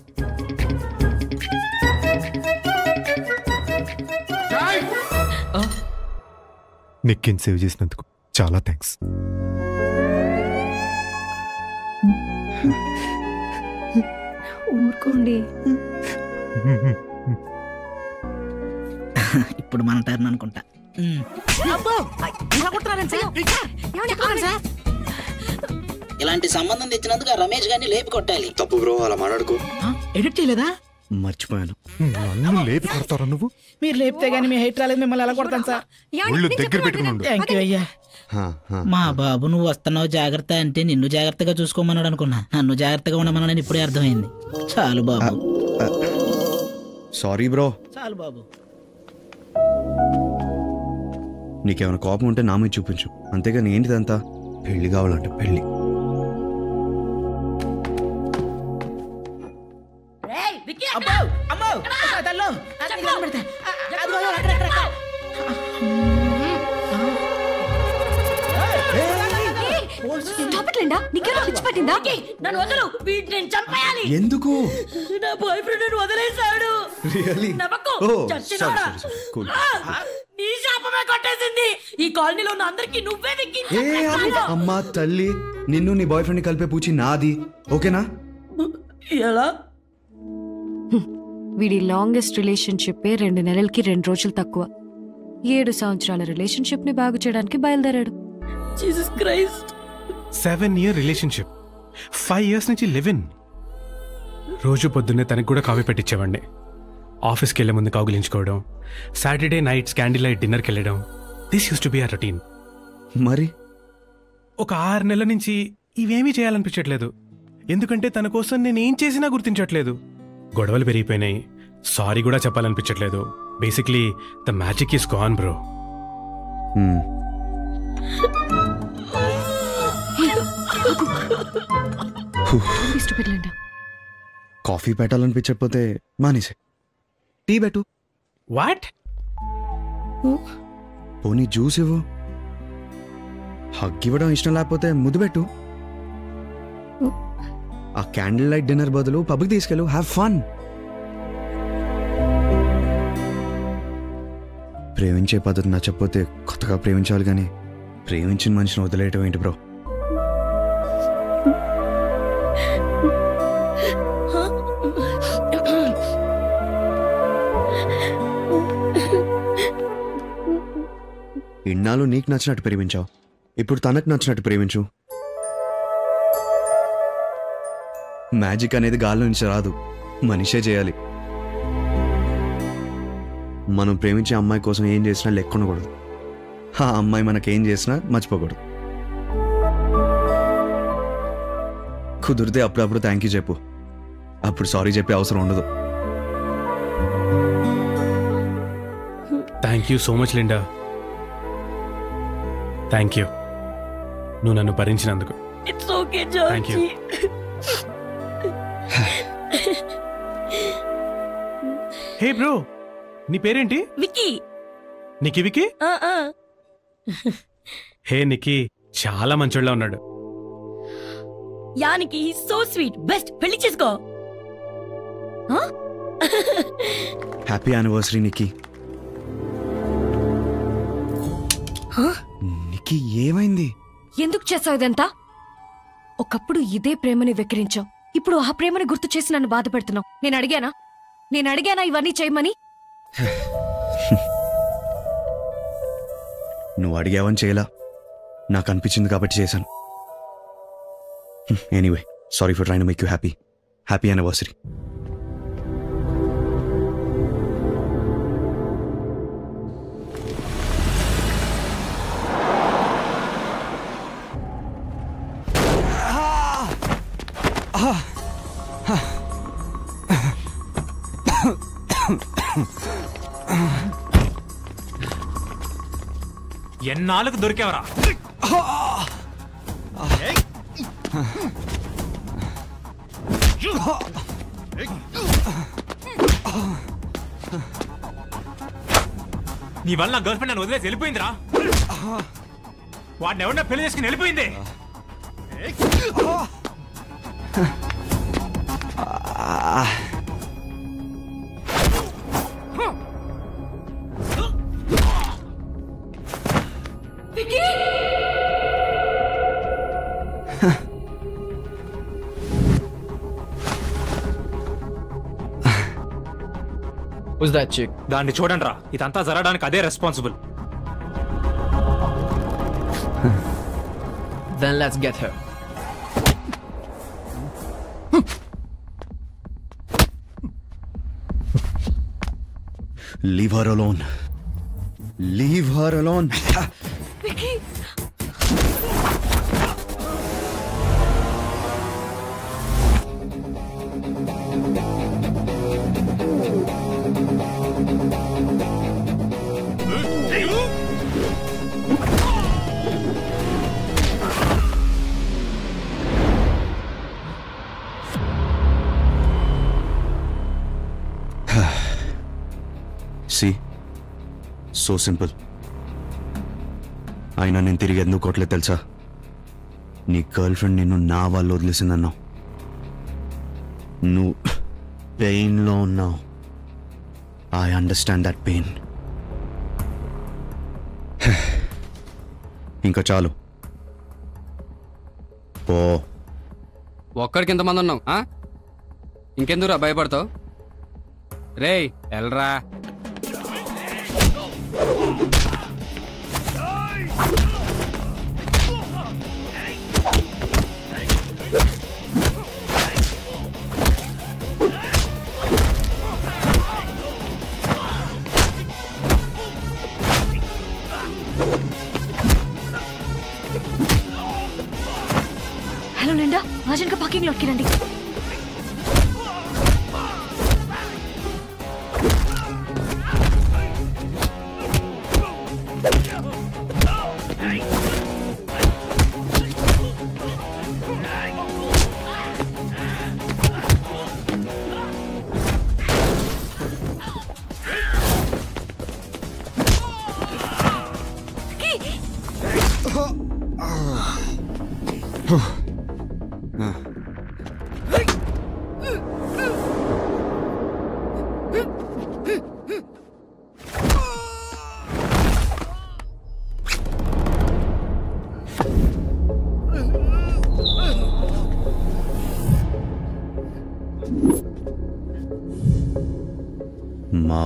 నిక్కిని సేవ్ చేసినందుకు చాలా థ్యాంక్స్. ఊరుకోండి. ఇప్పుడు మన టర్న్ అనుకుంటా. ఇలాంటి సంబంధం తెచ్చినందుకు ఆ రమేష్ గారిని లేపి కొట్టాలి. తప్పు బ్రో, అలా మాట్లాడుకో. ఎడిట్ చేయలేదా? మర్చిపోయాను. నన్ను లేపి కొడతారా నువ్వు? మీరు లేపితే గానీ మీ హైట్ రాలేదు, మిమ్మల్ని ఎలా కొడతాను సార్? దగ్గర పెట్టుకున్నాడు. థ్యాంక్ యూ అయ్యా. మా బాబు నువ్వు వస్తున్నావు జాగ్రత్త అంటే నిన్ను జాగ్రత్తగా చూసుకోమన్నాడు అనుకున్నా. నన్ను జాగ్రత్తగా ఉండమన్నాడని ఇప్పుడే అర్థమైంది. చాలు బాబు. Sorry bro. చాలు బాబు. నీకేమైనా కోపం ఉంటే నా మీద చూపించు, అంతేగాని ఏంటిదంతా? పెళ్లి కావాలంటే పెళ్లి. నన్ను వదలు, వీటిని నేను చంపేయాలి. ఎందుకు? నా బాయ్ ఫ్రెండ్ నన్ను వదిలేశాడు. నీ శాపమే కొట్టేసింది. ఈ కాలనీలో ఉన్న అందరికి నువ్వే అమ్మా తల్లి, నిన్ను నీ బాయ్ ఫ్రెండ్ కలిపే పూచి నాది, ఓకేనా? ఎలా? వీడి లాంగెస్ట్ రిలేషన్షిప్ 2 నెలలకి 2 రోజులు తక్కువ. 7 సంవత్సరాల రిలేషన్షిప్ ని బాగు చేయడానికి బయలుదేరాడు. Jesus Christ. 7 year relationship, 5 years నుంచి లివ్ ఇన్. రోజు పొద్దున్నే తనకు కూడా కాఫీ పెట్టించేవాడిని. ఆఫీస్కి వెళ్ళే ముందు కౌగిలించుకోవడం, సాటర్డే నైట్స్ క్యాండిల్ లైట్ డిన్నర్కి వెళ్ళడం. This use to be our routine. మరి ఒక 6 నెలల నుంచి ఇవేమీ చేయాలనిపించట్లేదు. ఎందుకంటే తన కోసం నేను ఏం చేసినా గుర్తించట్లేదు. గొడవలు పెరిగిపోయినాయి. సారీ కూడా చెప్పాలనిపించట్లేదు. Basically the magic is gone bro. Coffee పెట్టాలనిపించకపోతే మానేసే, టీ పెట్టు. వాట్? పోనీ జ్యూస్ ఇవ్వు. హగ్ ఇవ్వడం ఇష్టం లేకపోతే ముద్దు పెట్టు. ఆ క్యాండిల్ లైట్ డిన్నర్ బదులు పబ్కి తీసుకెళ్ళు. Have fun. ప్రేమించే పద్ధతి నచ్చకపోతే కొత్తగా ప్రేమించాలి, కానీ ప్రేమించిన మనిషిని వదిలేయటం ఏంటి బ్రో? ఇన్నాళ్ళు నీకు నచ్చినట్టు ప్రేమించావు, ఇప్పుడు తనకు నచ్చినట్టు ప్రేమించు. మ్యాజిక్ అనేది గాల్లో నుంచి రాదు, మనిషే చేయాలి. మనం ప్రేమించే అమ్మాయి కోసం ఏం చేసినా లెక్కొనకూడదు. ఆ అమ్మాయి మనకేం చేసినా మర్చిపోకూడదు. కుదిరితే అప్పుడప్పుడు థ్యాంక్ యూ చెప్పు, అప్పుడు సారీ చెప్పే అవసరం ఉండదు. Thank you so much Linda. Thank you, నువ్వు నన్ను భరించినందుకు. It's okay thank you. Hey bro, నీ పేరేంటి? విక్కీ. నిక్కీ విక్కీ? హే నిక్కీ, చాలా మంచోళ్ళ ఉన్నాడు. యానికి సో స్వీట్, బెస్ట్. పెళ్లి చేసుకో. Happy anniversary Nikki. నిక్కీ ఏమైంది? ఎందుకు చేసావు ఇదంతా? ఒకప్పుడు ఇదే ప్రేమని వెక్కిరించావు, ఇప్పుడు ఆ ప్రేమని గుర్తు చేసి నన్ను బాధ పెడుతున్నావు. నేను అడిగానా ఇవన్నీ చేయమని? నువ్వు అడిగావని చేయలా, నాకు అనిపించింది కాబట్టి చేశాను. Anyway, sorry for trying to make you happy. Happy anniversary. ఎన్నాళ్ళకు దొరికేవరా? నీ వల్ల నా గర్ల్ ఫ్రెండ్ నన్ను వదిలేసి వెళ్ళిపోయిందిరా. వాడిని ఎవరన్నా పెళ్లి చేసుకుని వెళ్ళిపోయింది. Who's that chick? దాన్ని చూడండి రా, ఇదంతా జరగడానికి అదే responsible. Then let's get her. Leave her alone. Leave her alone. Vicky. See? So simple. అయినా నేను తిరిగి ఎందుకు కొట్టలేదు తెలుసా? నీ గర్ల్ ఫ్రెండ్ నిన్ను నా వాళ్ళు వదిలేసిందన్నావు. నువ్వు పెయిన్లో ఉన్నావు. I understand that pain. ఇంకా చాలు, పో. ఒక్కడికి ఎంతమంది ఉన్నావు? ఇంకెందుకురా భయపడతావు? రేయ్ ఎల్రా. హలో లిండా, అర్జెంట్గా పార్కింగ్ లోకి రండి. మా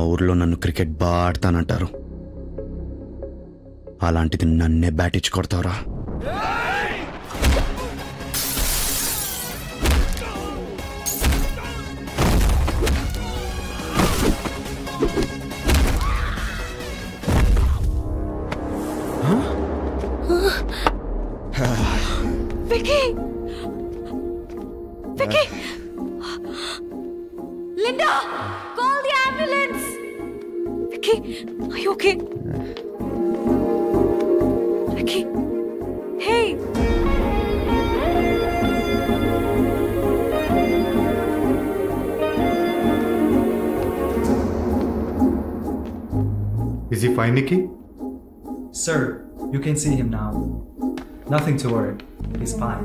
ఊర్లో నన్ను క్రికెట్ బాగా ఆడతానంటారు, అలాంటిది నన్నే బ్యాట్ ఇచ్చి కొడతావురా? Vicky! Vicky! Linda! Call the ambulance! Vicky, are you okay? Vicky! Hey! Is he fine, Nikki? Sir, you can see him now. Nothing to worry. He's fine.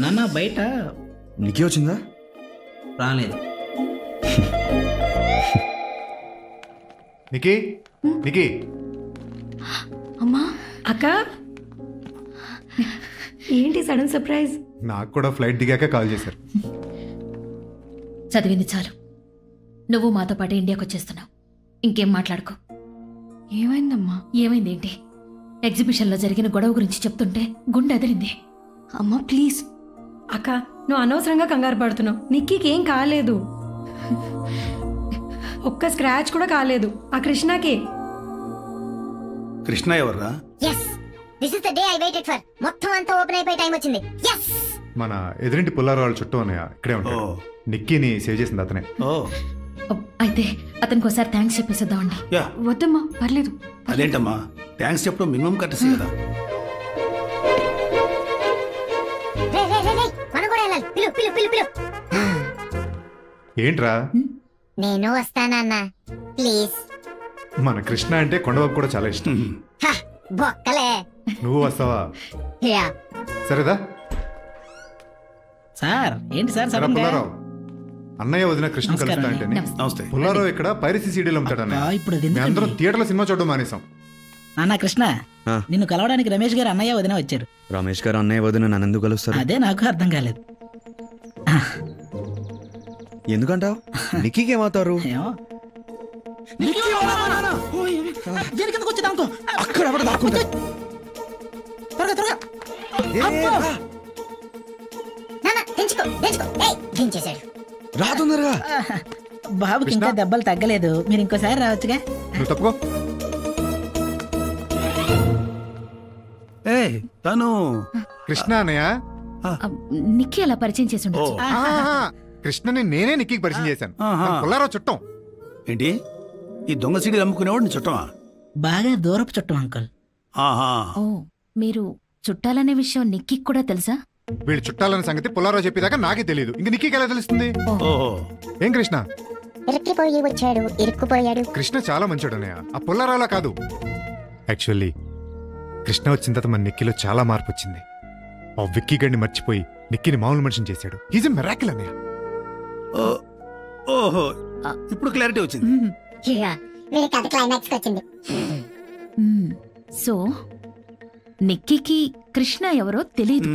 నాన్న బయట నీకే వచ్చిందా? రాలేదు. నికీ నికీ అమ్మా అక్క ఏంటి సడన్ సర్ప్రైజ్? నాకు కూడా ఫ్లైట్ దిగాక కాల్ చేశారు. చదివింది చాలు. నువ్వు మాతో పాటు ఇండియాకి వచ్చేస్తున్నావు. ఇంకేం మాట్లాడుకో. ఏమైందమ్మా? ఏమైందేంటి? ఎగ్జిబిషన్లో జరిగిన గొడవ గురించి చెప్తుంటే గుండె అదిరింది. అమ్మా ప్లీజ్. అక్క నువ్వు అనవసరంగా కంగారు పడుతున్నావు. నిక్కీకి ఏం కాలేదు, ఒక్క స్క్రాచ్ కూడా కాలేదు. ఆ కృష్ణకి. కృష్ణ ఎవర్రా? yes this is the day I waited for. మొత్తం అంతా ఓపెన్ అయిపోయి టైం వచ్చింది. yes మన ఎదురింటి పుల్లారావు వాళ్ళ చుట్టూ ఉన్నాయా, ఇక్కడే ఉంటాడు. నిక్కీని సేవ్ చేసింది అతనే. అయితే అతనికి ఒకసారి థ్యాంక్స్ చెప్పేసేద్దామండి. వద్దమ్మా పర్లేదు. అదేంటమ్మా థ్యాంక్స్ చెప్పడం మినిమం కట్టేసి కదా. మనం కూడా వెళ్ళాలి. పిలు పిలు పిలు పిలు. ఏంట్రా? నేను వస్తానన్నా ప్లీజ్. మన కృష్ణ అంటే కొండబాబు కూడా చాలా ఇష్టం. బొక్కలే. నువ్వు వస్తావా? యా సరేదా? సార్ ఏంటి సార్ సరే పుల్లారావు, అన్నయ్య వదిన కృష్ణ కలుస్తా అంటే నమస్తే. పుల్లారావు ఇక్కడ పైరసీ సీడీలు అమ్ముతాడన్న. ఇప్పుడు అందరం థియేటర్లో సినిమా చూడడం మానేసాం. నాన్న కృష్ణ, నిన్ను కలవడానికి రమేష్ గారు అన్నయ్య వదిన వచ్చారు. రమేష్ గారు అన్నయ్య వదిన నన్ను ఎందుకు కలుస్తారు? అదే నాకు అర్థం కాలేదు. ఎందుకంటావు? నిక్కీకి ఏమవుతారు? అక్కడ బాబుకి ఇంకా దెబ్బలు తగ్గలేదు, మీరు ఇంకోసారి రావచ్చుగా. నువ్వు తప్పుకో. తను కృష్ణ అన్నయ్య. నిక్కీ అలా పరిచయం చేసి ఉండొచ్చు. కృష్ణని నేనే నిక్కీకి పరిచయం చేశాను. పుల్లారావు చుట్టం. ఏంటి ఈ దొంగ సీడీలు అమ్ముకునేవాడు నీ చుట్టమా? బాగా దూరపు చుట్టం అంకుల్. ఓ మీరు చుట్టాలనే విషయం నిక్కీకి కూడా తెలుసా? వీళ్ళు చుట్టాలనే సంగతి పుల్లారావు చెప్పేదాకా నాకే తెలియదు. ఇంక నిక్కీకి ఎలా తెలుస్తుంది? ఏం కృష్ణ? ఇరుక్కుపోయి వచ్చాడు, ఇరుక్కుపోయాడు. కృష్ణ చాలా మంచోడు అన్నయ్య, ఆ పుల్లారావులా కాదు. యాక్చువల్లీ కృష్ణ వచ్చిన తర్వాత మన నిక్కీలో చాలా మార్పు వచ్చింది. ఆ విక్కీ గడిని మర్చిపోయి నిక్కీని మామూలు మనిషిని చేశాడు. ఈజ్ ఎ మిరాకిల్ అన్నయ్య. ఓహో ఇప్పుడు క్లారిటీ వచ్చింది. కథ క్లైమాక్స్ వచ్చింది. సో నిక్కీకి కృష్ణ ఎవరో తెలీదు.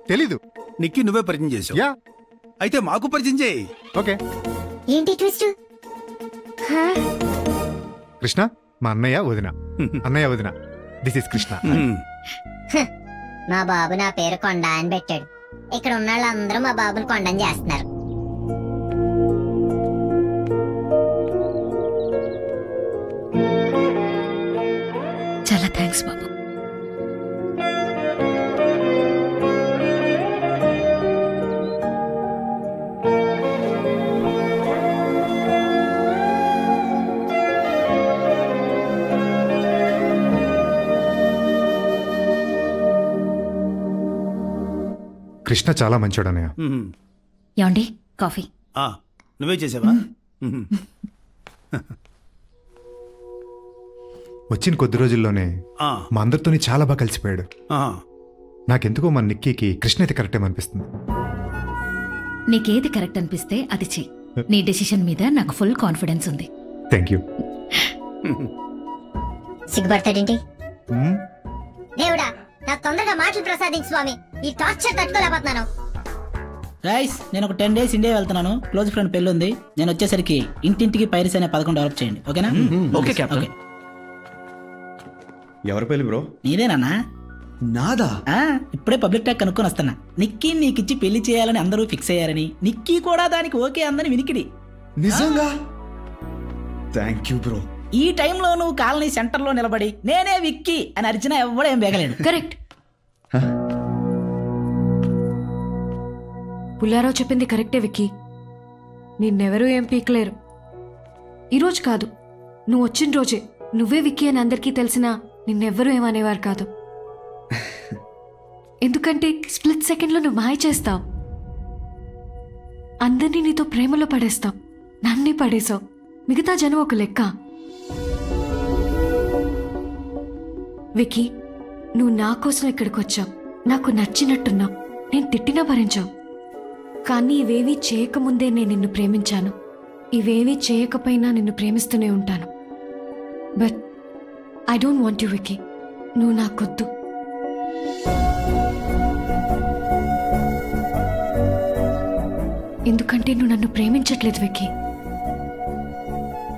తెలీదు. నిక్కీ నువ్వే పరిచయం చేసావు. అయితే మాకు పరిచయం చేయి. ఓకే. ఏంటి ట్విస్ట్? కృష్ణ మా అన్నయ్య వదిన. అన్నయ్య వదిన. This is Krishna. మా బాబు నా పేరు కొండ అని పెట్టాడు. ఇక్కడ ఉన్న వాళ్ళందరూ మా బాబుని కొండని చేస్తున్నారు. చాలా థ్యాంక్స్ బాబు. కృష్ణ చాలా మంచోడు అన్నయ్య. ఏమండి కాఫీ? నువ్వే చేసావా? వచ్చిన కొద్ది రోజుల్లోనే మా అందరితోని చాలా బాగా కలిసిపోయాడు. నాకెందుకో మన నిక్కీకి కృష్ణ అయితే కరెక్ట్ ఏమనిపిస్తుంది. నీకేది కరెక్ట్ అనిపిస్తే అది చెయ్యి. నీ డెసిషన్ మీద నాకు ఫుల్ కాన్ఫిడెన్స్ ఉంది. Thank you. సిగ్గుపడతాడేంటి? దేవుడా నాకు తొందరగా మాటలు ప్రసాదించు స్వామి. ఈ టార్చర్ తట్టుకోలేకపోతున్నాను. గైస్ నేను ఒక 10 days ఇండియా వెళ్తున్నాను. క్లోజ్ ఫ్రెండ్ పెళ్ళి ఉంది. నేను వచ్చేసరికి ఇంటింటికి పైరసీ అనే పథకం డెవలప్ చేయండి. ఓకేనా? Okay captain. ఎవరి పెళ్లి బ్రో? నీదేనా? నాదా? ఇప్పుడే పబ్లిక్ టాక్ కనుక్కొని వస్తున్నా. నిక్కీ నీకిచ్చి పెళ్లి చేయాలని అందరూ ఫిక్స్ అయ్యారని, నిక్కీ కూడా దానికి ఓకే అందని వినికిడి. నిజంగా? Thank you bro. ఈ టైంలో నువ్వు కాలనీ సెంటర్లో నిలబడి నేనే విక్కీ అని అరిచినా ఎవడేం బేగలేడు. కరెక్ట్. పుల్లారావు చెప్పింది కరెక్టే విక్కీ. నిన్నెవరూ ఏం పీకలేరు. ఈరోజు కాదు, నువ్వు వచ్చిన రోజే నువ్వే విక్కీ అని అందరికీ తెలిసినా నిన్నెవ్వరూ ఏమనేవారు కాదు. ఎందుకంటే స్ప్లిట్ సెకండ్లో నువ్వు మాయ చేస్తావు. అందరినీ నీతో ప్రేమలో పడేస్తావు. నన్నే పడేసావు. మిగతా జనం ఒక లెక్క. విక్కీ, నువ్వు నా కోసం ఇక్కడికి వచ్చావు. నాకు నచ్చినట్టున్నావు. నేను తిట్టినా భరించావు. కానీ ఇవేవీ చేయకముందే నేను నిన్ను ప్రేమించాను. ఇవేవీ చేయకపోయినా నిన్ను ప్రేమిస్తూనే ఉంటాను. But I don't want you Vicky. నువ్వు నాకొద్దు. ఎందుకంటే నువ్వు నన్ను ప్రేమించట్లేదు విక్కీ.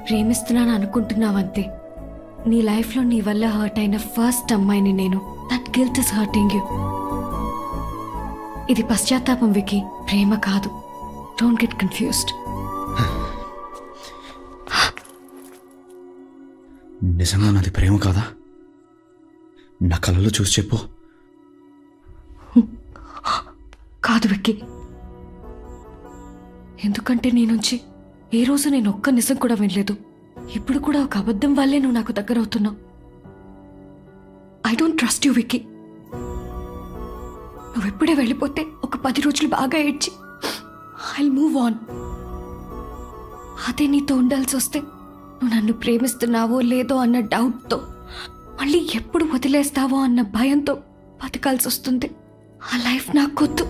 ప్రేమిస్తున్నాను అనుకుంటున్నావంతే. నీ లైఫ్లో నీ వల్ల హర్ట్ అయిన ఫస్ట్ అమ్మాయిని నేను. That guilt is hurting you. ఇది పశ్చాత్తాపం విక్కీ, ప్రేమ కాదు. Don't get confused. నిజంగా నాది ప్రేమ కాదా? నా కళ్ళలో చూసి చెప్పు. కాదు విక్కీ. ఎందుకంటే నీ నుంచి ఏ రోజు నేను ఒక్క నిజం కూడా వినలేదు. ఇప్పుడు కూడా ఒక అబద్ధం వల్లే నువ్వు నాకు దగ్గర అవుతున్నావు. I don't trust you Vicky. నువ్వెప్పుడే వెళ్ళిపోతే ఒక 10 రోజులు బాగా ఏడ్చి ఐల్ మూవ్ ఆన్. అదే నీతో ఉండాల్సి వస్తే నువ్వు నన్ను ప్రేమిస్తున్నావో లేదో అన్న డౌట్తో, మళ్ళీ ఎప్పుడు వదిలేస్తావో అన్న భయంతో బతకాల్సి వస్తుంది. ఆ లైఫ్ నాకొద్దు.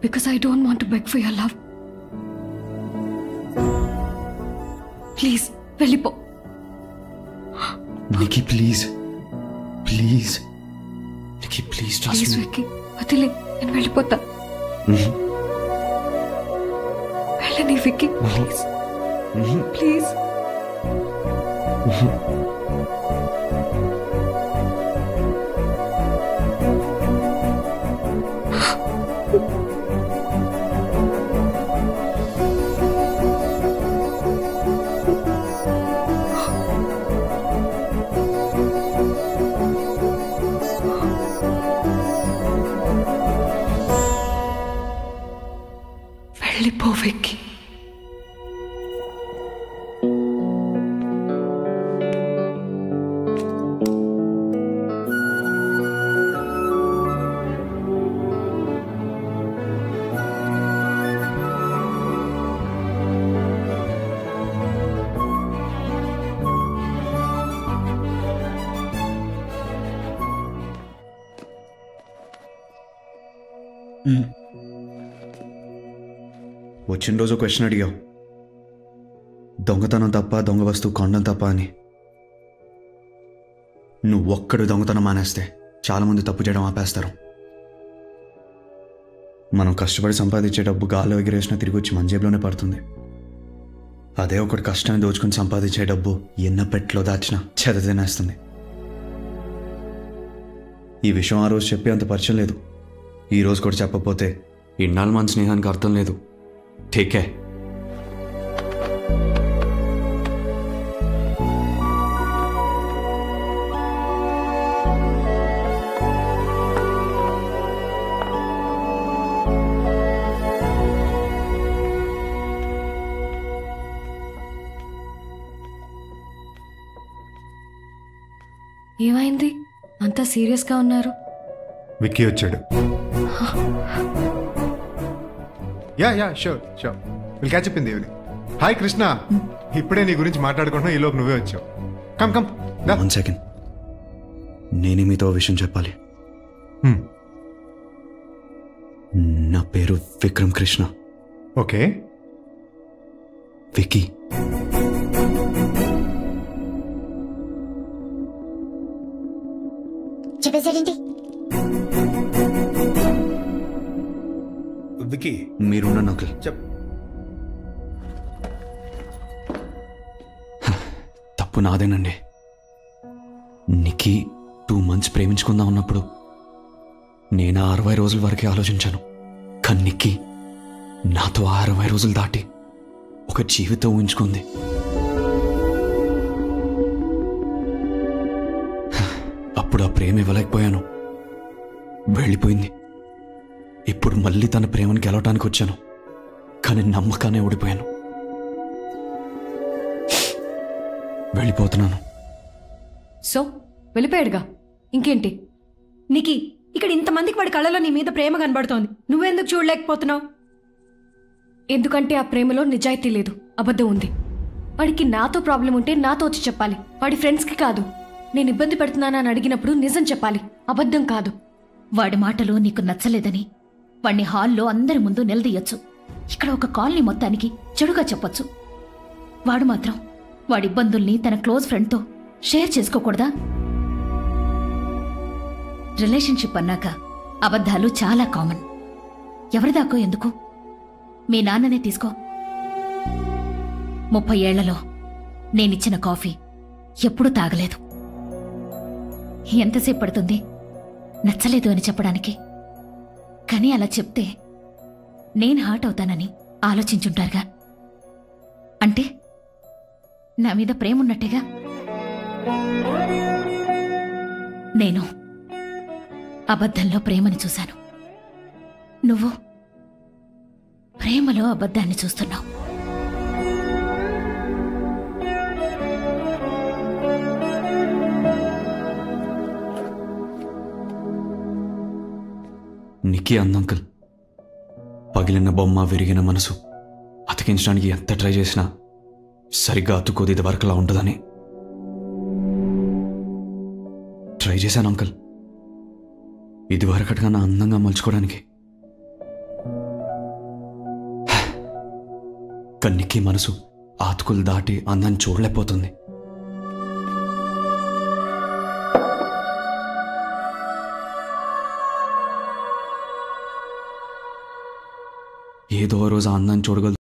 Because I don't want to beg for your love. Please వెళ్ళిపో. Nikki please please. Nikki please please Vicky వదిలే. నేను వెళ్ళిపోతా. వెళ్ళని విక్కీ ప్లీజ్ ప్లీజ్. వెళ్ళిపో విక్కీ. వచ్చిన రోజు క్వశ్చన్ అడిగావు, దొంగతనం తప్ప దొంగ వస్తువు కొండం తప్ప అని. నువ్వు ఒక్కడు దొంగతనం మానేస్తే చాలామంది తప్పు చేయడం ఆపేస్తారు. మనం కష్టపడి సంపాదించే డబ్బు గాల్లో ఎగిరేసినా తిరిగి వచ్చి మన జేబులోనే పడుతుంది. అదే ఒకటి కష్టాన్ని దోచుకుని సంపాదించే డబ్బు ఎన్న పెట్లో దాచినా చెద తినేస్తుంది. ఈ విషయం ఆ రోజు చెప్పి అంత పరిచయం లేదు. ఈ రోజు కూడా చెప్పకపోతే ఇన్నాళ్ళు మన స్నేహానికి అర్థం లేదు. Take care. ఏమైంది? అంతా సీరియస్గా ఉన్నారు. విక్కీ వచ్చాడు. Yeah sure will catch up in the evening. Hi Krishna, ఇప్పుడే నీ గురించి మాట్లాడుకుంటున్నా, ఈలోపు నువ్వే వచ్చావు. కమ్ 1 సెకండ్, నేనే మీతో విషయం చెప్పాలి. నా పేరు విక్రమ్ కృష్ణ. ఓకే. విక్కీ. చెప్పేసాడేంటి? విక్కీ మీరున్న నకల్. తప్పు నాదేనండి. నిక్కీ 2 months ప్రేమించుకుందాం ఉన్నప్పుడు నేను 60 రోజుల వరకే ఆలోచించాను. కానీ నిక్కీ నాతో 60 రోజులు దాటి ఒక జీవితం ఊహించుకుంది. అప్పుడు ఆ ప్రేమ ఇవ్వలేకపోయాను, వెళ్ళిపోయింది. ఇప్పుడు మళ్ళీ తన ప్రేమను గెలవటానికి వచ్చాను, కానీ నమ్మకానే ఓడిపోయాను. వెళ్ళిపోతున్నాను. సో వెళ్ళిపోయాడుగా, ఇంకేంటి? నికి ఇక్కడ ఇంతమందికి వాడి కళ్ళలో నీ మీద ప్రేమ కనబడుతోంది, నువ్వెందుకు చూడలేకపోతున్నావు? ఎందుకంటే ఆ ప్రేమలో నిజాయితీ లేదు, అబద్ధం ఉంది. వాడికి నాతో ప్రాబ్లం ఉంటే నాతో వచ్చి చెప్పాలి, వాడి ఫ్రెండ్స్కి కాదు. నేను ఇబ్బంది పెడుతున్నానా అని అడిగినప్పుడు నిజం చెప్పాలి, అబద్ధం కాదు. వాడి మాటలు నీకు నచ్చలేదని వాడిని హాల్లో అందరి ముందు నిలదీయొచ్చు, ఇక్కడ ఒక కాలనీ మొత్తానికి చెడుగా చెప్పొచ్చు. వాడు మాత్రం వాడి ఇబ్బందుల్ని తన క్లోజ్ ఫ్రెండ్తో షేర్ చేసుకోకూడదా? రిలేషన్షిప్ అన్నాక అబద్ధాలు చాలా కామన్. ఎవరిదాకో ఎందుకు? మీ నాన్ననే తీసుకో. 30 ఏళ్లలో నేనిచ్చిన కాఫీ ఎప్పుడూ తాగలేదు. ఎంతసేపు పడుతుంది నచ్చలేదు అని చెప్పడానికి? కానీ అలా చెప్తే నేను హర్ట్ అవుతానని ఆలోచించుంటారుగా. అంటే నా మీద ప్రేమ ఉన్నట్టేగా. నేను అబద్ధంలో ప్రేమని చూశాను, నువ్వు ప్రేమలో అబద్ధాన్ని చూస్తున్నావు. నిక్కీ అందంకల్, పగిలిన బొమ్మ విరిగిన మనసు అతికించడానికి ఎంత ట్రై చేసినా సరిగ్గా అతుకోది ఇది వరకులా ఉంటుందని ట్రై చేశాను అంకల్, ఇది వరకటిగా నా అందంగా మలుచుకోవడానికి. కానీ నిక్కీ మనసు ఆతుకులు దాటి అందాన్ని చూడలేకపోతుంది. ఏదో రోజు ఆ అందాన్ని చూడగలదు.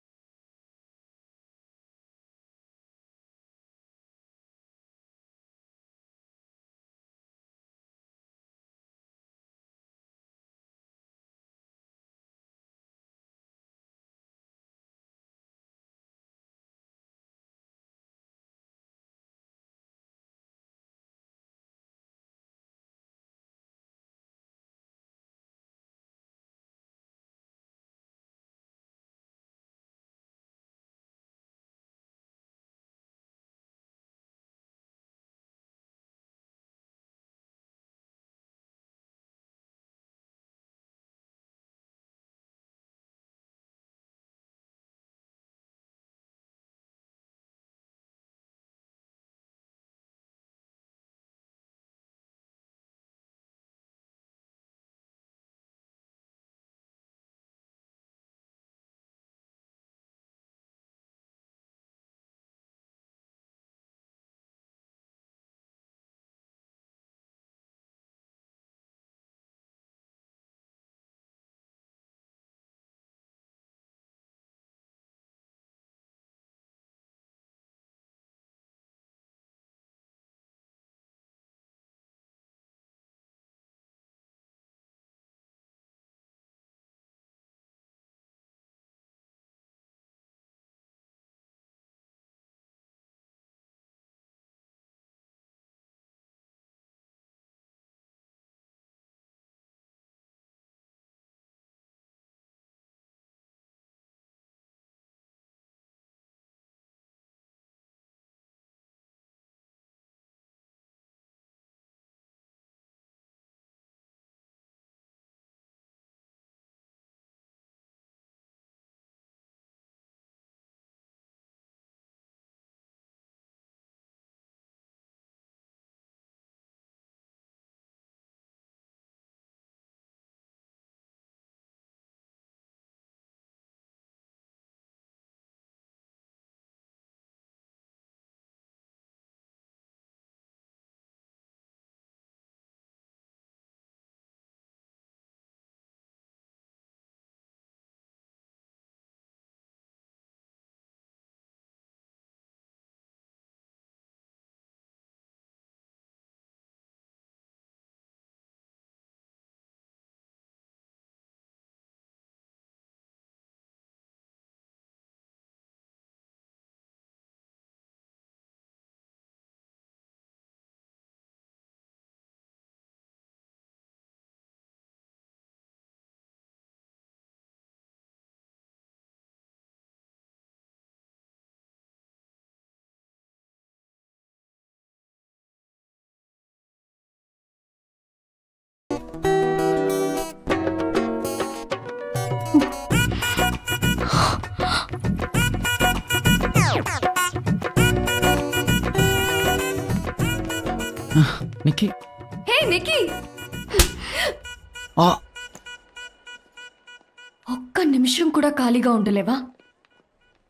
ఒక్క నిమిషం కూడా ఖాళీగా ఉండలేవా?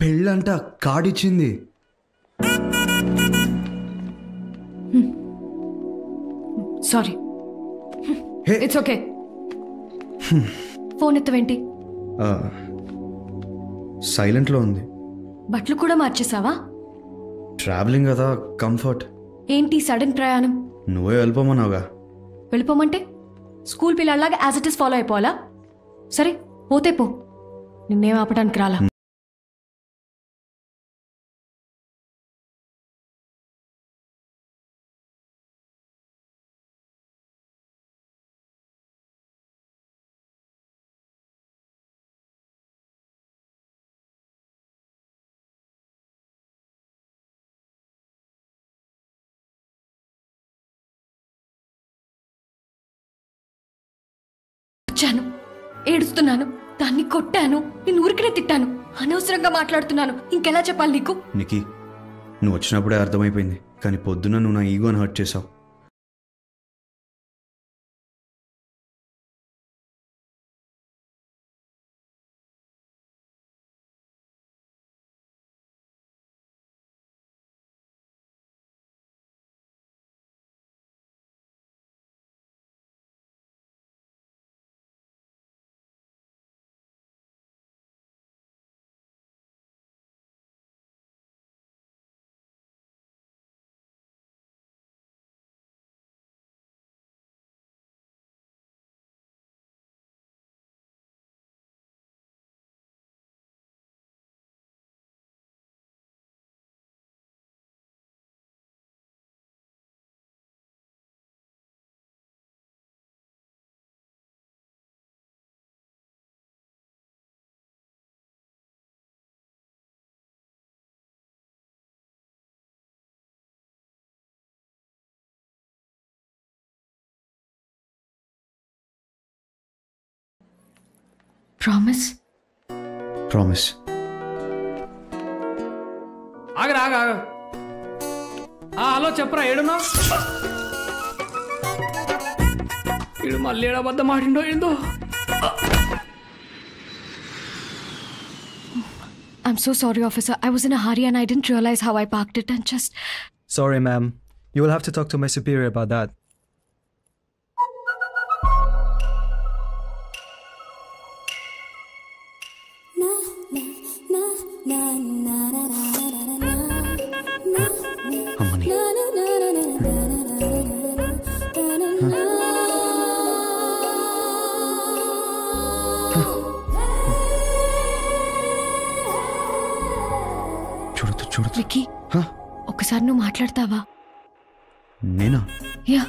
పెళ్ళంట కార్డిచ్చింది. Sorry, it's okay. ఫోన్ ఎత్తవేంటి? సైలెంట్లో ఉంది. బట్టలు కూడా మార్చేసావా? ట్రావెలింగ్ కదా, కంఫర్ట్. ఏంటి సడన్ ప్రయాణం? నువ్వే వెళ్ళిపోమన్నావుగా. వెళ్ళిపోమంటే స్కూల్ పిల్లలాగా యాజ్ ఇట్ ఇస్ ఫాలో అయిపోవాలా? సరే పోతే పో, నిన్నేం ఆపడానికి రాలా. వచ్చాను, ఏడుస్తున్నాను, దాన్ని కొట్టాను, నేను ఊరికనే తిట్టాను, అనవసరంగా మాట్లాడుతున్నాను. ఇంకెలా చెప్పాలి నీకు? నికీ, నువ్వు వచ్చినప్పుడే అర్థమైపోయింది, కానీ పొద్దున్న నువ్వు నా ఈగోని హర్ట్ చేసావు. ప్రామిస్? ప్రామిస్. ఆగరా ఆగా. హలో చెప్పరా, ఏడున్నా? ఇడు మళ్ళీ ఏడబద్ద మాటిండో ఏందో. I'm so sorry, officer. I was in a hurry and I didn't realize how I parked it and just... Sorry, ma'am. You will have to talk to my superior about that. Vicky, ఒకసారి నువ్వు మాట్లాడతావా? నేనా? Yeah.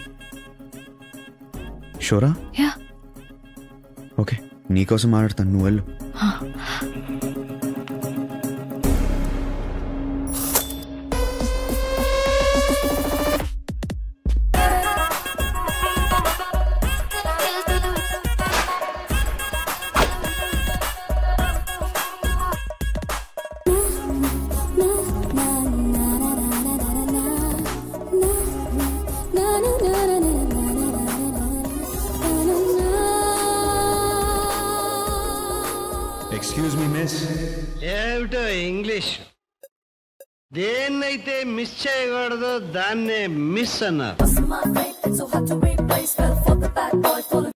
షోరా? Yeah. Okay, నీకోసం మాట్లాడతాను, నువ్వు వెళ్ళు. Excuse me miss. ఏమిటో English, దేన్నైతే మిస్ చేయకూడదో దాన్నే మిస్ అన్నారు.